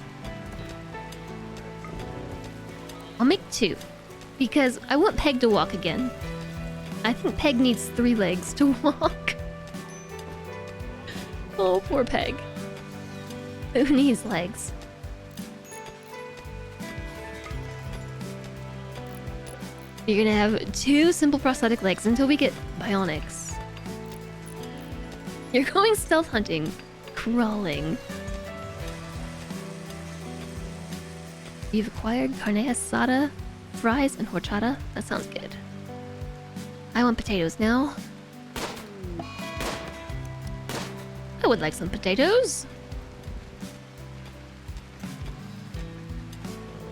A: I'll make 2. Because I want Peg to walk again. I think Peg needs 3 legs to walk. Oh, poor Peg. Who needs legs? You're gonna have 2 simple prosthetic legs until we get bionics. You're going stealth hunting. Crawling. You've acquired carne asada, fries, and horchata. That sounds good. I want potatoes now. I would like some potatoes.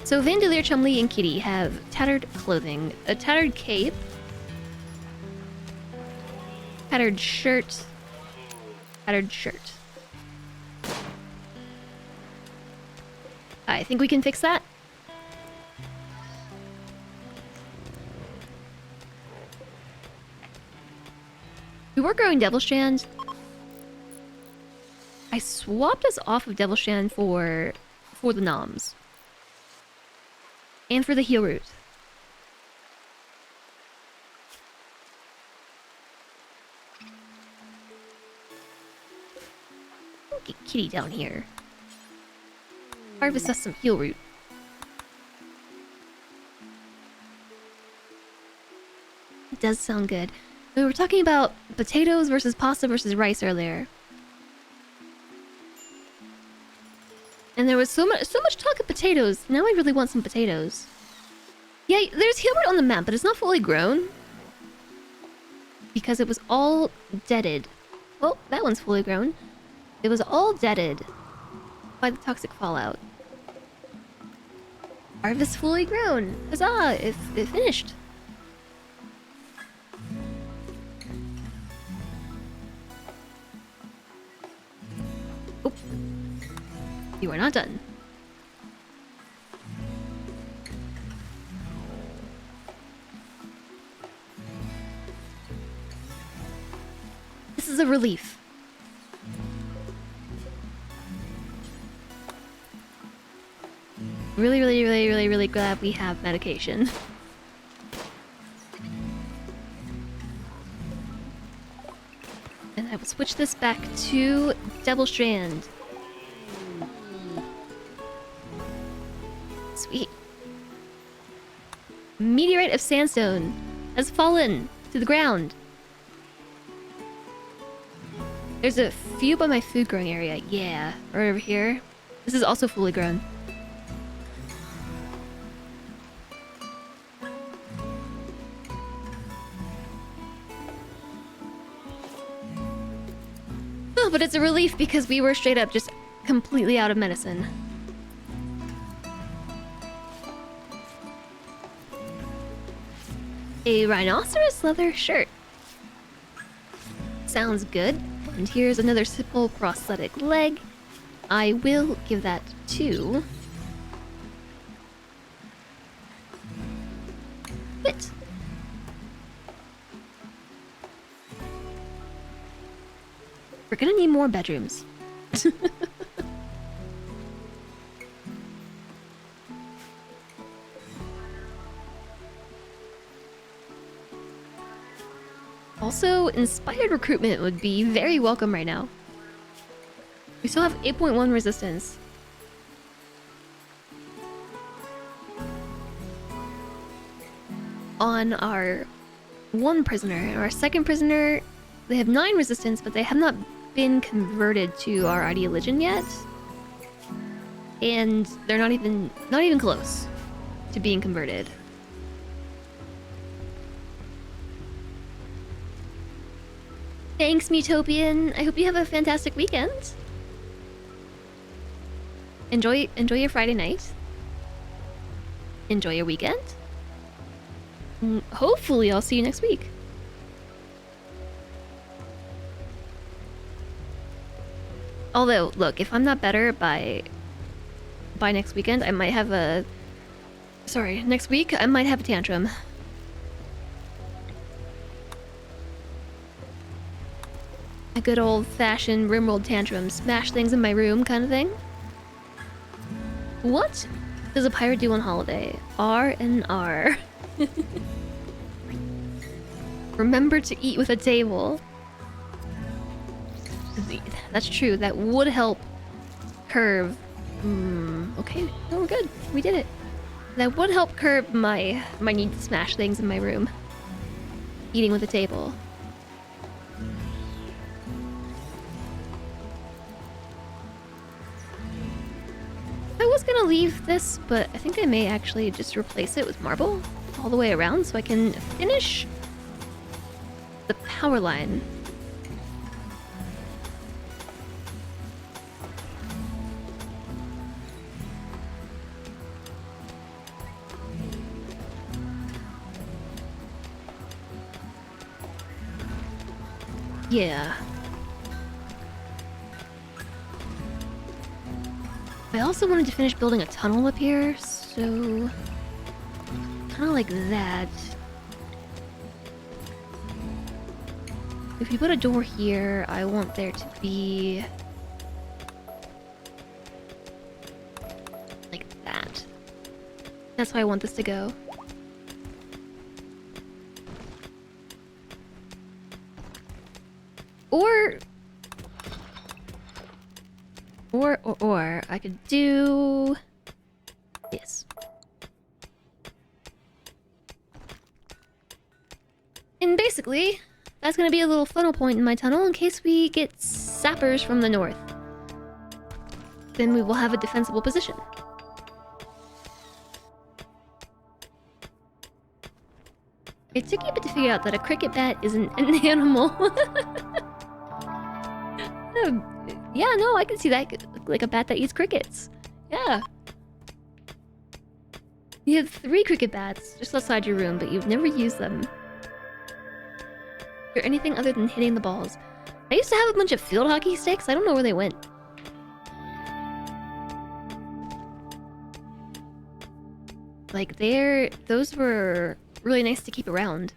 A: So Vandalier, Chumley, and Kitty have tattered clothing. A tattered cape. Tattered shirt. Tattered shirt. I think we can fix that. We were growing Devil Strand. I swapped us off of Devil Strand for the noms. And for the heal root. Get Kitty down here. Harvest us some heal root. It does sound good. We were talking about potatoes versus pasta versus rice earlier. And there was so much talk of potatoes. Now I really want some potatoes. Yeah, there's heal root on the map, but it's not fully grown. Because it was all deaded. Well, that one's fully grown. It was all deaded by the toxic fallout. Harvest fully grown. Huzzah! It finished. Oop. You are not done. This is a relief. Really glad we have medication. And I will switch this back to Devil Strand. Sweet. Meteorite of sandstone has fallen to the ground. There's a few by my food growing area. Yeah, right over here. This is also fully grown. Oh, but it's a relief because we were straight up just completely out of medicine. A rhinoceros leather shirt. Sounds good. And here's another simple prosthetic leg. I will give that to... Wit. We're gonna need more bedrooms. Also, inspired recruitment would be very welcome right now. We still have 8.1 resistance. On our one prisoner. Our second prisoner, they have 9 resistance, but they have not been converted to our ideologian yet. And they're not even close to being converted. Thanks, Mutopian. I hope you have a fantastic weekend. Enjoy your Friday night. Enjoy your weekend. Hopefully I'll see you next week. Although, look, if I'm not better by next weekend, I might have a... Sorry, next week, I might have a tantrum. A good old-fashioned rimworld tantrum, smash things in my room kind of thing. What does a pirate do on holiday? R&R. Remember to eat with a table. That's true, that would help curb... okay, no, we're good. We did it. That would help curb my need to smash things in my room. Eating with a table. I was gonna leave this, but I think I may actually just replace it with marble all the way around so I can finish the power line. Yeah. I also wanted to finish building a tunnel up here, so... kind of like that. If you put a door here, I want there to be... like that. That's how I want this to go. Or I could do this. And basically, that's gonna be a little funnel point in my tunnel in case we get sappers from the north. Then we will have a defensible position. It took me a bit to figure out that a cricket bat isn't an animal. Yeah, no, I can see that. Like a bat that eats crickets. Yeah. You have 3 cricket bats just outside your room, but you've never used them. Or anything other than hitting the balls. I used to have a bunch of field hockey sticks. I don't know where they went. Like, those were really nice to keep around.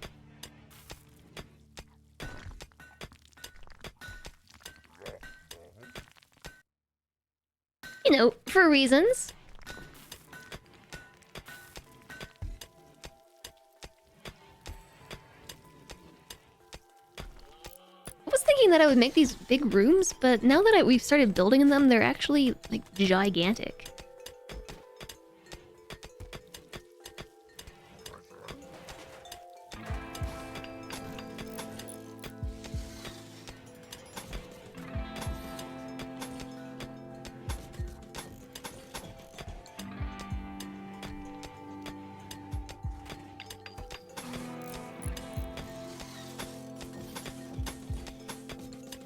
A: You know, for reasons. I was thinking that I would make these big rooms, but now that we've started building them, they're actually, like, gigantic.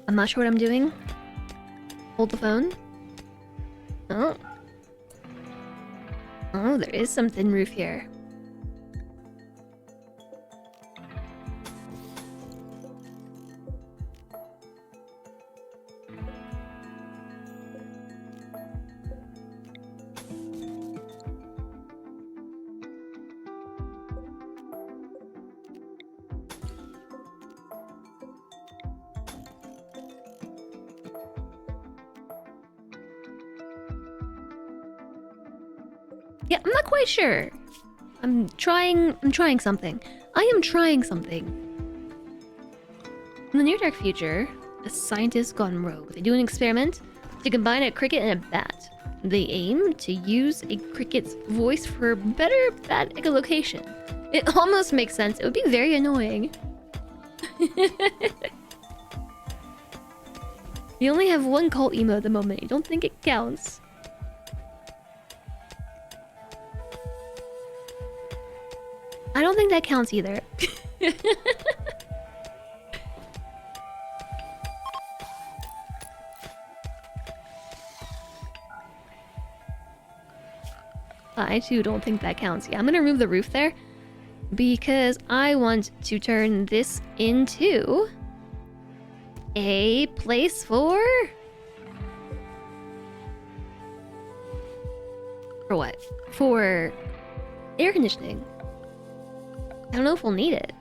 A: I'm not sure what I'm doing. Hold the phone. Oh. Oh, there is some thin roof here. Yeah, I'm not quite sure. I'm trying something. I am trying something. In the near dark future, a scientist gone rogue. They do an experiment to combine a cricket and a bat. They aim to use a cricket's voice for better bat echolocation. It almost makes sense. It would be very annoying. You only have 1 cult emo at the moment. You don't think it counts? I don't think that counts either. I too don't think that counts. Yeah, I'm gonna remove the roof there because I want to turn this into a place for what? For air conditioning. I don't know if we'll need it.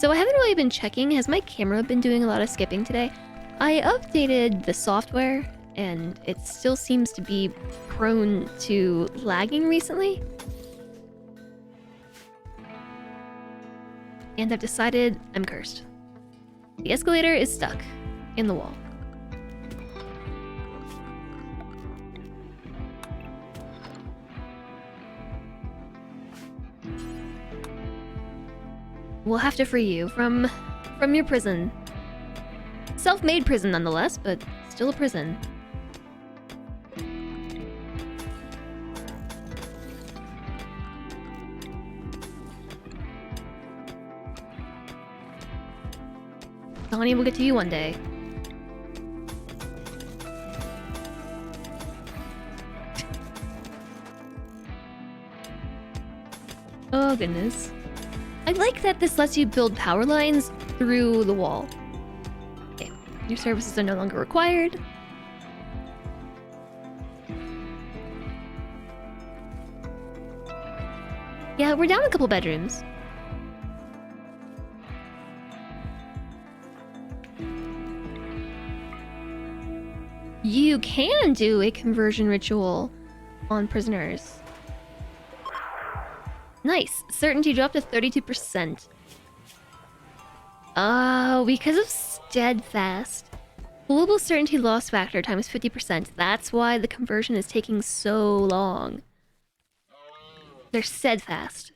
A: So I haven't really been checking. Has my camera been doing a lot of skipping today? I updated the software and it still seems to be prone to lagging recently. And I've decided I'm cursed. The escalator is stuck in the wall. We'll have to free you from your prison. Self-made prison nonetheless, but still a prison. Donnie will get to you one day. Oh goodness. I like that this lets you build power lines through the wall. Okay, your services are no longer required. Yeah, we're down a couple bedrooms. You can do a conversion ritual on prisoners. Nice. Certainty dropped to 32%. Oh, because of steadfast. Global certainty loss factor times 50%. That's why the conversion is taking so long. They're steadfast.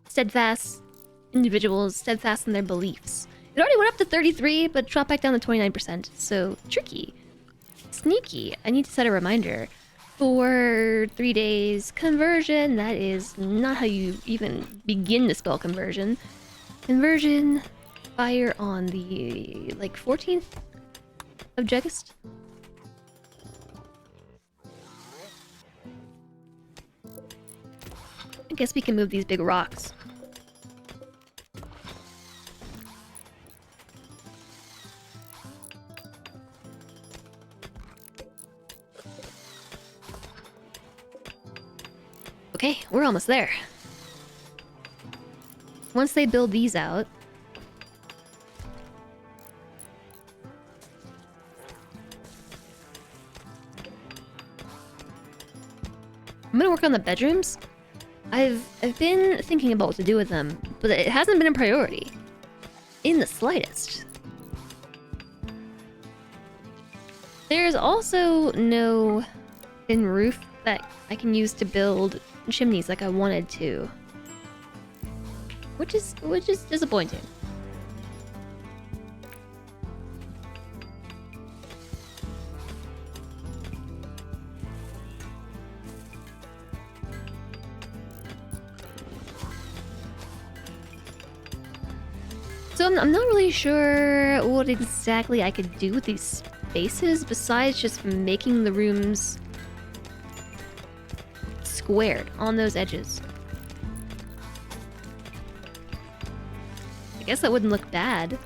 A: Steadfast individuals, steadfast in their beliefs. It already went up to 33, but dropped back down to 29%. So, tricky. Sneaky. I need to set a reminder. For 3 days conversion, that is not how you even begin to spell conversion. Conversion. Fire on the, like, 14th of August. I guess we can move these big rocks. Okay, we're almost there. Once they build these out... I'm gonna work on the bedrooms. I've been thinking about what to do with them, but it hasn't been a priority. In the slightest. There's also no thin roof that I can use to build chimneys like I wanted to. Which is disappointing. So I'm not really sure what exactly I could do with these spaces besides just making the rooms squared on those edges. I guess that wouldn't look bad.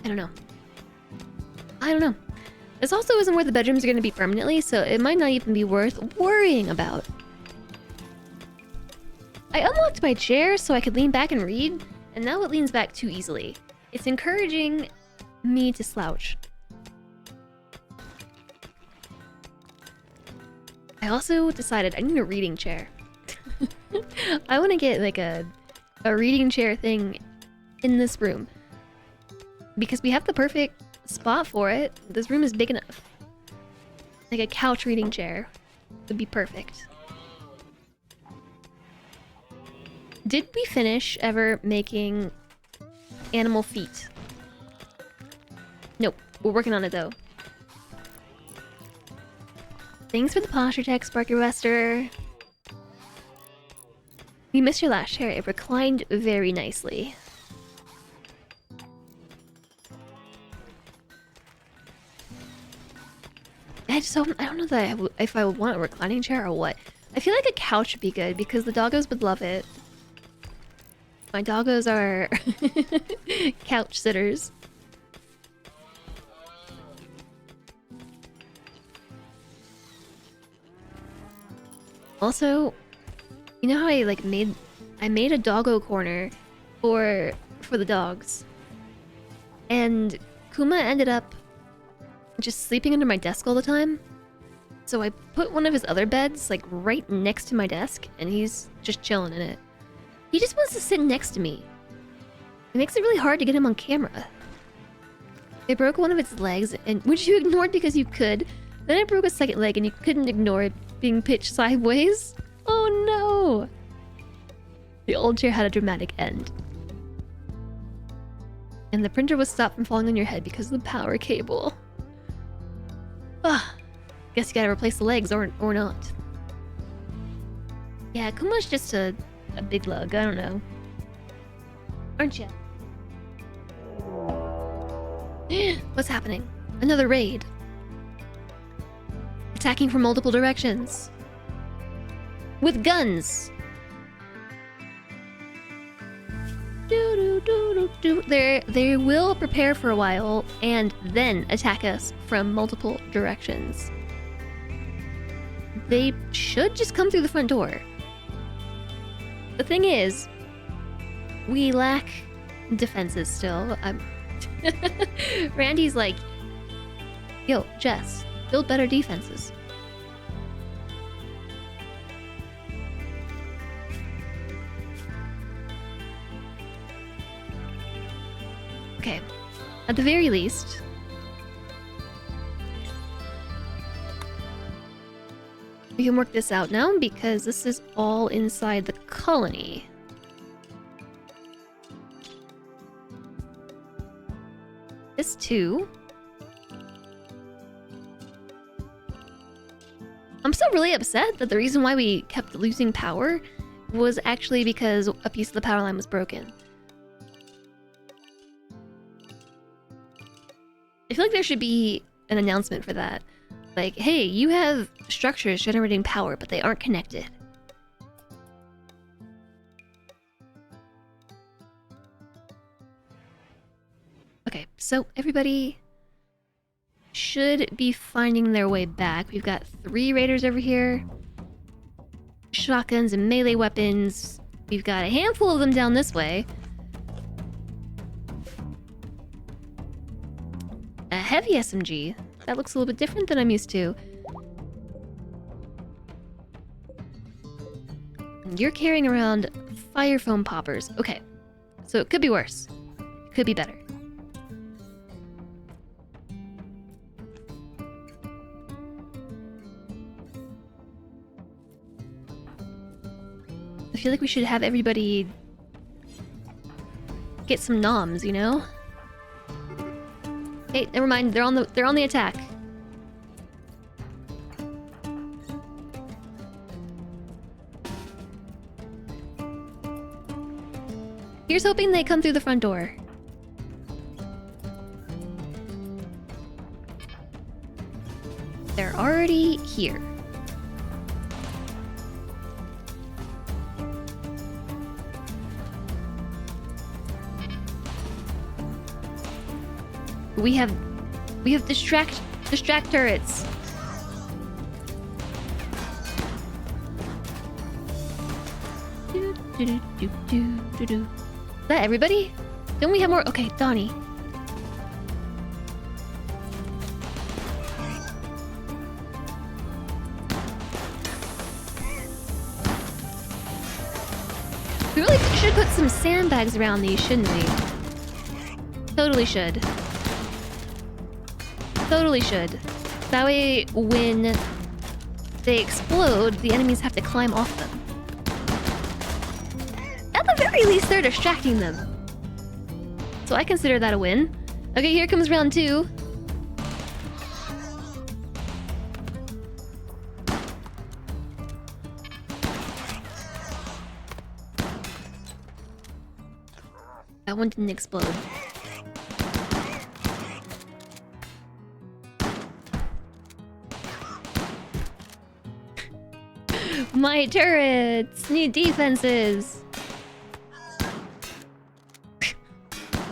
A: I don't know. I don't know. This also isn't where the bedrooms are going to be permanently, so it might not even be worth worrying about. I unlocked my chair so I could lean back and read, and now it leans back too easily. It's encouraging me to slouch. I also decided I need a reading chair. I want to get like a reading chair thing in this room. Because we have the perfect spot for it. This room is big enough. Like a couch reading chair would be perfect. Did we finish ever making animal feet? Nope. We're working on it though. Thanks for the posture check, Sparky Wester. We missed your last chair. It reclined very nicely. I don't know that if I would want a reclining chair or what. I feel like a couch would be good because the doggos would love it. My doggos are couch sitters. Also, you know how I made a doggo corner for the dogs. And Kuma ended up just sleeping under my desk all the time. So I put one of his other beds like right next to my desk and he's just chilling in it. He just wants to sit next to me. It makes it really hard to get him on camera. I broke one of its legs, and which you ignored because you could. Then I broke a second leg and you couldn't ignore it being pitched sideways. Oh no! The old chair had a dramatic end. And the printer was stopped from falling on your head because of the power cable. Ugh. Guess you gotta replace the legs or not. Yeah, Kuma's just a big lug, I don't know. Aren't ya? What's happening? Another raid. Attacking from multiple directions. With guns. They will prepare for a while and then attack us from multiple directions. They should just come through the front door. The thing is, we lack defenses still. Randy's like, yo, Jess, build better defenses. Okay, at the very least, we can work this out now because this is all inside the colony. This too. I'm still really upset that the reason why we kept losing power was actually because a piece of the power line was broken. I feel like there should be an announcement for that. Like, hey, you have structures generating power, but they aren't connected. Okay, so everybody should be finding their way back. We've got 3 raiders over here. Shotguns and melee weapons. We've got a handful of them down this way. A heavy SMG. That looks a little bit different than I'm used to. And you're carrying around fire foam poppers. Okay, so it could be worse. It could be better. I feel like we should have everybody get some noms, you know? Hey, never mind. They're on the attack. Here's hoping they come through the front door. They're already here. We have distract turrets. Is that everybody? Don't we have more? Okay, Donnie. We really should put some sandbags around these, shouldn't we? Totally should. Totally should. That way, when they explode, the enemies have to climb off them. At the very least, they're distracting them. So I consider that a win. Okay, here comes round 2. That one didn't explode. My turrets! New defenses!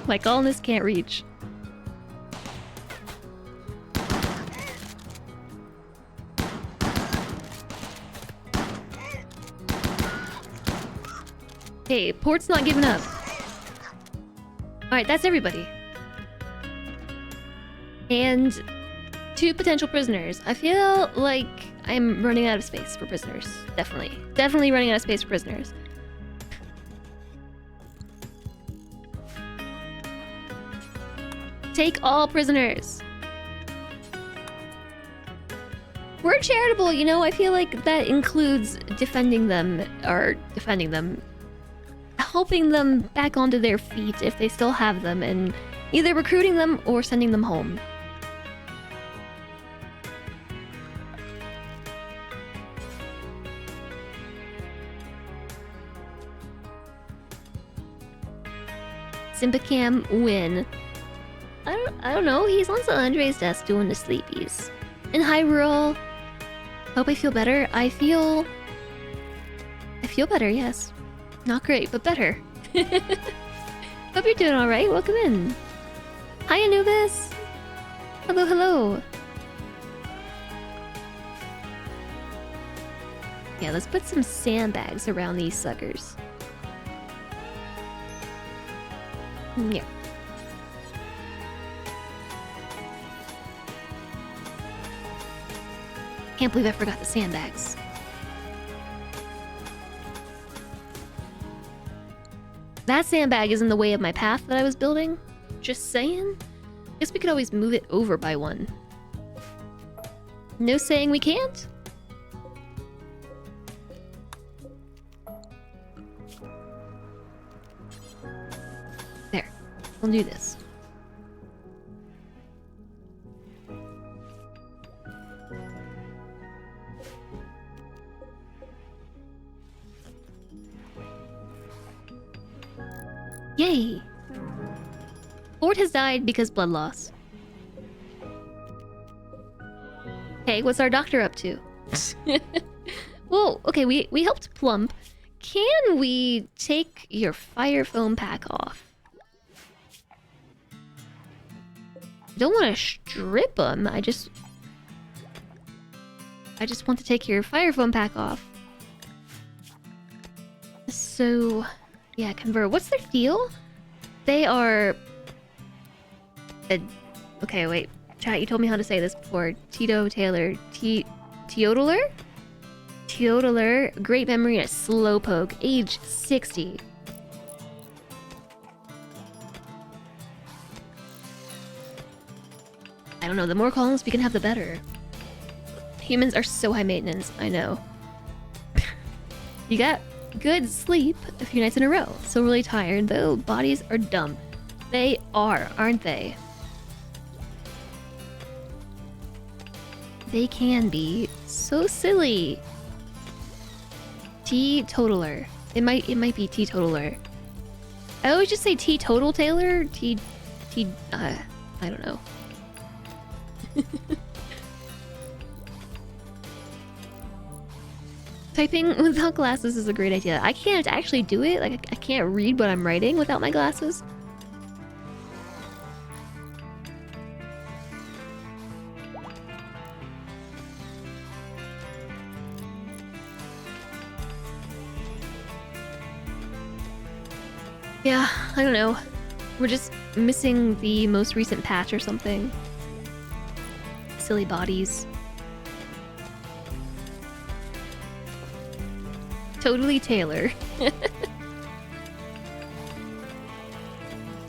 A: My colonists can't reach. Hey, port's not giving up. Alright, that's everybody. And 2 potential prisoners. I feel like I'm running out of space for prisoners. Definitely. Definitely running out of space for prisoners. Take all prisoners. We're charitable, you know? I feel like that includes defending them, helping them back onto their feet if they still have them, and either recruiting them or sending them home. Simpacam win. I don't know. He's on San Andre's desk doing the sleepies. In Hyrule. Hope I feel better. I feel better, yes. Not great, but better. Hope you're doing alright. Welcome in. Hi, Anubis. Hello, hello. Yeah, let's put some sandbags around these suckers. Yeah. Can't believe I forgot the sandbags. That sandbag is in the way of my path that I was building. Just saying. Guess we could always move it over by one. No saying we can't. There. We'll do this. Yay! Ford has died because blood loss. Hey, what's our doctor up to? Well, okay, we helped Plump. Can we take your fire foam pack off? Don't want to strip him. I just want to take your fire foam pack off. So, yeah, convert. What's their deal? They are... okay, wait. Chat, you told me how to say this before. Tito Taylor. Teodoler? Teodoler. Great memory, a slowpoke. Age 60. I don't know, the more columns we can have, the better. Humans are so high maintenance, I know. You got good sleep a few nights in a row. So really tired, though bodies are dumb. They are, aren't they? They can be so silly. Teetotaler. It might be teetotaler. I always just say teetotal Taylor. I don't know. Typing without glasses is a great idea. I can't actually do it. Like, I can't read what I'm writing without my glasses. Yeah, I don't know. We're just missing the most recent patch or something. Silly bodies. Totally Taylor.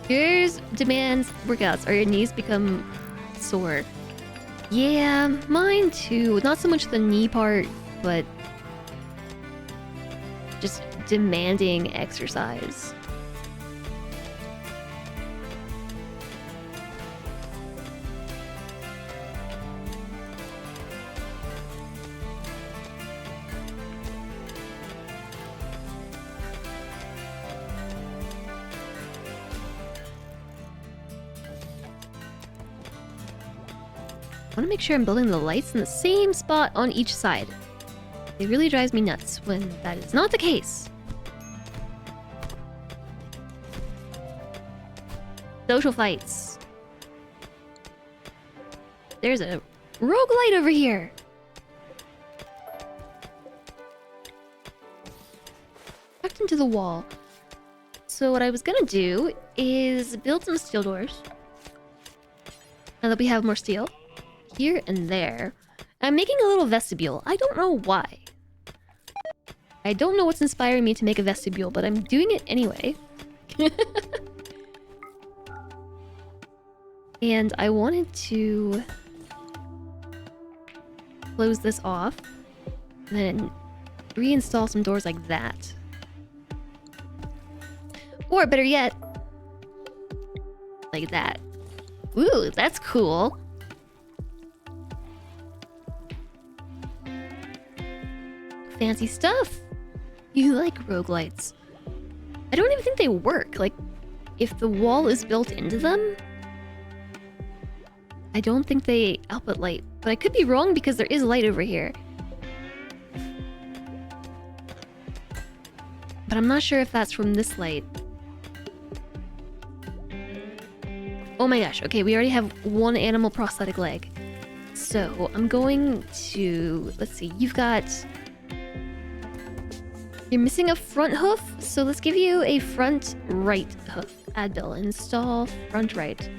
A: Yours demands workouts or your knees become sore. Yeah, mine too. Not so much the knee part, but just demanding exercise. I want to make sure I'm building the lights in the same spot on each side. It really drives me nuts when that is not the case. Social fights. There's a roguelite over here. Tucked into the wall. So what I was gonna do is build some steel doors. Now that we have more steel. Here and there. I'm making a little vestibule. I don't know why. I don't know what's inspiring me to make a vestibule, but I'm doing it anyway. And I wanted to close this off and then reinstall some doors like that. Or better yet, like that. Ooh, that's cool. Fancy stuff. You like roguelites. I don't even think they work. Like, if the wall is built into them, I don't think they output light. But I could be wrong because there is light over here. But I'm not sure if that's from this light. Oh my gosh. Okay, we already have one animal prosthetic leg. So I'm going to... Let's see. You're missing a front hoof, so let's give you a front right hoof. Add bill. Install front right.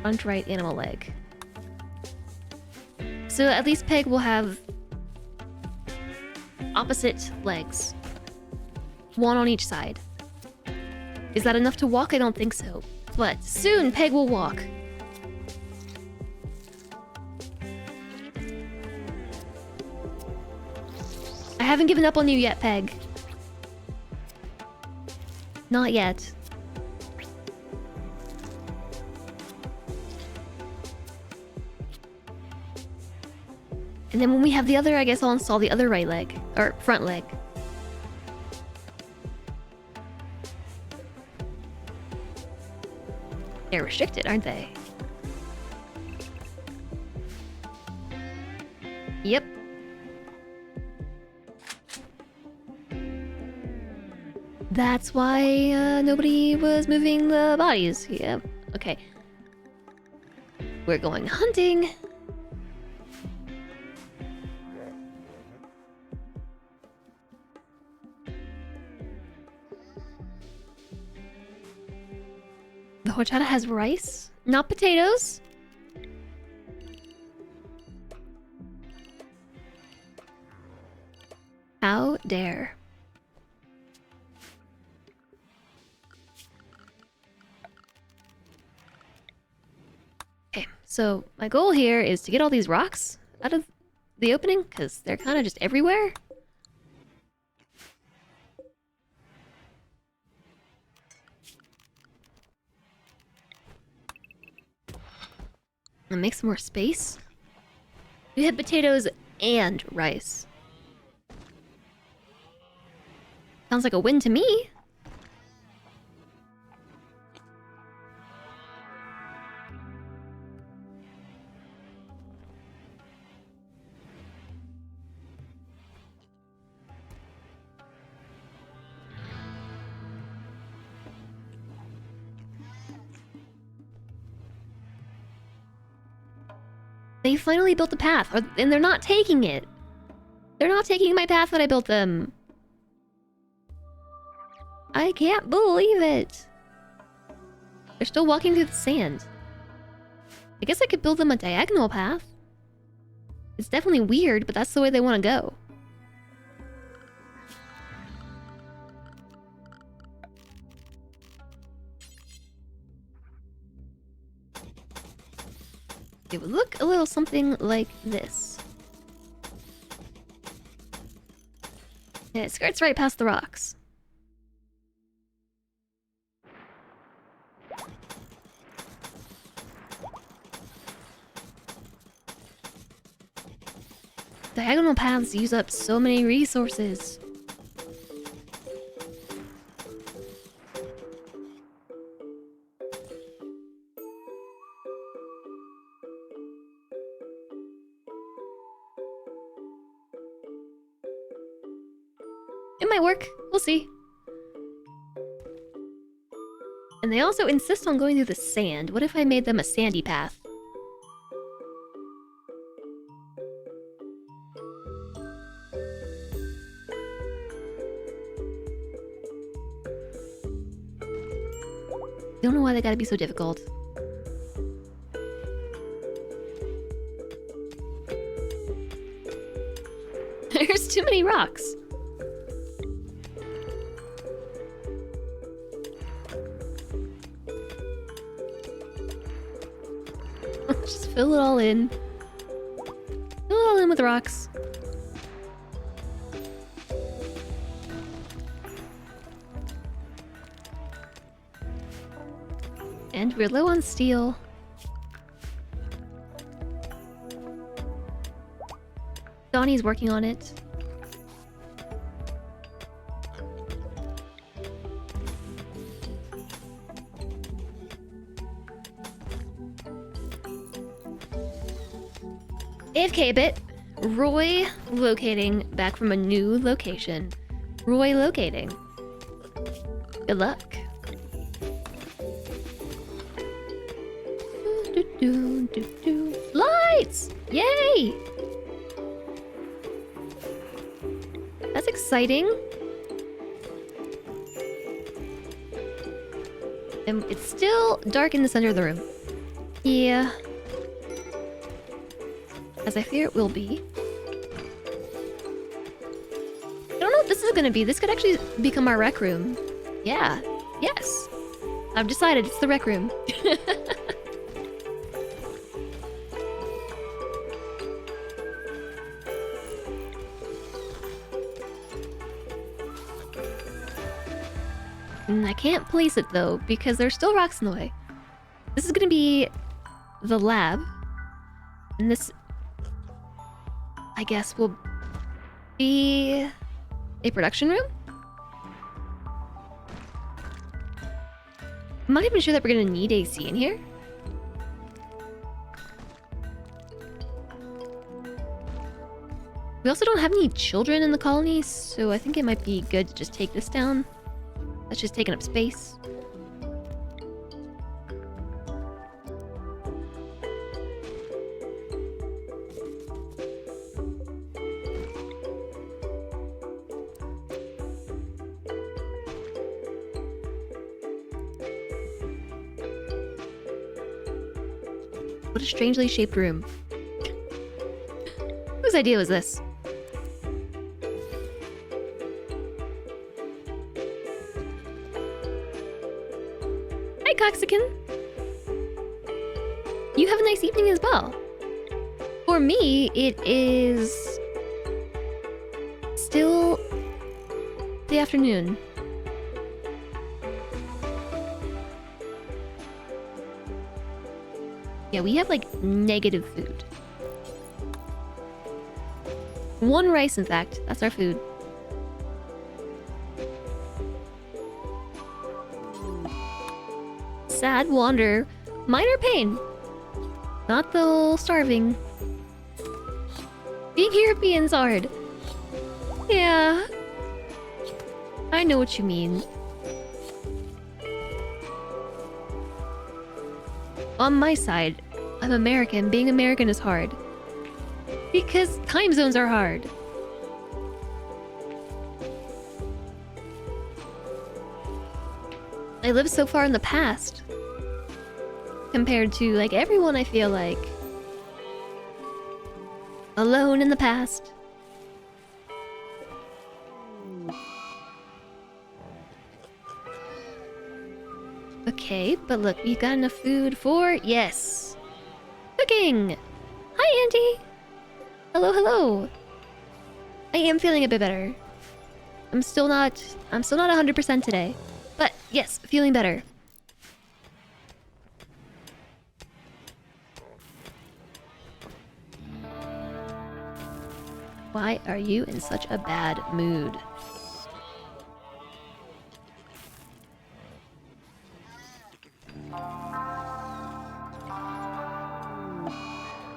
A: Front right animal leg. So at least Peg will have opposite legs. One on each side. Is that enough to walk? I don't think so. But soon Peg will walk. I haven't given up on you yet, Peg. Not yet. And then when we have the other, I guess I'll install the other right leg. Or front leg. They're restricted, aren't they? Yep. That's why nobody was moving the bodies. Yep. Okay. We're going hunting. The horchata has rice, not potatoes. How dare. Okay, so my goal here is to get all these rocks out of the opening, because they're kind of just everywhere. And make some more space. We had potatoes and rice. Sounds like a win to me. They finally built the path, and they're not taking it. They're not taking my path that I built them. I can't believe it. They're still walking through the sand. I guess I could build them a diagonal path. It's definitely weird, but that's the way they want to go. It would look a little something like this. And it skirts right past the rocks. Diagonal paths use up so many resources. It might work. We'll see. And they also insist on going through the sand. What if I made them a sandy path? Don't know why they gotta be so difficult. There's too many rocks. Just fill it all in. Fill it all in with rocks. And we're low on steel. Donnie's working on it. AFK a bit. Roy locating back from a new location. Roy locating. Good luck. Lights! Yay! That's exciting. And it's still dark in the center of the room. Yeah. As I fear it will be. I don't know what this is gonna be. This could actually become our rec room. Yeah. Yes. I've decided it's the rec room. I can't place it though, because there's still rocks in the way. This is gonna be the lab. And this, I guess, will be a production room? I'm not even sure that we're gonna need AC in here. We also don't have any children in the colony, so I think it might be good to just take this down. That's just taking up space. What a strangely shaped room. Whose idea was this? Hi, Coxican. You have a nice evening as well. For me, it is still the afternoon. Yeah, we have like negative food. 1 rice, in fact. That's our food. Sad wander. Minor pain. Not the whole starving. Being European's hard. Yeah. I know what you mean. On my side, I'm American. Being American is hard. Because time zones are hard. I live so far in the past. Compared to, like, everyone, I feel like. Alone in the past. Okay, but look, we've got enough food for... Yes! Cooking! Hi, Auntie! Hello, hello! I am feeling a bit better. I'm still not 100% today. But, yes, feeling better. Why are you in such a bad mood?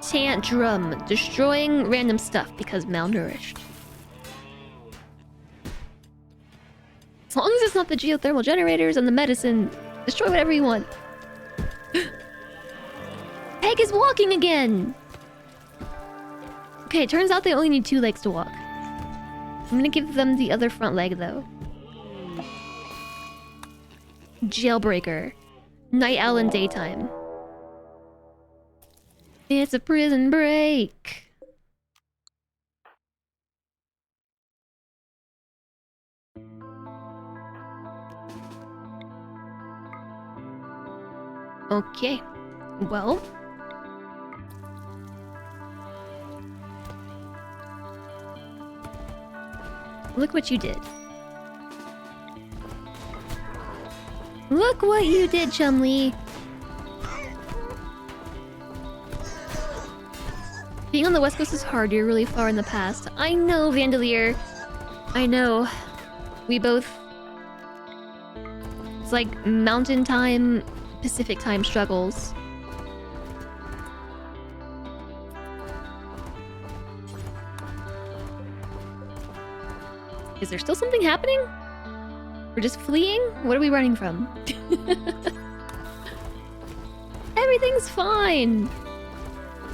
A: Tantrum. Destroying random stuff because malnourished. As long as it's not the geothermal generators and the medicine, destroy whatever you want. Peg is walking again! Okay, it turns out they only need 2 legs to walk. I'm gonna give them the other front leg, though. Jailbreaker. Night owl in daytime. It's a prison break. Okay. Well. Look what you did. Look what you did, Chumley. Being on the West Coast is hard. You're really far in the past. I know, Vandalier. I know. We both... It's like mountain time, Pacific time struggles. Is there still something happening? We're just fleeing? What are we running from? Everything's fine!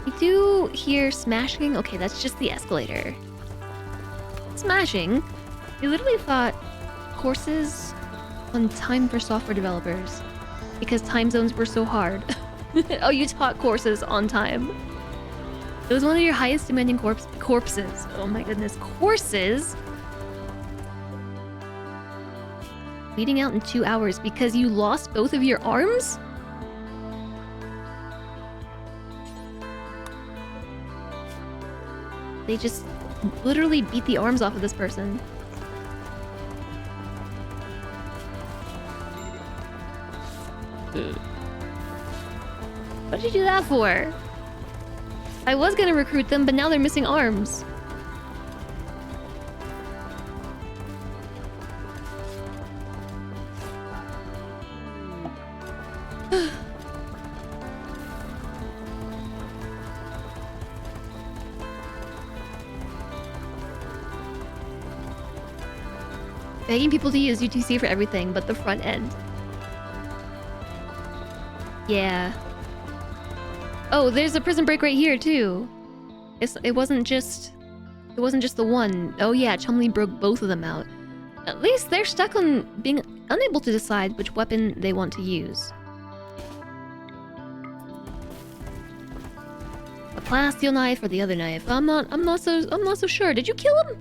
A: I do hear smashing. Okay, that's just the escalator. Smashing? I literally thought courses on time for software developers because time zones were so hard. Oh, you taught courses on time. It was one of your highest demanding corpses. Oh my goodness, courses? Bleeding out in 2 hours because you lost both of your arms? They just literally beat the arms off of this person. What did you do that for? I was gonna recruit them, but now they're missing arms. Begging people to use UTC for everything but the front end. Yeah. Oh, there's a prison break right here too. It wasn't just the one. Oh yeah, Chumley broke both of them out. At least they're stuck on being unable to decide which weapon they want to use. A plasteel knife or the other knife? I'm not so sure. Did you kill him?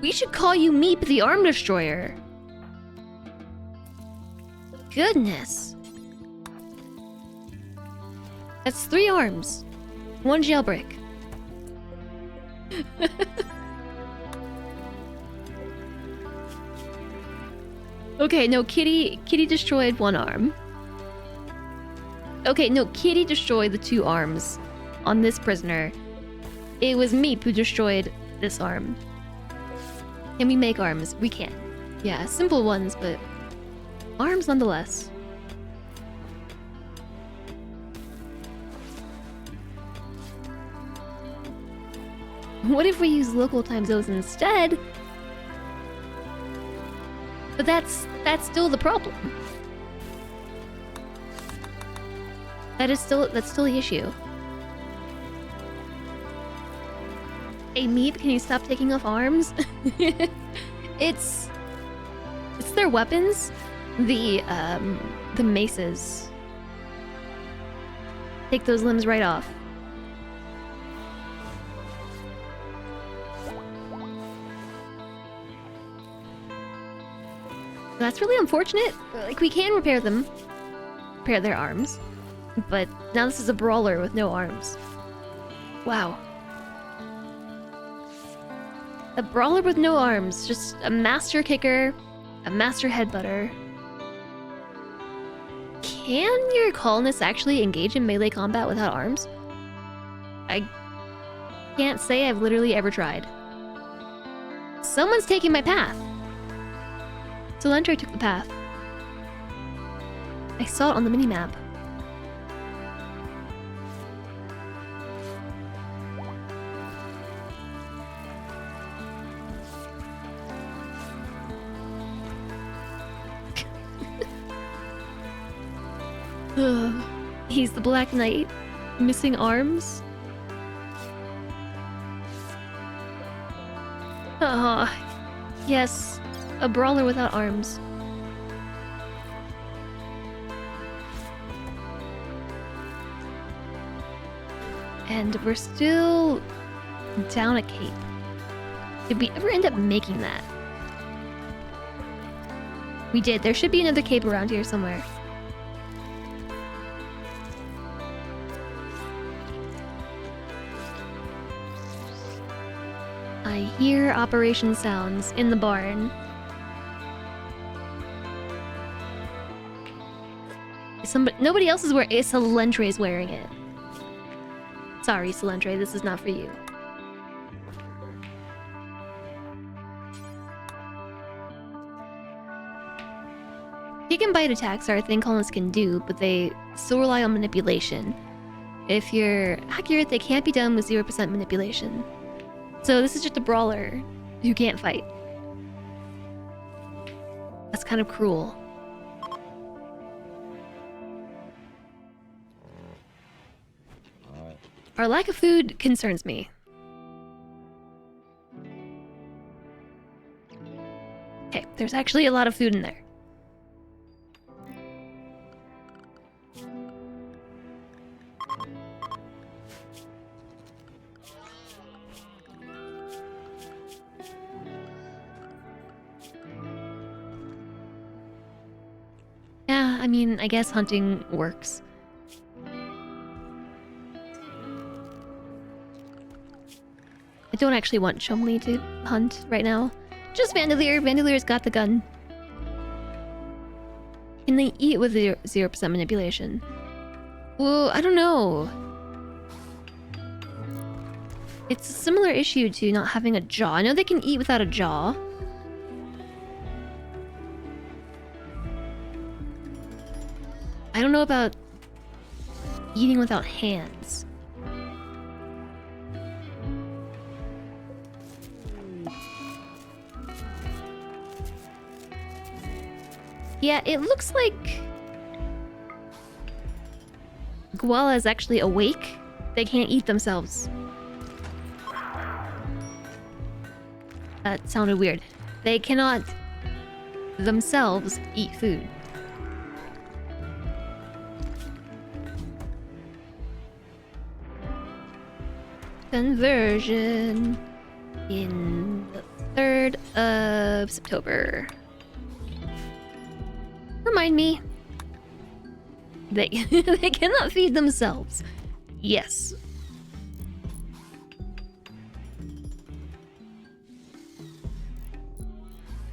A: We should call you Meep the Arm Destroyer. Goodness. That's 3 arms. 1 jailbreak. Okay, no, Kitty destroyed 1 arm. Okay, no, Kitty destroyed the 2 arms on this prisoner. It was Meep who destroyed this arm. Can we make arms? We can. Yeah, simple ones, but arms nonetheless. What if we use local time zones instead? But that's still the problem. That's still the issue. Hey Meep, can you stop taking off arms? It's their weapons. The maces. Take those limbs right off. That's really unfortunate. Like, we can repair them. Repair their arms. But now this is a brawler with no arms. Wow. A brawler with no arms. Just a master kicker, a master headbutter. Can your colonists actually engage in melee combat without arms? I can't say I've literally ever tried. Someone's taking my path. Solentre took the path. I saw it on the minimap. He's the Black Knight. Missing arms. Yes. A brawler without arms. And we're still down a cape. Did we ever end up making that? We did. There should be another cape around here somewhere. I hear operation sounds in the barn. Nobody else is wearing it. Solentre is wearing it. Sorry, Solentre, this is not for you. Kick and bite attacks are a thing colonists can do, but they still rely on manipulation. If you're accurate, they can't be done with 0% manipulation. So this is just a brawler who can't fight. That's kind of cruel. Our lack of food concerns me. Okay, there's actually a lot of food in there. Yeah, I mean, I guess hunting works. I don't actually want Chumley to hunt right now. Just Vandalier. Vandelier's got the gun. Can they eat with 0% manipulation? Well, I don't know. It's a similar issue to not having a jaw. I know they can eat without a jaw. I don't know about eating without hands. Yeah, it looks like Koala is actually awake. They can't eat themselves. That sounded weird. They cannot themselves eat food. Conversion in the 3rd of September. Remind me. They they cannot feed themselves. Yes.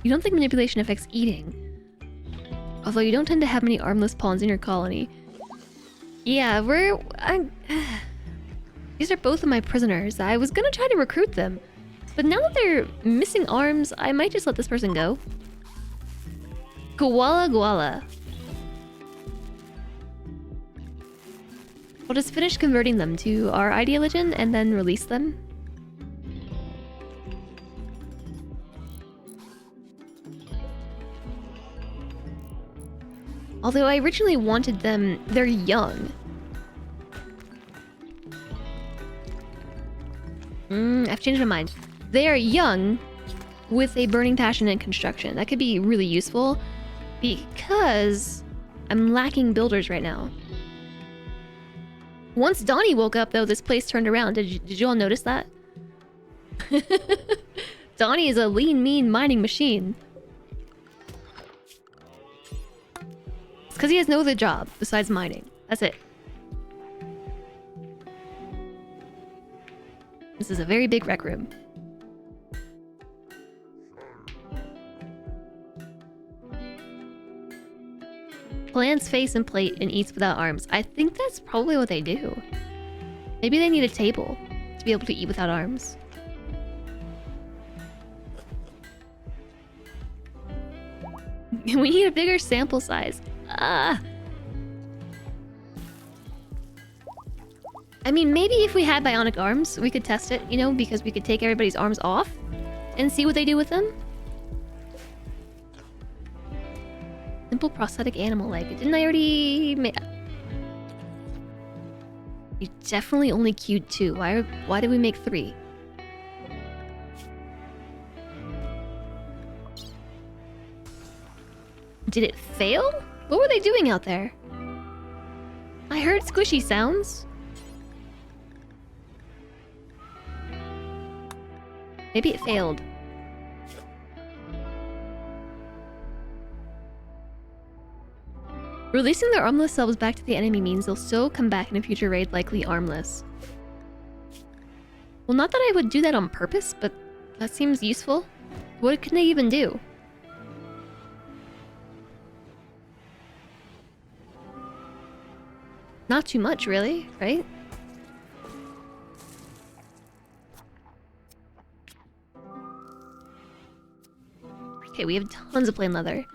A: You don't think manipulation affects eating? Although you don't tend to have many armless pawns in your colony. Yeah, these are both of my prisoners. I was gonna try to recruit them. But now that they're missing arms, I might just let this person go. Koala. We'll just finish converting them to our ideology and then release them. Although I originally wanted them, they're young. I've changed my mind. They are young with a burning passion in construction. That could be really useful because I'm lacking builders right now. Once Donnie woke up, though, this place turned around. Did you all notice that? Donnie is a lean, mean mining machine. It's because he has no other job besides mining. That's it. This is a very big rec room. Plants face and plate and eats without arms. I think that's probably what they do. Maybe they need a table to be able to eat without arms. We need a bigger sample size. I mean, maybe if we had bionic arms, we could test it, you know, because we could take everybody's arms off and see what they do with them. Simple prosthetic animal leg. Didn't I already make... You definitely only queued 2. Why did we make 3? Did it fail? What were they doing out there? I heard squishy sounds. Maybe it failed. Releasing their armless selves back to the enemy means they'll still come back in a future raid, likely armless. Well, not that I would do that on purpose, but that seems useful. What can they even do? Not too much, really, right? Okay, we have tons of plain leather.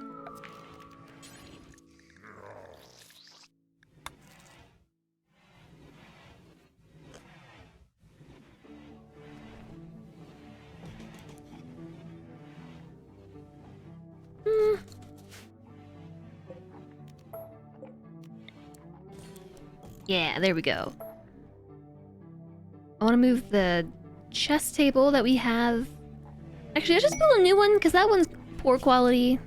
A: Yeah, there we go. I want to move the chess table that we have. Actually, let's just build a new one, because that one's poor quality.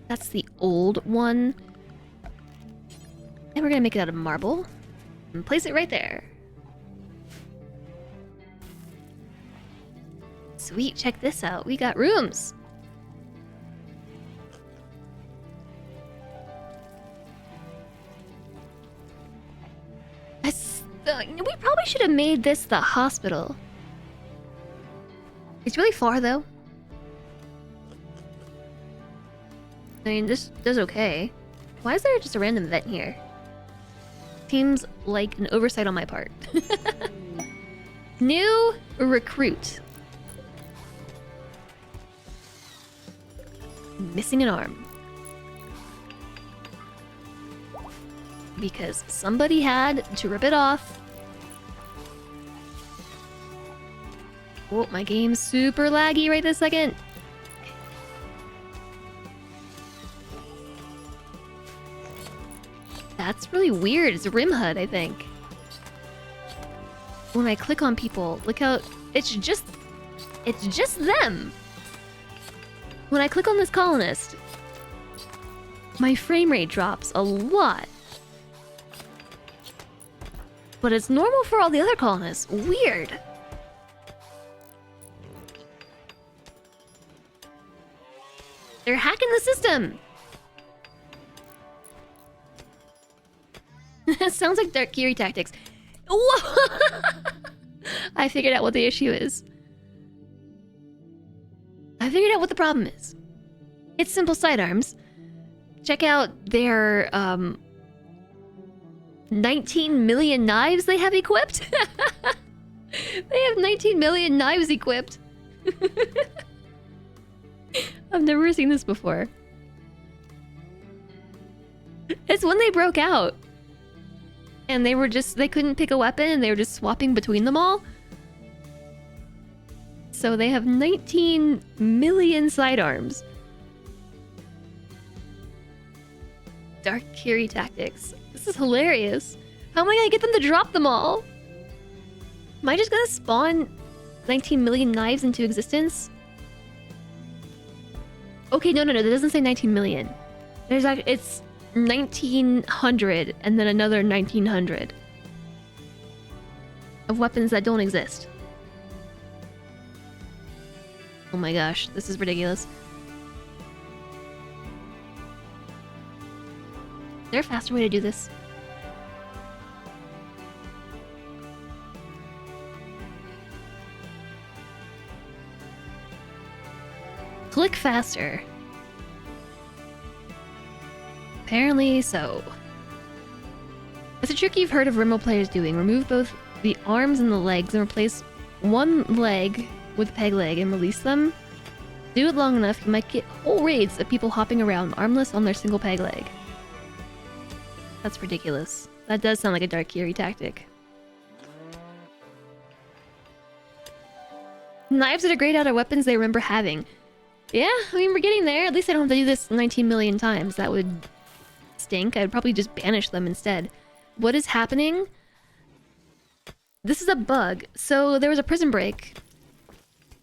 A: That's the old one. And we're gonna make it out of marble. And place it right there. Sweet, check this out. We got rooms. We probably should have made this the hospital. It's really far, though. I mean, this does okay. Why is there just a random vent here? Seems like an oversight on my part. New recruit. Missing an arm. because somebody had to rip it off. Oh, my game's super laggy right this second. That's really weird. It's a rim HUD, I think. When I click on people, look how it's just them. When I click on this colonist, my frame rate drops a lot. But it's normal for all the other colonists. Weird. They're hacking the system. Sounds like Dark Kiri tactics. Whoa! I figured out what the issue is. I figured out what the problem is. It's simple sidearms. Check out their 19 million knives they have equipped. They have 19 million knives equipped. I've never seen this before. It's when they broke out. And they couldn't pick a weapon and they were just swapping between them all. So they have 19 million sidearms. Dark Kiri tactics. This is hilarious. How am I gonna get them to drop them all? Am I just gonna spawn 19 million knives into existence? Okay, no, that doesn't say 19 million. It's 1900 and then another 1900 of weapons that don't exist. Oh my gosh, this is ridiculous. Is there a faster way to do this? Click faster. Apparently so. It's a trick you've heard of rimworld players doing. Remove both the arms and the legs and replace one leg with a peg leg and release them. Do it long enough, you might get whole raids of people hopping around armless on their single peg leg. That's ridiculous. That does sound like a Dark Kiri tactic. Knives that are grayed out are weapons they remember having. Yeah, I mean, we're getting there. At least I don't have to do this 19 million times. That would stink. I'd probably just banish them instead. What is happening? This is a bug. So there was a prison break.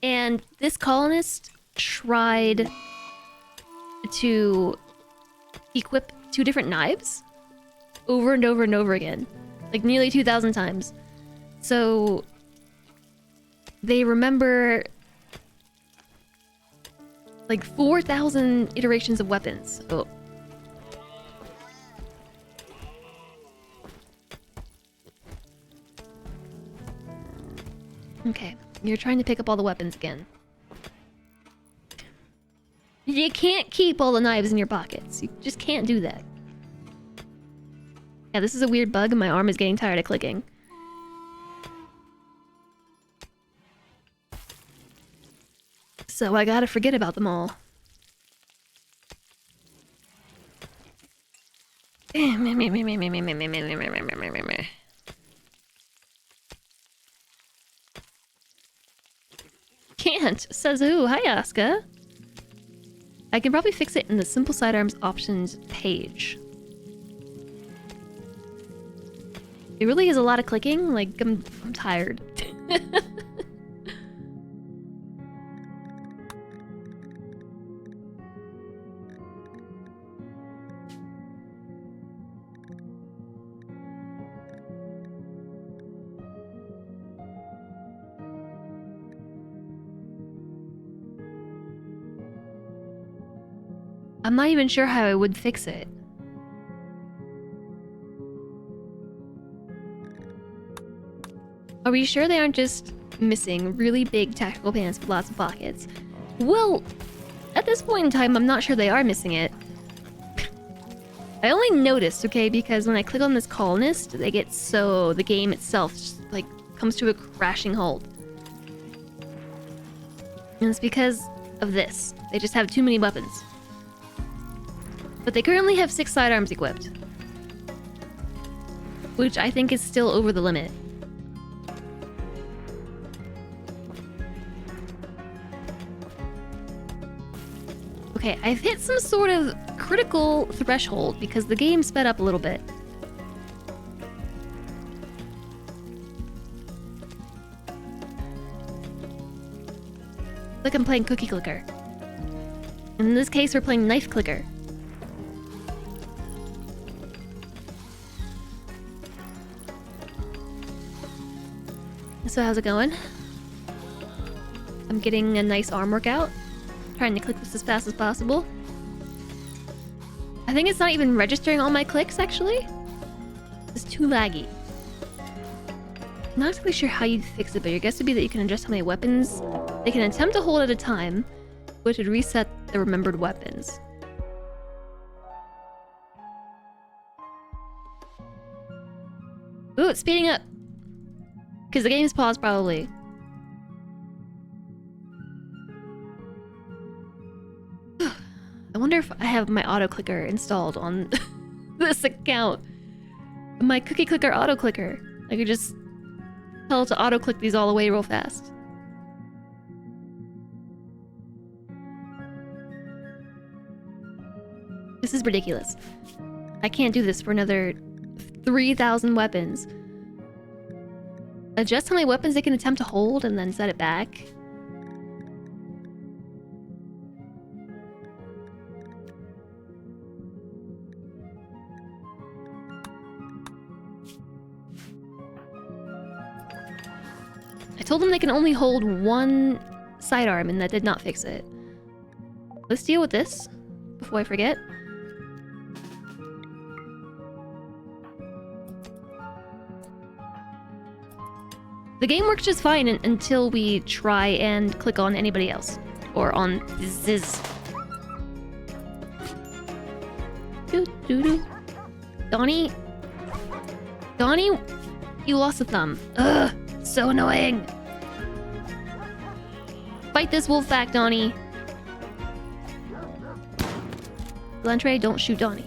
A: And this colonist tried to equip 2 different knives over and over and over again. Like nearly 2,000 times. So they remember like 4,000 iterations of weapons. Oh. Okay, you're trying to pick up all the weapons again. You can't keep all the knives in your pockets. You just can't do that. Yeah, this is a weird bug and my arm is getting tired of clicking. So I gotta forget about them all. Can't, says who? Hi, Asuka. I can probably fix it in the simple sidearms options page. It really is a lot of clicking. Like, I'm tired. I'm not even sure how I would fix it. Are we sure they aren't just missing really big tactical pants with lots of pockets? Well, at this point in time, I'm not sure they are missing it. I only noticed, okay, because when I click on this colonist, they get so... the game itself just, like, comes to a crashing halt. And it's because of this. They just have too many weapons. But they currently have 6 sidearms equipped. which I think is still over the limit. Okay, I've hit some sort of critical threshold because the game sped up a little bit. Like I'm playing Cookie Clicker. In this case, we're playing Knife Clicker. So how's it going? I'm getting a nice arm workout. Trying to click this as fast as possible. I think it's not even registering all my clicks, actually. It's too laggy. Not exactly sure how you'd fix it, but your guess would be that you can adjust how many weapons they can attempt to hold at a time, which would reset the remembered weapons. Ooh, it's speeding up. Because the game's paused, probably. I wonder if I have my auto clicker installed on this account. My cookie clicker auto clicker. I could just tell it to auto click these all away real fast. This is ridiculous. I can't do this for another 3,000 weapons. Adjust how many weapons they can attempt to hold and then set it back. I told them they can only hold one sidearm and that did not fix it. Let's deal with this before I forget. The game works just fine until we try and click on anybody else. Or on this. Donnie? Donnie? You lost a thumb. Ugh, so annoying. Fight this wolf back, Donnie. Glentrey, don't shoot Donnie.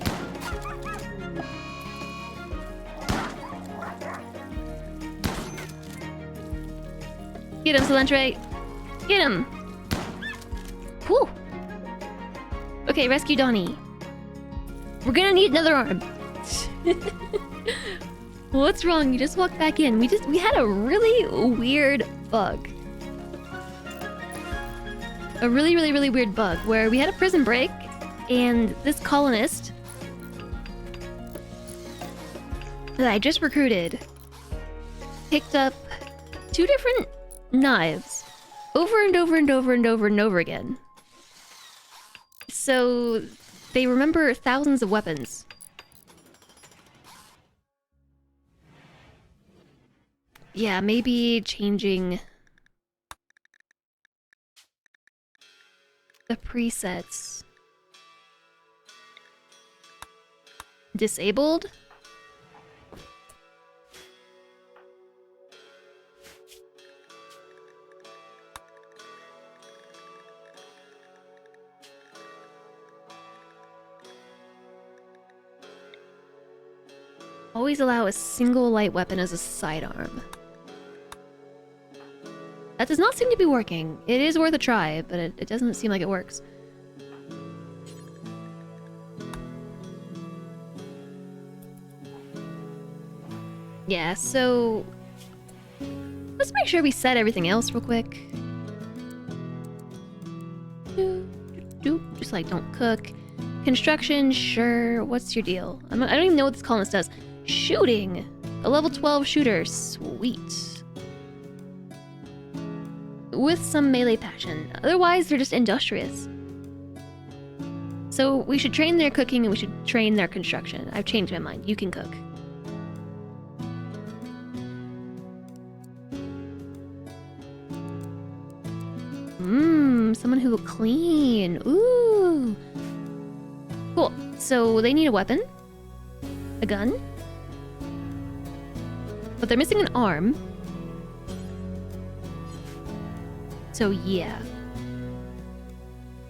A: Get him, Solentre! Get him! Whew! Okay, rescue Donnie. We're gonna need another arm. What's wrong? You just walked back in. We had a really weird bug. A really weird bug where we had a prison break and this colonist that I just recruited picked up 2 different knives over and over again. So they remember thousands of weapons. Yeah, maybe changing the presets. Disabled? Always allow a single light weapon as a sidearm. That does not seem to be working. It is worth a try, but it doesn't seem like it works. Yeah, so let's make sure we set everything else real quick. Just like don't cook. Construction, sure. What's your deal? I don't even know what this colonist does. Shooting! A level 12 shooter. Sweet. With some melee passion. Otherwise, they're just industrious. So we should train their cooking and we should train their construction. I've changed my mind. You can cook. Someone who will clean. Ooh. Cool. So they need a weapon. A gun. But they're missing an arm. So yeah.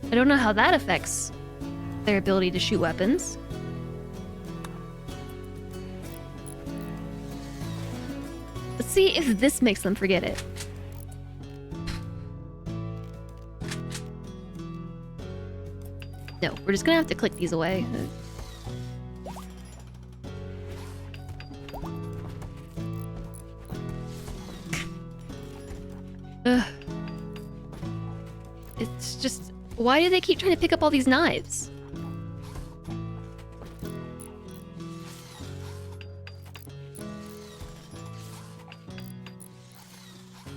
A: I don't know how that affects their ability to shoot weapons. see if this makes them forget it. No, we're just gonna have to click these away. Ugh. It's just... Why do they keep trying to pick up all these knives?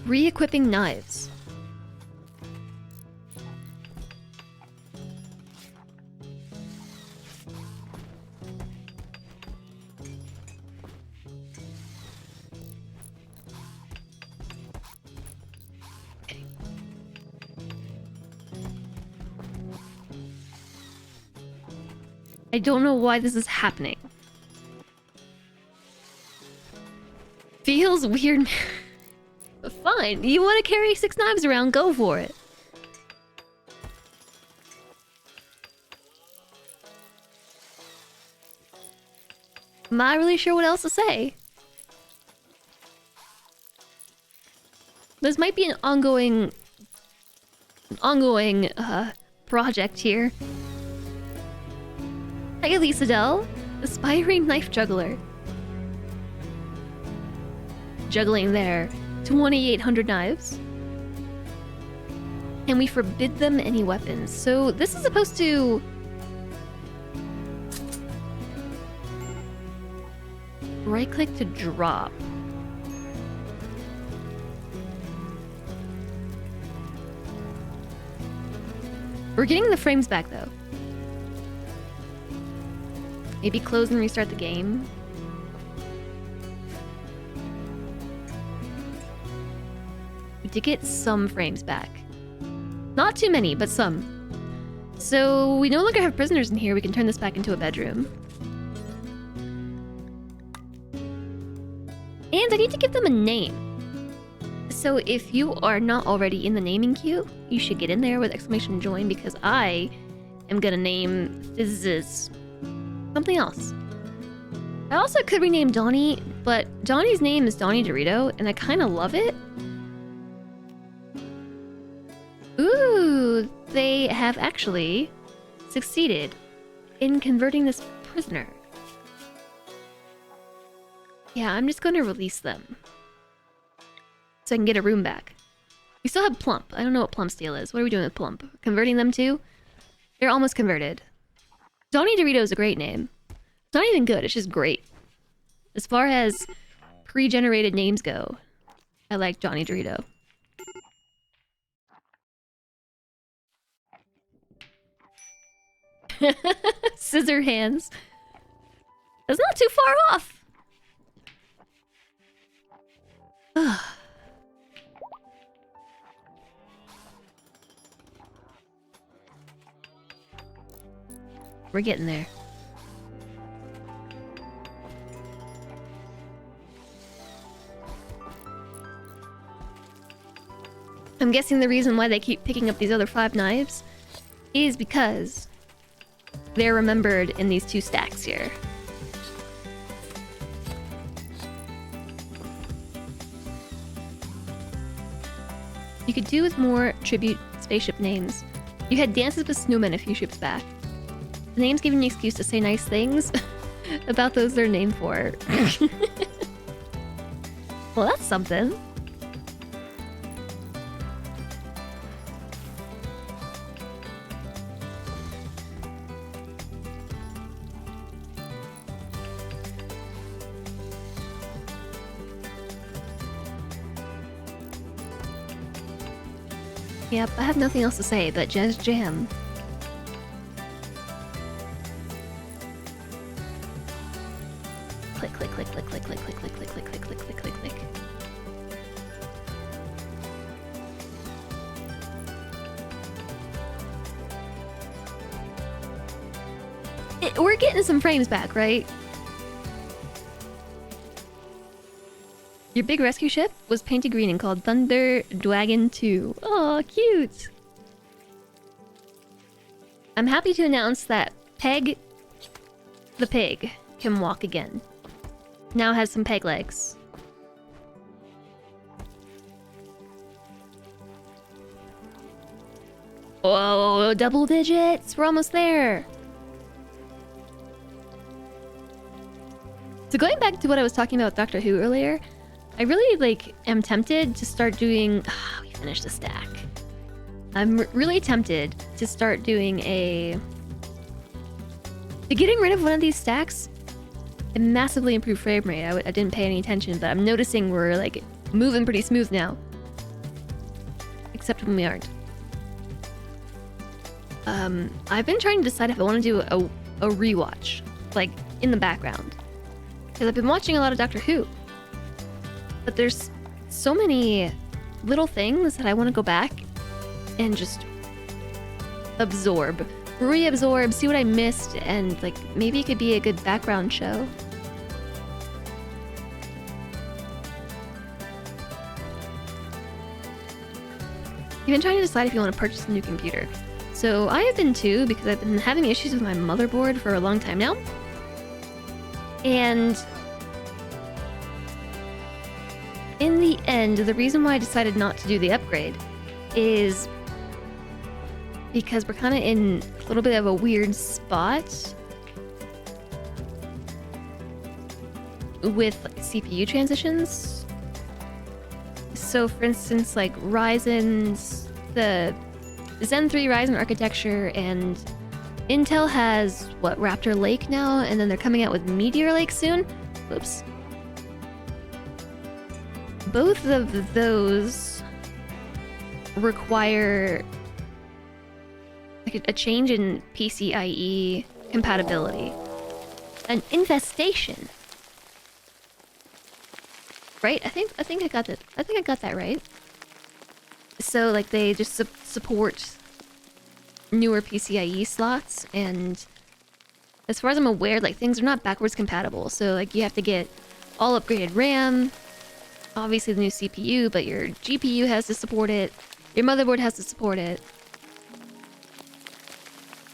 A: Re-equipping knives. I don't know why this is happening. Feels weird. Fine, you want to carry 6 knives around, go for it. I'm not really sure what else to say. This might be an ongoing project here. Hi, Lisa Dell, aspiring knife juggler. Juggling there. 2,800 knives. And we forbid them any weapons. So this is supposed to... right-click to drop. We're getting the frames back, though. Maybe close and restart the game. We did get some frames back. Not too many, but some. So we no longer have prisoners in here. We can turn this back into a bedroom. And I need to give them a name. So if you are not already in the naming queue, you should get in there with exclamation join, because I am gonna name this something else. I also could rename Donnie, but Donnie's name is Donnie Dorito, and I kind of love it. Ooh, they have actually succeeded in converting this prisoner. Yeah, I'm just going to release them so I can get a room back. We still have Plump. I don't know what Plump's deal is. What are we doing with Plump? Converting them too? They're almost converted. Donnie Dorito is a great name. It's not even good, it's just great. As far as pre-generated names go, I like Donnie Dorito. Scissor hands. That's not too far off. We're getting there. I'm guessing the reason why they keep picking up these other 5 knives is because they're remembered in these 2 stacks here. You could do with more tribute spaceship names. You had dances with snowmen a few ships back. The names give you an excuse to say nice things about those they're named for. Well, that's something. Yep, I have nothing else to say but just jam. Click, click, click, click, click, click, click, click, click, click, click, click, click, click, click. We're getting some frames back, right? Your big rescue ship was painted green and called Thunder Dragon 2. Oh, cute! I'm happy to announce that Peg the pig can walk again. Now has some peg legs. Oh, double digits! We're almost there! So going back to what I was talking about with Doctor Who earlier, I really, like, am tempted to start doing... we finished the stack. I'm really tempted to start doing a... Getting rid of one of these stacks, it massively improved frame rate. I didn't pay any attention, but I'm noticing we're, like, moving pretty smooth now. Except when we aren't. I've been trying to decide if I want to do a rewatch, like, in the background. Because I've been watching a lot of Doctor Who. But there's so many little things that I want to go back and just absorb. Reabsorb, see what I missed, and, like, maybe it could be a good background show. You've been trying to decide if you want to purchase a new computer. So I have been too, because I've been having issues with my motherboard for a long time now. And in the end, the reason why I decided not to do the upgrade is because we're kind of in a little bit of a weird spot with CPU transitions. So for instance, like Ryzen's, the Zen 3 Ryzen architecture, and Intel has, what, Raptor Lake now? And then they're coming out with Meteor Lake soon? Oops. Both of those require like a change in PCIe compatibility. An infestation. Right? I think I got that. I think I got that right. So like they just support newer PCIe slots, and as far as I'm aware, like things are not backwards compatible. So like you have to get all upgraded RAM, obviously the new CPU, but your GPU has to support it, your motherboard has to support it.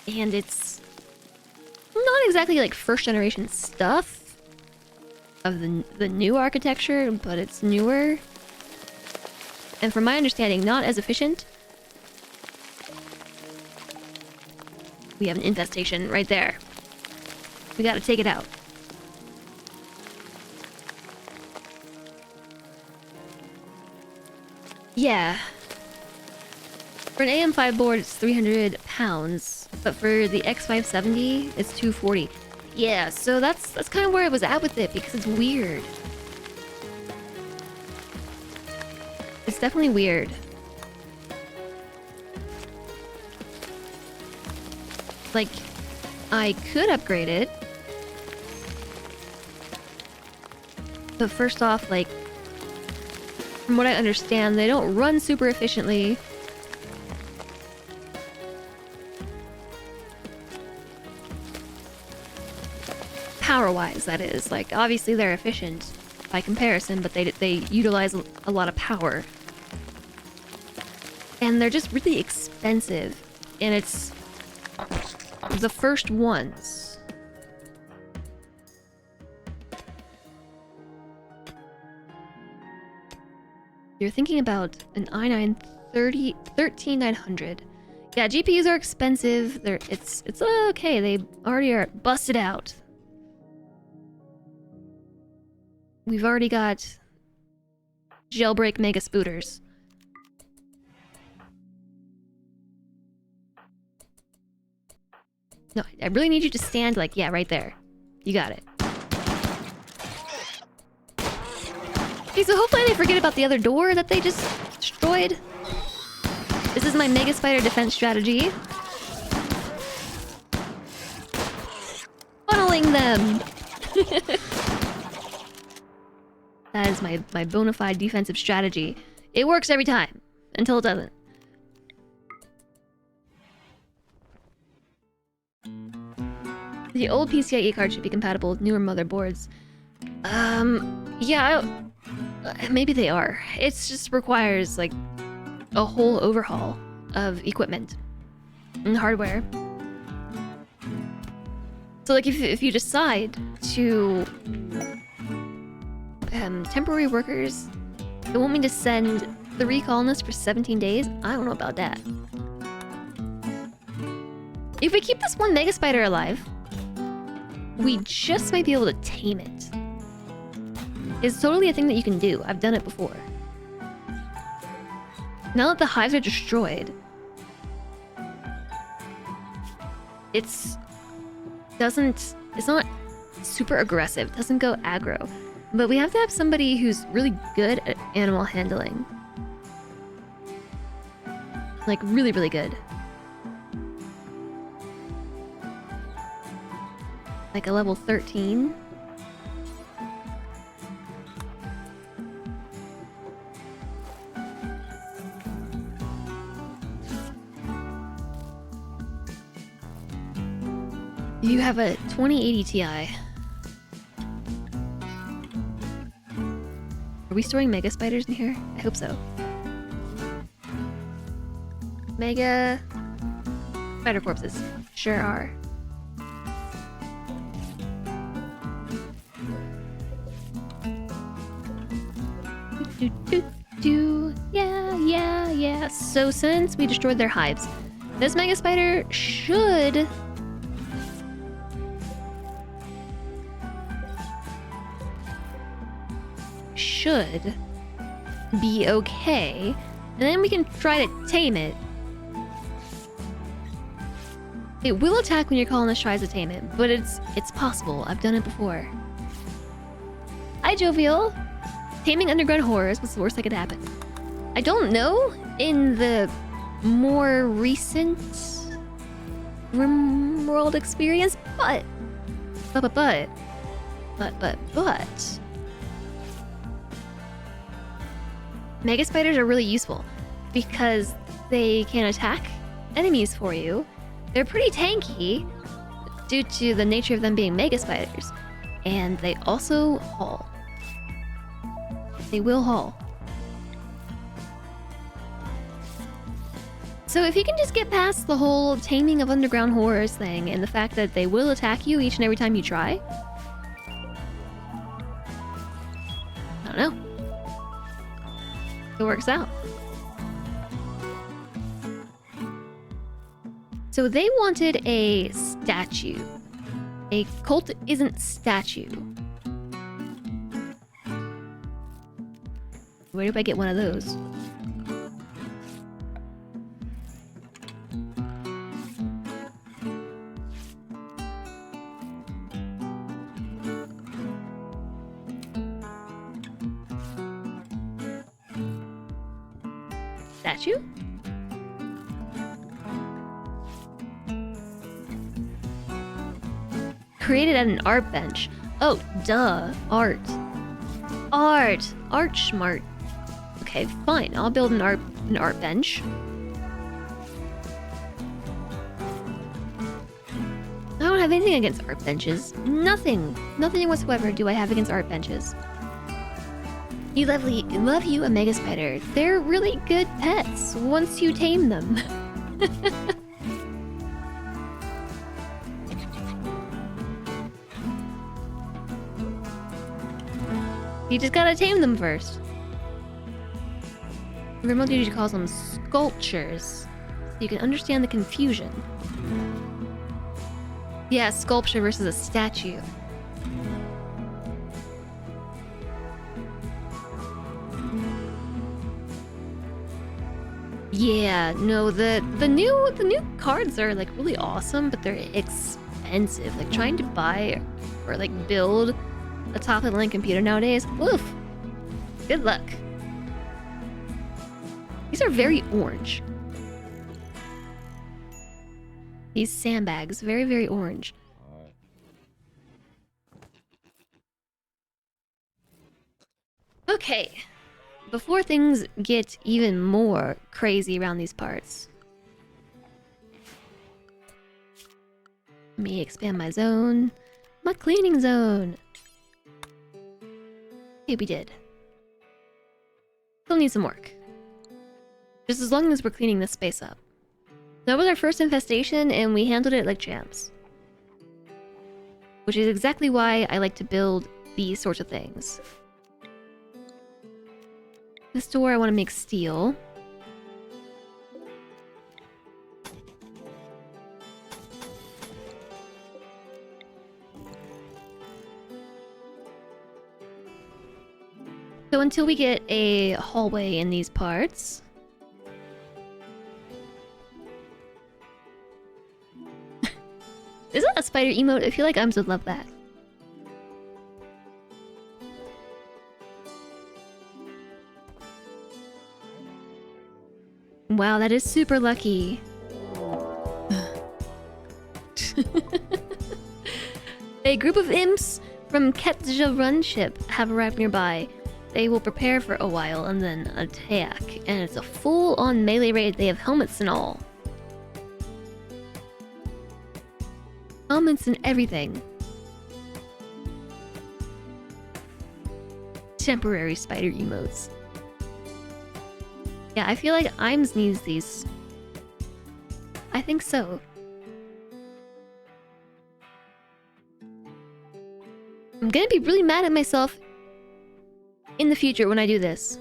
A: And it's not exactly like first generation stuff of the new architecture, but it's newer. And from my understanding, not as efficient. We have an infestation right there. We gotta take it out. Yeah. For an AM5 board, it's 300 pounds, but for the X570, it's 240. Yeah, so that's kind of where I was at with it, because it's weird. It's definitely weird. Like, I could upgrade it. But first off, like, from what I understand, they don't run super efficiently. Power-wise, that is. Like, obviously they're efficient by comparison, but they utilize a lot of power. And they're just really expensive. And it's the first ones. You're thinking about an i9 13900. Yeah, GPUs are expensive. It's okay. They already are busted out. We've already got jailbreak mega spooters. No, I really need you to stand like, yeah, right there. You got it. Okay, so hopefully they forget about the other door that they just destroyed. This is my Mega Spider defense strategy. Funneling them! That is my bona fide defensive strategy. It works every time, until it doesn't. The old PCIe card should be compatible with newer motherboards. Yeah, maybe they are. It just requires, like, a whole overhaul of equipment and hardware. So, like, if you decide to... temporary workers, they want me to send 3 colonists for 17 days? I don't know about that. If we keep this one mega spider alive, we just might be able to tame it. It's totally a thing that you can do. I've done it before. Now that the hives are destroyed, it's not super aggressive. It doesn't go aggro. But we have to have somebody who's really good at animal handling. Like, really, really good. Like a level 13. You have a 2080 Ti. Are we storing mega spiders in here? I hope so. Mega spider corpses. Sure are. Yeah. So since we destroyed their hives, this mega spider should be okay. And then we can try to tame it. It will attack when your colonist tries to tame it, but it's possible. I've done it before. Hi, Jovial. Taming underground horrors. What's the worst that could happen? I don't know in the more recent rimworld experience, but mega spiders are really useful because they can attack enemies for you. They're pretty tanky due to the nature of them being mega spiders, and they also haul. They will haul. So if you can just get past the whole taming of underground horrors thing and the fact that they will attack you each and every time you try, I don't know. It works out. So they wanted a statue. A cult isn't statue. Where do I get one of those? Statue? Created at an art bench. Oh, duh. Art. Art smart. Okay, fine. I'll build an art bench. I don't have anything against art benches. Nothing whatsoever do I have against art benches. Love you a mega spider. They're really good pets once you tame them. You just gotta tame them first. Remote usually calls them sculptures, so you can understand the confusion. Yeah, sculpture versus a statue. Yeah, no, the new cards are like really awesome, but they're expensive. Like trying to buy or like build a top-of-the-line computer nowadays, oof. Good luck. These are very orange. These sandbags, very, very orange. Okay. Before things get even more crazy around these parts, let me expand my zone. My cleaning zone. Okay, we did. Still need some work. Just as long as we're cleaning this space up. That was our first infestation, and we handled it like champs. Which is exactly why I like to build these sorts of things. This door I want to make steel. So until we get a hallway in these parts... Is that a spider emote? I feel like Ims would love that. Wow, that is super lucky. A group of imps from Ketja Run ship have arrived nearby. They will prepare for a while and then attack. And it's a full-on melee raid. They have helmets and all. Helmets and everything. Temporary spider emotes. Yeah, I feel like Ims needs these. I think so. I'm gonna be really mad at myself in the future when I do this.